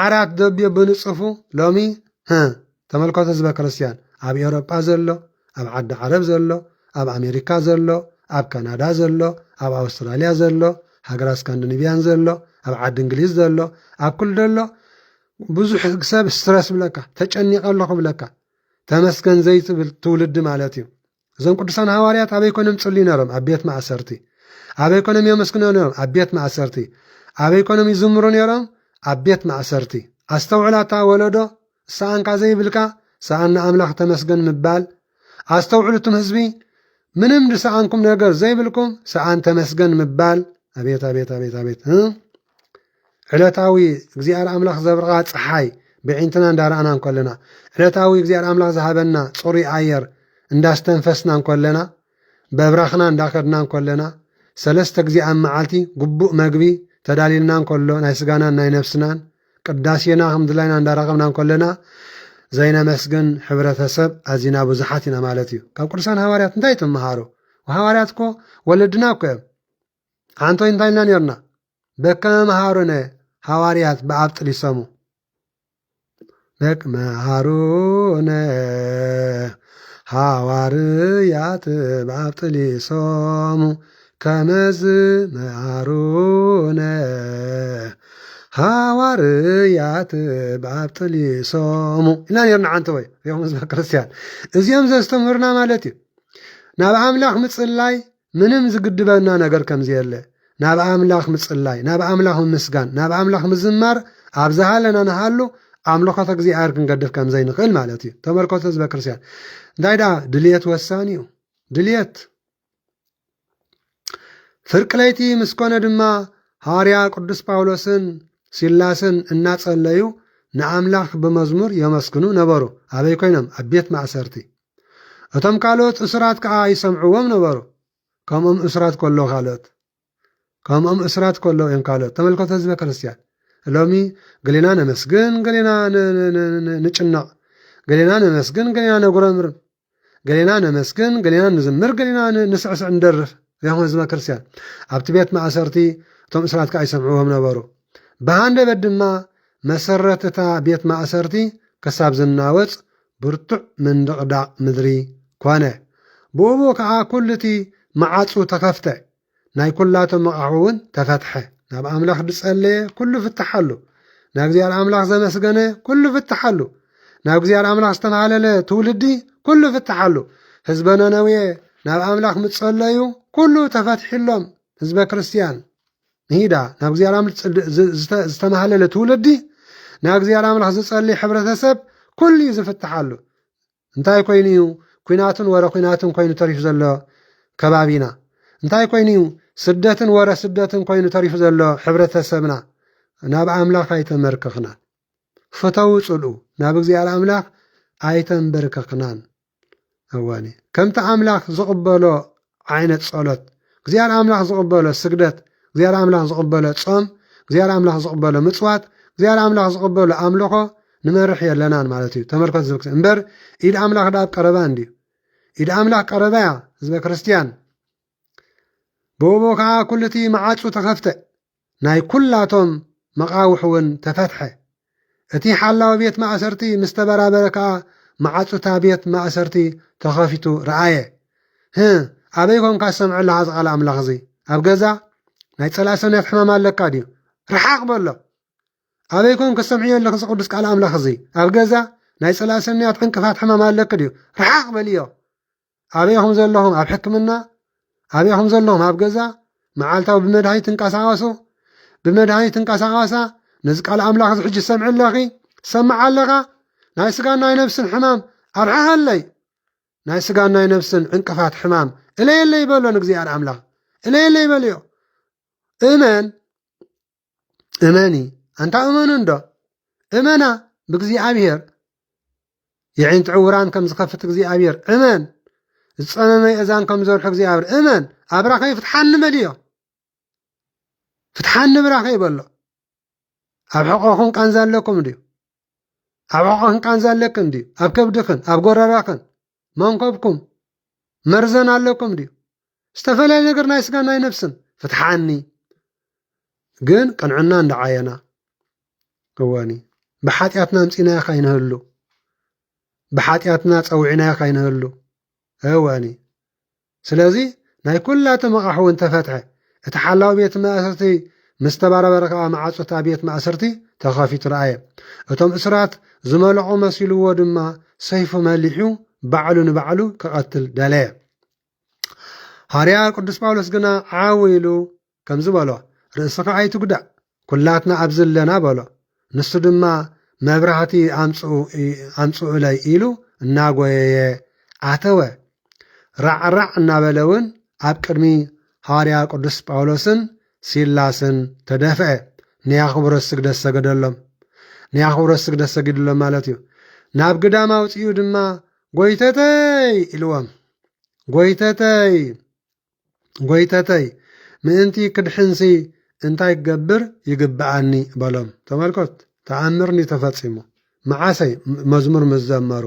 ዓራት ደብዮ ብንጽፉ ሎሚ ተመልከቶ ህዝበ ክርስቲያን ኣብ ኤውሮጳ ዘሎ ኣብ ዓዲ ዓረብ ዘሎ ኣብ ኣሜሪካ ዘሎ ኣብ ካናዳ ዘሎ ኣብ ኣውስትራልያ ዘሎ ሃገራ ስካንዲኔቪያን ዘሎ ኣብ ዓዲ እንግሊዝ ዘሎ ኣብ ኩሉ ዘሎ ብዙሕ ሰብ ስትረስ ብለካ ተጨኒቐ ኣለኹ ብለካ ተመስገን ዘይትብል ትውልዲ ማለት እዩ እዞም ቅዱሳን ሐዋርያት ኣበይ ኮይኖም ጽልዩ ነይሮም ኣብ ቤት ማእሰርቲ ኣበይ ኮይኖም የመስግኑ ነይሮም ኣብ ቤት ማእሰርቲ ኣበይ ኮይኖም ይዝምሩ ነይሮም ኣብ ቤት ማእሰርቲ ኣስተውዕላታ ወለዶ ሰኣንካ ዘይብልካ ሰኣና ኣምላኽ ተመስገን ምባል ኣስተውዕሉትም ህዝቢ ምንም ድሰኣንኩም ነገር ዘይብልኩም ሰኣን ተመስገን ምባል ኣቤት ዕለታዊ እግዚኣብሔር ኣምላኽ ዘብርቓ ፀሓይ ብዒንትና እንዳረኣና እንከለና ዕለታዊ እግዚኣብሔር ኣምላኽ ዝሃበና ጽሩይ ኣየር እንዳስተንፈስና እንከለና በብራኽና እንዳኸድና እንከለና ሰለስተ ግዜ ኣብ መዓልቲ ግቡእ መግቢ ተዳሊልና እንከሎ ናይ ስጋናን ናይ ነፍስናን ቅዳሴና ከምድላይና እንዳረኸብና እንከለና ዘይነመስግን ሕብረተሰብ ኣዚና ብዙሓት ኢና ማለት እዩ ካብ ቅዱሳን ሐዋርያት እንታይ ትመሃሩ ወሐዋርያት እኮ ወለድና እኮ እዮም ሓንቶይ እንታይ ኢልና ነርና በከመ መሃሩነ ሐዋርያት ብኣብጥል ይሰሙ መሃሩነ ሐዋርያት ብኣብጥል ይሰሙ ከመዝ መሃሩነ ሐዋርያት ብኣብጥል ይሰሙ ኢልና ነርና ዓንተ ወይ ዮም ህዝበ ክርስቲያን እዚኦም ዘስተምህሩና ማለት እዩ ናብ ኣምላኽ ምጽላይ ምንም ዝግድበና ነገር ከምዘየለ ናብ ኣምላኽ ምጽላይ ናብ ኣምላኽ ምምስጋን ናብ ኣምላኽ ምዝማር ኣብ ዝሃለና ንሃሉ ኣምልኾተ እግዚኣብሔር ክንገድፍ ከም ዘይንኽእል ማለት እዩ ተመልከቶ ህዝበ ክርስቲያን እንታይ ዳ ድልየት ወሳኒ እዩ ድልየት ፍርቂ ለይቲ ምስ ኮነ ድማ ሐዋርያ ቅዱስ ጳውሎስን ሲላስን እናጸለዩ ንኣምላኽ ብመዝሙር የመስግኑ ነበሩ ኣበይ ኮይኖም ኣብ ቤት ማእሰርቲ እቶም ካልኦት እስራት ከዓ ይሰምዕዎም ነበሩ ከምኦም እስራት ከሎ እዮም ካልኦት ተመልከቶ ህዝበ ክርስቲያን ሎሚ ገሌና ነመስግን ገሌና ንጭነቕ ገሌና ነመስግን ገሌና ነጉረምርም ገሌና ነመስግን ገሌና ንዝምር ገሌና ንስዕስዕ እንደርፍ እዮም ህዝበ ክርስቲያን ኣብቲ ቤት ማእሰርቲ እቶም እስራት ከዓ ይሰምዕዎም ነበሩ ብሃንደበት ድማ መሰረትታ ቤት ማእሰርቲ ክሳብ ዝናወፅ ብርቱዕ ምንድቕዳቕ ምድሪ ኮነ ብኡቡ ከዓ ኩልቲ መዓፁ ተኸፍተ ናይ ኩላቶም መቕሑ እውን ተፈትሐ ናብ ኣምላኽ ዝጸለየ ኩሉ ፍትሓሉ ናብ እግዚኣብሔር ኣምላኽ ዘመስገነ ኩሉ ፍትሓሉ ናብ እግዚኣብሔር ኣምላኽ ዝተባሃለለ ትውልዲ ኩሉ ፍትሓሉ ህዝበ ነነዌ ናብ ኣምላኽ ምጸለዩ ኩሉ ተፈትሒሎም ህዝበ ክርስቲያን ንሂዳ ናብ እግዚኣብሔር ኣምላኽ ዝተባሃለለ ትውልዲ ናብ እግዚኣብሔር ኣምላኽ ዝጸልይ ሕብረተሰብ ኩሉ ዝፍትሓሉ እንታይ ኮይኑ እዩ ኩናትን ወረ ኩናትን ኮይኑ ተሪፉ ዘሎ ከባቢና እንታይ ኮይኑ እዩ ስደትን ወረ ስደትን ኮይኑ ተሪፉ ዘሎ ሕብረተሰብና ናብ ኣምላኽ ኣይተመርከኽናን ፍተው ጽልኡ ናብ እግዚኣብሔር ኣምላኽ ኣይተንበርከኽናን እዋኒ ከምቲ ኣምላኽ ዝቕበሎ ዓይነት ጸሎት እግዚኣብሔር ኣምላኽ ዝቕበሎ ስግደት እግዚኣብሔር ኣምላኽ ዝቕበሎ ጾም እግዚኣብሔር ኣምላኽ ዝቕበሎ ምጽዋት እግዚኣብሔር ኣምላኽ ዝቕበሎ ኣምልኾ ንመርሕ የለናን ማለት እዩ ተመርከት ዝብክስ እምበር ኢድ ኣምላኽ ዳብ ቀረባ እንድዩ ኢድ ኣምላኽ ቀረባያ ህዝበ ክርስቲያን ብኡቡ ከዓ ኩልቲ መዓፁ ተኸፍተ ናይ ኩላቶም መቃውሕ እውን ተፈትሐ እቲ ሓላዊ ቤት ማእሰርቲ ምስ ተበራበረ ከዓ መዓፁታ ቤት ማእሰርቲ ተኸፊቱ ረአየ ኣበይ ኮንካ ሰምዕ ኣለኻ ዝቓል ኣምላኽ እዚ ኣብ ገዛ ናይ ጸላእሰናት ሕማም ኣለካ ድዩ ረሓቕ በሎ ኣበይ ኮንካ ሰምዕ ኣለኽ ዝቅዱስ ቃል ኣምላኽ እዚ ኣብ ገዛ ናይ ጸላእሰናት ዕንቅፋት ሕማም ኣለክ ድዩ ረሓቕ በልዮ ኣበይኹም ዘለኹም ኣብ ሕክምና ኣበይኹም ዘለኹም ኣብ ገዛ መዓልታዊ ብመድሃኒት ትንቀሳቐሱ ብመድሃኒት ትንቀሳቐሳ ነዚ ቃል ኣምላኽ እዚ ሕጂ ሰምዕ ኣለኺ ሰማዕ ኣለኻ ናይ ስጋን ናይ ነፍስን ሕማም ኣርሓኸለይ ናይ ስጋን ናይ ነፍስን ዕንቅፋት ሕማም እለየለይ በሎ ንእግዚኣብሔር ኣምላኽ እለየለይ በልዮ እመኒ ኣንታ እመኑ እንዶ እመና ብእግዚኣብሔር የዒንቲ ዕውራን ከም ዝኸፍት እግዚኣብሔር እመን ዝጸመመ እዛን ከም ዘርሑ እግዚኣብሔር እመን ኣብ ራኸይ ፍትሓኒ በልዮ ፍትሓኒ ብራኸይ በሎ ኣብ ሕቆኹን ቃንዛ ኣለኩም ድዩ ኣብ ሕቆኽን ቃንዛ ኣለክን ድዩ ኣብ ከብድኽን ኣብ ጎረራኽን መንከብኩም መርዘን ኣለኩም ድዩ ዝተፈላለዩ ነገር ናይ ስጋ ናይ ነፍስን ፍትሓኒ ግን ቅንዕና እንዳዓየና እወኒ ብሓጢኣትና ምፂናያ ካይንህሉ ብሓጢኣትና ፀውዒናያ ካይንህሉ እወኒ ስለዚ ናይ ኩላቶም መቕሑ እውን ተፈትሐ እቲ ሓላዊ ቤት ማእሰርቲ ምስ ተባረበረ ከዓ መዓፁታ ቤት ማእሰርቲ ተኸፊቱ ረአየ እቶም እስራት ዝመልቑ መሲልዎ ድማ ሰይፉ መሊሑ ባዕሉ ንባዕሉ ክቐትል ደለየ ሃርያ ቅዱስ ጳውሎስ ግና ዓው ኢሉ ከምዚ በሎ ርእስኻ ኣይትጉዳእ ኩላትና ኣብዝለና በሎ ንሱ ድማ መብራህቲ ኣምፅኡ ለይ ኢሉ እናጎየየ ኣተወ ራዕራዕ እናበለውን ኣብ ቅድሚ ሃዋርያ ቅዱስ ጳውሎስን ሲላስን ተደፍዐ ንያኽብሮት ስግደት ሰገደሎም ንያኽብሮት ስግደት ሰጊድሎም ማለት እዩ ናብ ግዳም ኣውፅኡ ድማ ጎይተተይ ኢልዎም ጎይተተይ ምእንቲ ክድሕንሲ እንታይ ክገብር ይግብኣኒ በሎም ተመልኮት ተኣምርኒ ተፈጺሙ መዓሰይ መዝሙር ምዘመሩ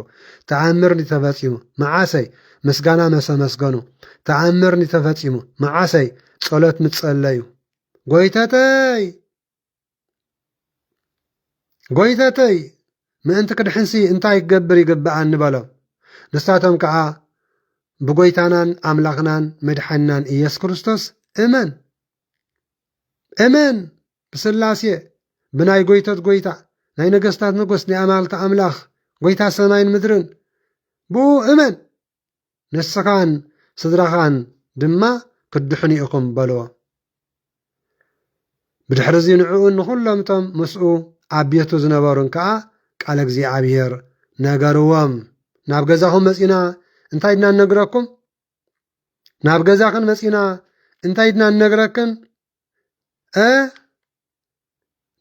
ተኣምርኒ ተፈጺሙ መዓሰይ ምስጋና መሰመስገኑ ተኣምርኒ ተፈጺሙ መዓሰይ ጸሎት ምጸለዩ ጎይተተይ ምእንቲ ክድሕንሲ እንታይ ክገብር ይግብኣኒ በሎም ንሳቶም ከዓ ብጎይታናን ኣምላኽናን መድሓኒናን ኢየሱስ ክርስቶስ እመን ብስላሴ ብናይ ጎይቶት ጎይታ ናይ ነገስታት ንጉስ ናይ ኣማልክቲ ኣምላኽ ጎይታ ሰማይን ምድርን ብኡ እመን ንስኻን ስድራኻን ድማ ክድሕኑ ኢኹም በልዎ ብድሕሪ እዚ ንዕኡን ንኹሎምቶም ምስኡ ኣብ ቤቱ ዝነበሩን ከዓ ቃለ እግዚኣብሔር ነገርዎም ናብ ገዛኹም መፂና እንታይ ድና ነግረኩም ናብ ገዛኽን መፂና እንታይ ድና ነግረክን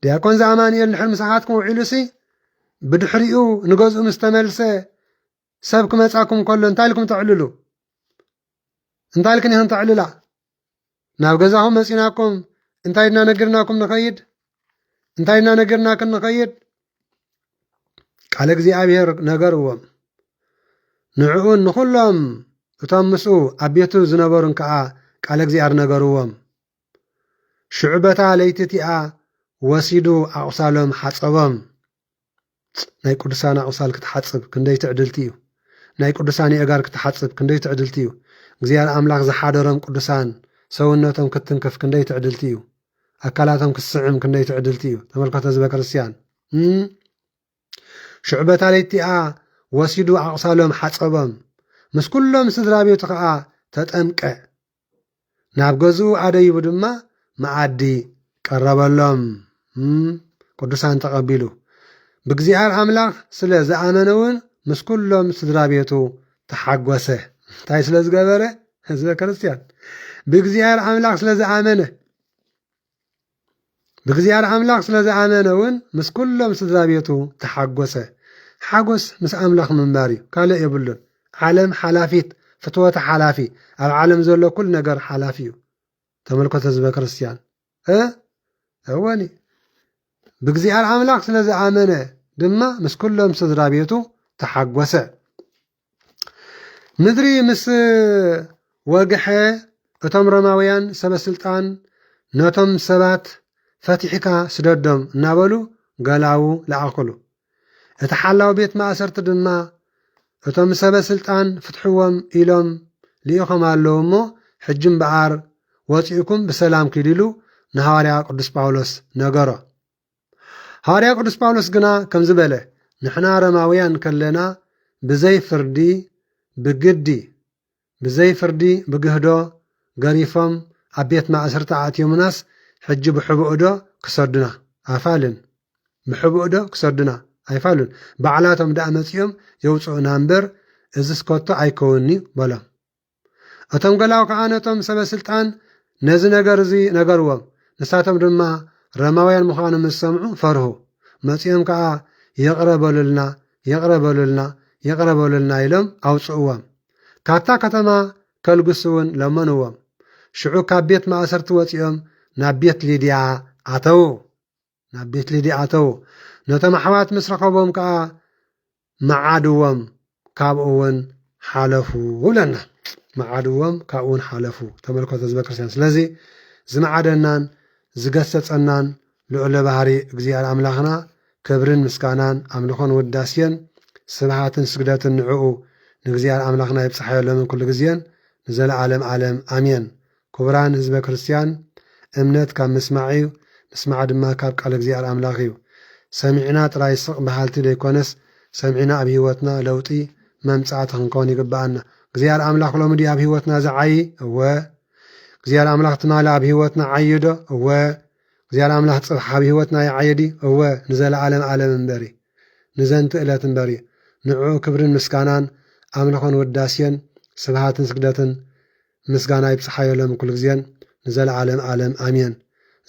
ዲያቆን ዘኣማንኤል ድሕሪ ምሳኻትኩም ውዒሉሲ ብድሕሪኡ ንገዝኡ ምስ ተመልሰ ሰብ ክመጻኩም ከሎ እንታይ ኢልኩም ተዕልሉ እንታይ ኢልክን ኢኹም ተዕልላ ናብ ገዛኹም መፂናኩም እንታይ ድና ነጊርናኩም ንኸይድ እንታይ ድና ነጊርናክን ንኸይድ ቃለ እግዚኣብሔር ነገርዎም ንዕኡን ንኹሎም እቶም ምስኡ ኣብ ቤቱ ዝነበሩን ከዓ ቃለ እግዚኣብሔር ነገርዎም ሽዑበታ ለይትቲኣ ወሲዱ ኣቑሳሎም ሓፀቦም ናይ ቅዱሳን ኣቁሳል ክትሓጽብ ክንደይ ትዕድልቲ እዩ ናይ ቅዱሳን ኣጋር ክትሓጽብ ክንደይ ትዕድልቲ እዩ እግዚአብሔር አምላክ ዝሓደሮም ቅዱሳን ሰውነቶም ክትንከፍ ክንደይ ትዕድልቲ እዩ ኣካላቶም ክስዕም ክንደይ ትዕድልቲ እዩ ተመልከቶ ህዝበ ክርስቲያን ሽዕበታ ለይቲኣ ወሲዱ ኣቁሳሎም ሓጸቦም ምስ ኩሎም ስድራ ቤቱ ከዓ ተጠምቀ ናብ ገዝኡ ኣደይቡ ድማ መዓዲ ቀረበሎም ቅዱሳን ተቐቢሉ ብእግዚአብሔር አምላክ ስለ ዝኣመነውን ምስ ኩሎም ስድራ ቤቱ ተሓጎሰ እንታይ ስለ ዝገበረ ህዝበ ክርስቲያን ብእግዚአብሔር አምላክ ስለ ዝኣመነ ብእግዚአብሔር አምላክ ስለ ዝኣመነውን ምስ ኩሎም ስድራ ቤቱ ተሓጎሰ ሓጎስ ምስ አምላክ ምንባር እዩ ካልእ የብሉን ዓለም ሓላፊት ፍትወት ሓላፊ ኣብ ዓለም ዘሎ ኩል ነገር ሓላፊ እዩ ተመልከቶ ህዝበ ክርስቲያን እወኒ ብእግዚአብሔር አምላክ ስለ ዝኣመነ ድማ ምስ ኩሎም ስድራ ቤቱ ተሓጎሰ ምድሪ ምስ ወግሐ እቶም ሮማውያን ሰበስልጣን ነቶም ሰባት ፈቲሕካ ስደዶም እናበሉ ገላው ለኣኸሉ እቲ ሓላዊ ቤት ማእሰርቲ ድማ እቶም ሰበስልጣን ፍትሕዎም ኢሎም ልኢኹም ኣለዉ እሞ ሕጂ እምበኣር ወፂኡኩም ብሰላም ክዲሉ ንሐዋርያ ቅዱስ ጳውሎስ ነገሮ ሐዋርያ ቅዱስ ጳውሎስ ግና ከም ዝበለ ንሕና ሮማውያን ከለና ብዘይ ፍርዲ ብግዲ ብዘይ ፍርዲ ብግህዶ ገሪፎም ኣብ ቤት ማእሰርቲ ኣእትዮምናስ ሕጂ ብሕቡእዶ ክሰዱና ኣፋልን ብሕቡእዶ ክሰዱና ኣይፋሉን ባዕላቶም ዳኣ መጺኦም የውፅኡና እምበር እዚ ስኮቶ ኣይከውኒ በሎም እቶም ገላው ከዓ ነቶም ሰበስልጣን ነዚ ነገር እዚ ነገርዎም ንሳቶም ድማ ሮማውያን ምዃኑ ምስ ሰምዑ ፈርሁ መጺኦም ከዓ የቕረበሉልና ኢሎም ኣውፅእዎም ካብታ ከተማ ከልግስውን ለመንዎም ሽዑ ካብ ቤት ማእሰርቲ ወፂኦም ናብ ቤት ሊድያ ኣተዉ ነቶም ኣሕዋት ምስ ረኸቦም ከዓ መዓድዎም ካብኡውን ሓለፉ ብለና መዓድዎም ካብኡውን ሓለፉ ተመልከቶ ህዝበ ክርስቲያን ስለዚ ዝመዓደናን ዝገሰጸናን ልዑለ ባህሪ እግዚአብሔር አምላኽና ክብርን ምስጋናን ኣምልኾን ውዳስየን ስብሃትን ስግደትን ንዕኡ ንእግዚአብሔር አምላኽና ይብፅሓየሎምን ኩሉ ግዜን ንዘለዓለም ዓለም ኣሜን ክቡራን ህዝበ ክርስቲያን እምነት ካብ ምስማዕ እዩ ምስማዕ ድማ ካብ ቃል እግዚአብሔር አምላኽ እዩ ሰሚዕና ጥራይ ስቕ በሃልቲ ደይኮነስ ሰሚዕና ኣብ ህይወትና ለውጢ መምጻእቲ ክንከውን ይግባአና እግዚአብሔር አምላኽ ሎምዲ ኣብ ህይወትና ዝዓይ እወ እግዚአብሔር አምላኽ ትማለ ኣብ ህይወትና ዓይዶ እወ እግዚአብሔር አምላኽ ጽብሓ ኣብ ህይወትና ይዓይዲ እወ ንዘለዓለም ዓለም እምበሪ ንዘንቲ ዕለት እምበሪ ንዕኡ ክብርን ምስጋናን ኣምልኾን ውዳስየን ስብሃትን ስግደትን ምስጋና ይብፅሓየሎም ኩሉ ግዜን ንዘለዓለም ዓለም ኣሜን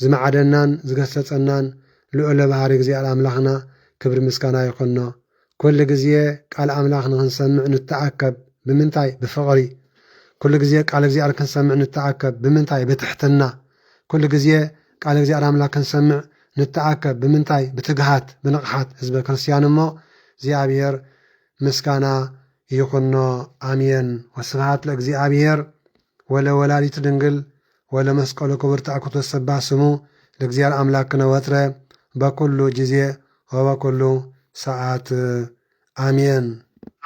ዝመዓደናን ዝገሰጸናን ልዑለ ባህሪ እግዚአብሔር አምላኽና ክብሪ ምስጋና ይኹኖ ኩሉ ግዜ ቃል አምላኽ ንኽንሰምዕ ንተኣከብ ብምንታይ ብፍቕሪ ኩሉ ግዜ ቃል እግዚአብሔር ክንሰምዕ ንተኣከብ ብምንታይ ብትሕትና ኩሉ ግዜ ቃል እግዚአብሔር አምላክ ክንሰምዕ ንተኣከብ ብምንታይ ብትግሃት ብንቕሓት ህዝበ ክርስቲያን እሞ እግዚአብሔር ምስጋና ይኹኖ ኣሜን ወስብሃት ለእግዚአብሔር ወለወላዲቱ ድንግል ወለመስቀሉ ክቡር ተኣኩቶ ሰባህ ስሙ ለእግዚአብሔር አምላክነ ወትረ በኩሉ ጊዜ ወበኩሉ ሰዓት አሜን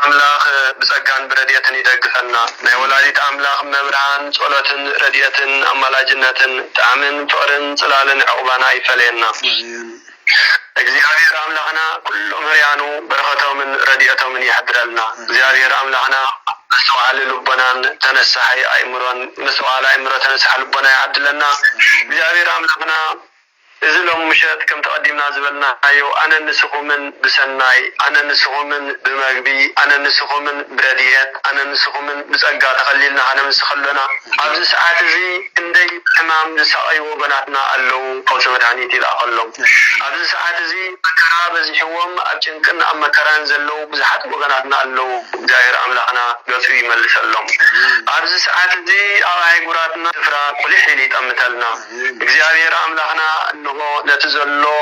አምላኽ ብጸጋን ብረድኤትን ይደግፈና ናይ ወላዲት አምላኽ መብርሃን ጸሎትን ረድኤትን አማላጅነትን ጣዕምን ፍቅርን ጽላልን ዕቁባና ይፈለየና እግዚአብሔር አምላኽና ኩሉ ምርያኑ በረኸቶምን ረድኤቶምን ይሕድረልና እግዚአብሔር አምላኽና مسؤال لبنان تنسحي أيمران مسؤال أيمران تنسحي لبنا يعدلنا بجابير أملكنا إذا لهم مشهد كم تقدمنا زبلنا أيو أنا نسخو من بسناي أنا نسخو من بمغبي أنا نسخو من برديات أنا نسخو من بسأقات خليلنا أنا مسخلنا عبد ساعات زي إندي حمام نسأي وبناتنا ألو قوس مدانيتي لا أقلو عبد ساعات زي مكراب زي حوام أبجن كنا أم مكران زلو بزحات وبناتنا ألو جاير أملكنا قفري ملس اللهم عبد ساعات زي أوعي قراتنا تفرا قلي حيلي تأمتلنا جاير أملكنا نغو نتزلو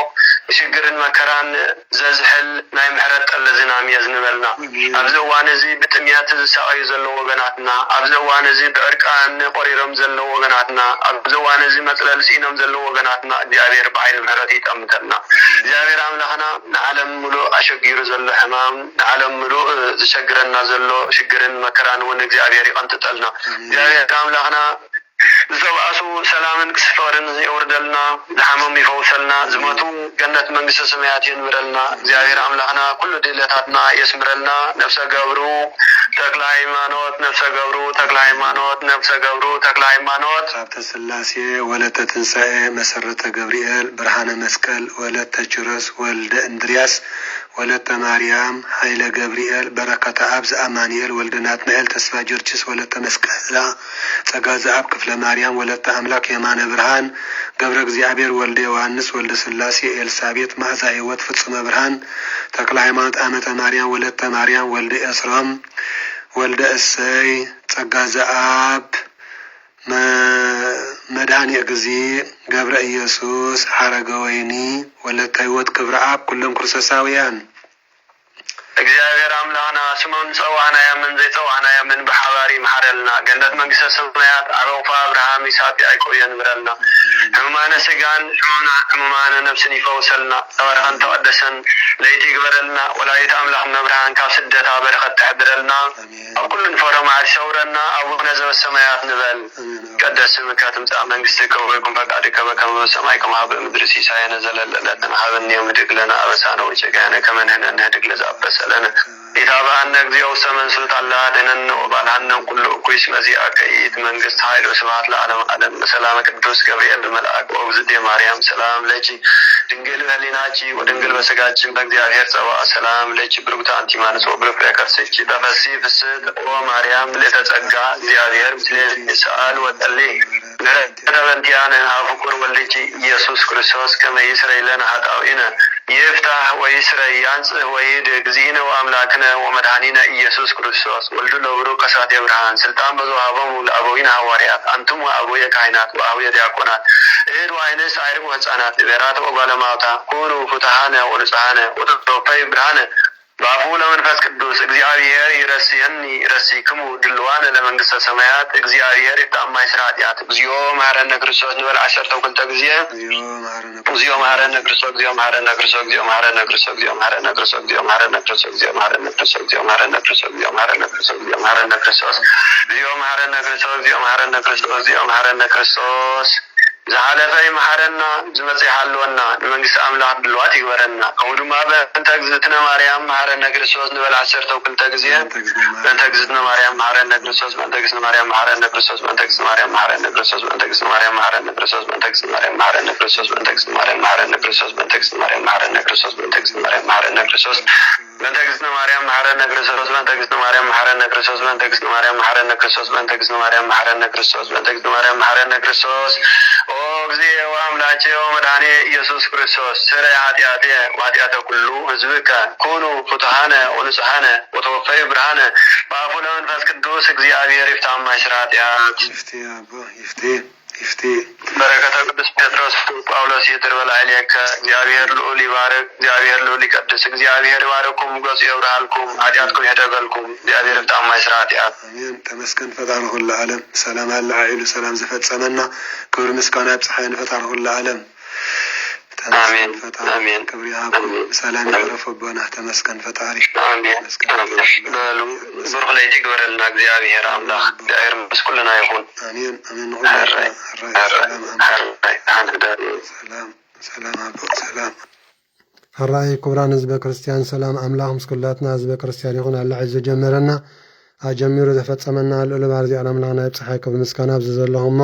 شجرن مكران ززحل نايم حرت الذين يزنبلنا أبزوان زي بتميات ساقي زلوا وجناتنا أبزوان زي بأركان قريرم زلوا وجناتنا أبزوان زي مثل سينم زلوا وجناتنا جابير بعين حرتي أمتنا جابير أملخنا نعلم ملو أشجير زل حمام نعلم ملو شجرنا زلوا شجرن مكران ونجابير أنت تلنا جابير أملخنا زواسو سلام كسفرن يوردلنا دحمم يفوسلنا زمتو جنة منجس سميات ينبرلنا زاهر أملحنا كل دلتاتنا يسمرلنا نفس قبرو تقلع إيمانوت نفس قبرو تقلع إيمانوت نفس قبرو تقلع إيمانوت عبد السلاسي ولد تنساء مسرة جبريل برهان مسكال ولد تجرس ولد اندرياس ولد مريم حيل جبريل بركة أبز أمانيل ولد ناتنائل تسفى جرجس ولد مسكالا تجاز أب كفل مريم ولد أملاك يمان برهان قبرك زيابير ولد يوانس ولد سلاسي إلسابيت مع زايوت فتسم برهان تقلع إيمانوت أمة مريم ولد إسرام ولد السي تجاز أب مداني أجزي قبر يسوس حرق ويني ولا تيوت قبر عاب كلهم كرسساويان እግዚአብሔር አምላክና ስሙን ጸዋና ያምን ዘይጸዋና ያምን በሐዋሪ መሐረልና ገነት መንግስተ ሰማያት አሮፋ አብርሃም ይስሐቅ ያዕቆብ ይንብረልና ህማነ ስጋን ህማነ ነፍስን ይፈውሰልና ተወራን ተወደሰን ለይቲ ግበረልና ወላይት አምላክ መብርሃን ካስደታ በረከት ተሐድረልና አኩልን ፈረማ አርሰውረና አቡነ ዘበሰማያት ንበል ቀደስ ስምከ ትምጻእ መንግስትከ ወይኩን ፈቃድከ በከመ በሰማይ ከማሁ በምድር ሲሳየነ ዘለለዕለትነ ሀበነ ወኅድግ ለነ አበሳነ ወጌጋየነ ከመ ንሕነኒ ንኅድግ ለዘአበሰ لنا إتابعنا نجزيه سمن سلطان الله ديننا وبالهنا كل كويس مزيا كيت من قص هاي وسبحان العالم عالم سلامك الدوس جبريل الملاك وبزدي مريم سلام لجي دنجل هليناجي ودنجل بسجاتي بقدي أهير سوا سلام لجي بربطة أنتي ما نسوا بربطة كرسيجي تفسي بسد ومريم لتتجا زيادير مثل إسأل وتلي نرتبنتيانا أفكر ولجي يسوع كريستوس كما يسرى لنا هتاوينا يفتح ويسرى ينصح ويدق زينه وأملاكنا ومدحانينا إيسوس كريستوس ولد لورو كسات إبراهيم سلطان بزوابهم لأبوين هواريات أنتم وأبويا كائنات وأبويا دياقونات إيد وعينس عير وحسانات إبرات وقالماتا كونوا فتحانا ونصحانا وتطوفي إبراهيم بافو لمنفس قدوس እግዚአብሔር ይረሲየኒ ይረሲክሙ ድልዋነ ለመንግስተ ሰማያት እግዚአብሔር ይጣማ ይስራዲያት እግዚኦ መሐረነ ክርስቶስ ንበል 10 ወክልተ ጊዜ እግዚኦ መሐረነ ክርስቶስ እግዚኦ መሐረነ ክርስቶስ እግዚኦ መሐረነ ክርስቶስ እግዚኦ መሐረነ ክርስቶስ እግዚኦ መሐረነ ክርስቶስ እግዚኦ መሐረነ ክርስቶስ እግዚኦ መሐረነ ክርስቶስ እግዚኦ መሐረነ ክርስቶስ እግዚኦ መሐረነ ክርስቶስ እግዚኦ መሐረነ ክርስቶስ እግዚኦ መሐረነ ክርስቶስ እግዚኦ መሐረነ ክርስቶስ زعلفي محرنا زمتي حلونا المنجس أملاك دلوقتي ورنا كودما بنت جزتنا مريم محرنا كريستوس نبل 10 وكل تجزية بنت جزتنا مريم محرنا كريستوس بنت جزتنا مريم محرنا كريستوس بنت جزتنا مريم محرنا كريستوس بنت جزتنا مريم محرنا كريستوس بنت جزتنا مريم محرنا كريستوس بنت جزتنا مريم محرنا كريستوس بنت جزتنا مريم محرنا كريستوس بنت جزتنا مريم محرنا كريستوس بنت جزتنا مريم محرنا كريستوس بنت جزتنا مريم محرنا كريستوس بنت جزتنا مريم محرنا كريستوس بنت جزتنا مريم محرنا كريستوس بنت جزتنا مريم محرنا كريستوس እግዚኦ አምላኬ ወመድኃኔ ኢየሱስ ክርስቶስ ስራይ ኃጢአቴ ወኃጢአተ ኩሉ ሕዝብከ ኩኑ ፍቱሐነ ወንጹሐነ ወተወፈዩ ብርሃነ በአፉ ለመንፈስ ቅዱስ እግዚአብሔር ይፍታማ ይስራጢያት ይፍቴ በረከተ ቅዱስ ጴጥሮስ ጳውሎስ ይድር በላዕሌከ እግዚአብሔር ልዑል ይባርክ እግዚአብሔር ልዑል ይቀድስ እግዚአብሔር ይባርኩም ገጹ ይብራልኩም ኃጢአትኩም ይደገልኩም እግዚአብሔር ይፍታማ ይስራጢያት አሜን ተመስገን ፈጣሪ ሁሉ ዓለም ሰላም አለ አይሉ ሰላም ዘፈጸመና ክብር ምስጋና ይብጽሐ ፈጣሪ ሁሉ ዓለም آمين آمين كبر يا أبو سلام يعرفبنا تمسكن فتاري آمين بلو برخ ليتي قبر لنا እግዚአብሔር አምላክ دائر بس كلنا يكون آمين آمين سلام أبو سلام الرأي كبران حزب كريستيان سلام أملاك مسكلاتنا حزب كريستيان يكون الله عز جمرنا أجمير دفتمنا الأولى بارزي على أملاكنا يبصحي كبر مسكنا بزز اللهم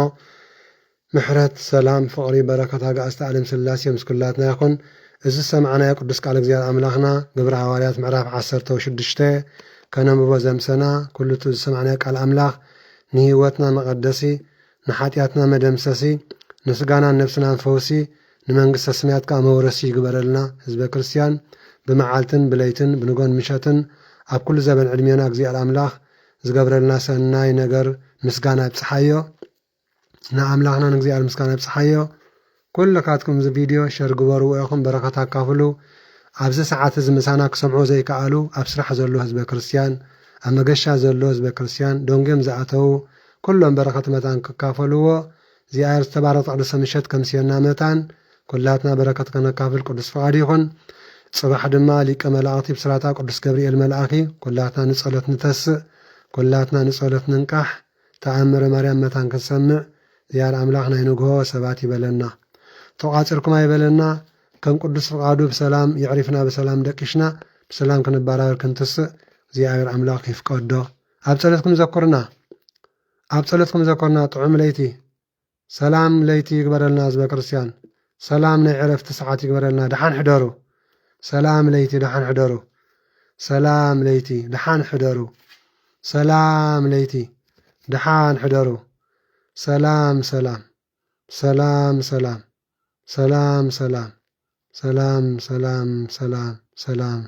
محرت سلام فقري بركة هاجا استعلم سلاسي مسكلاتنا يكون إذا سمعنا يا قدس قال زياد أملاكنا قبر حواليات معرف 10 وشدشته كان مبوزم سنة كل سمعنا قال أملاك نهيوتنا مقدسي نحاتياتنا مدمسسي نسقانا نفسنا نفوسي نمنقص سميات كامورسي قبرلنا حزب كريستيان بمعالتن بليتن بنقون مشاتن أب كل زبن علمينا زياد أملاك زقبرلنا سناي نقر مسقانا بصحايو نعم لغنا نجزي على المسكانة بصحية ኩልካትኩም እዚ ቪድዮ ሸር ግበርዎ ኢኹም በረኸት ኣካፍሉ ኣብዚ ሰዓት እዚ ምሳና ክሰምዑ ዘይከኣሉ ኣብ ስራሕ ዘሎ ህዝበ ክርስቲያን ኣብ መገሻ ዘሎ ህዝበ ክርስቲያን ዶንጎም ዝኣተው ኩሎም በረኸት መታን ክካፈልዎ እግዚኣብሔር ዝተባረኸ ቅዱስ ምሸት ከምስየና መታን ኩላትና በረከት ከነካፍል ቅዱስ ፈቃድ ይኹን ጽባሕ ድማ ሊቀ መላእክቲ ብስራታ ቅዱስ ገብርኤል መልአኺ ኩላትና ንጸሎት ንተስእ ኩላትና ንጸሎት ንንቃሕ ተኣምረ ማርያም መታን ክንሰምዕ እግዚአብሔር አምላክ ናይ ንግሆ ሰባት ይበለና ተቋጽርኩም አይበለና ከም ቅዱስ ፈቃዱ በሰላም ይዕሪፍና በሰላም ደቂሽና በሰላም ክንባራር ክንትስእ እግዚአብሔር አምላክ ይፍቀዶ ኣብ ጸሎትኩም ዘኮርና ጥዑም ለይቲ ሰላም ለይቲ ይግበረልና ህዝበ ክርስቲያን ሰላም ናይ ዕረፍቲ ሰዓት ይግበረልና ድሓን ሕደሩ ሰላም ለይቲ ድሓን ሕደሩ ሰላም ለይቲ ድሓን ሕደሩ ሰላም ለይቲ ድሓን ሕደሩ ሰላም ሰላም ሰላም ሰላም ሰላም ሰላም ሰላም ሰላም ሰላም ሰላም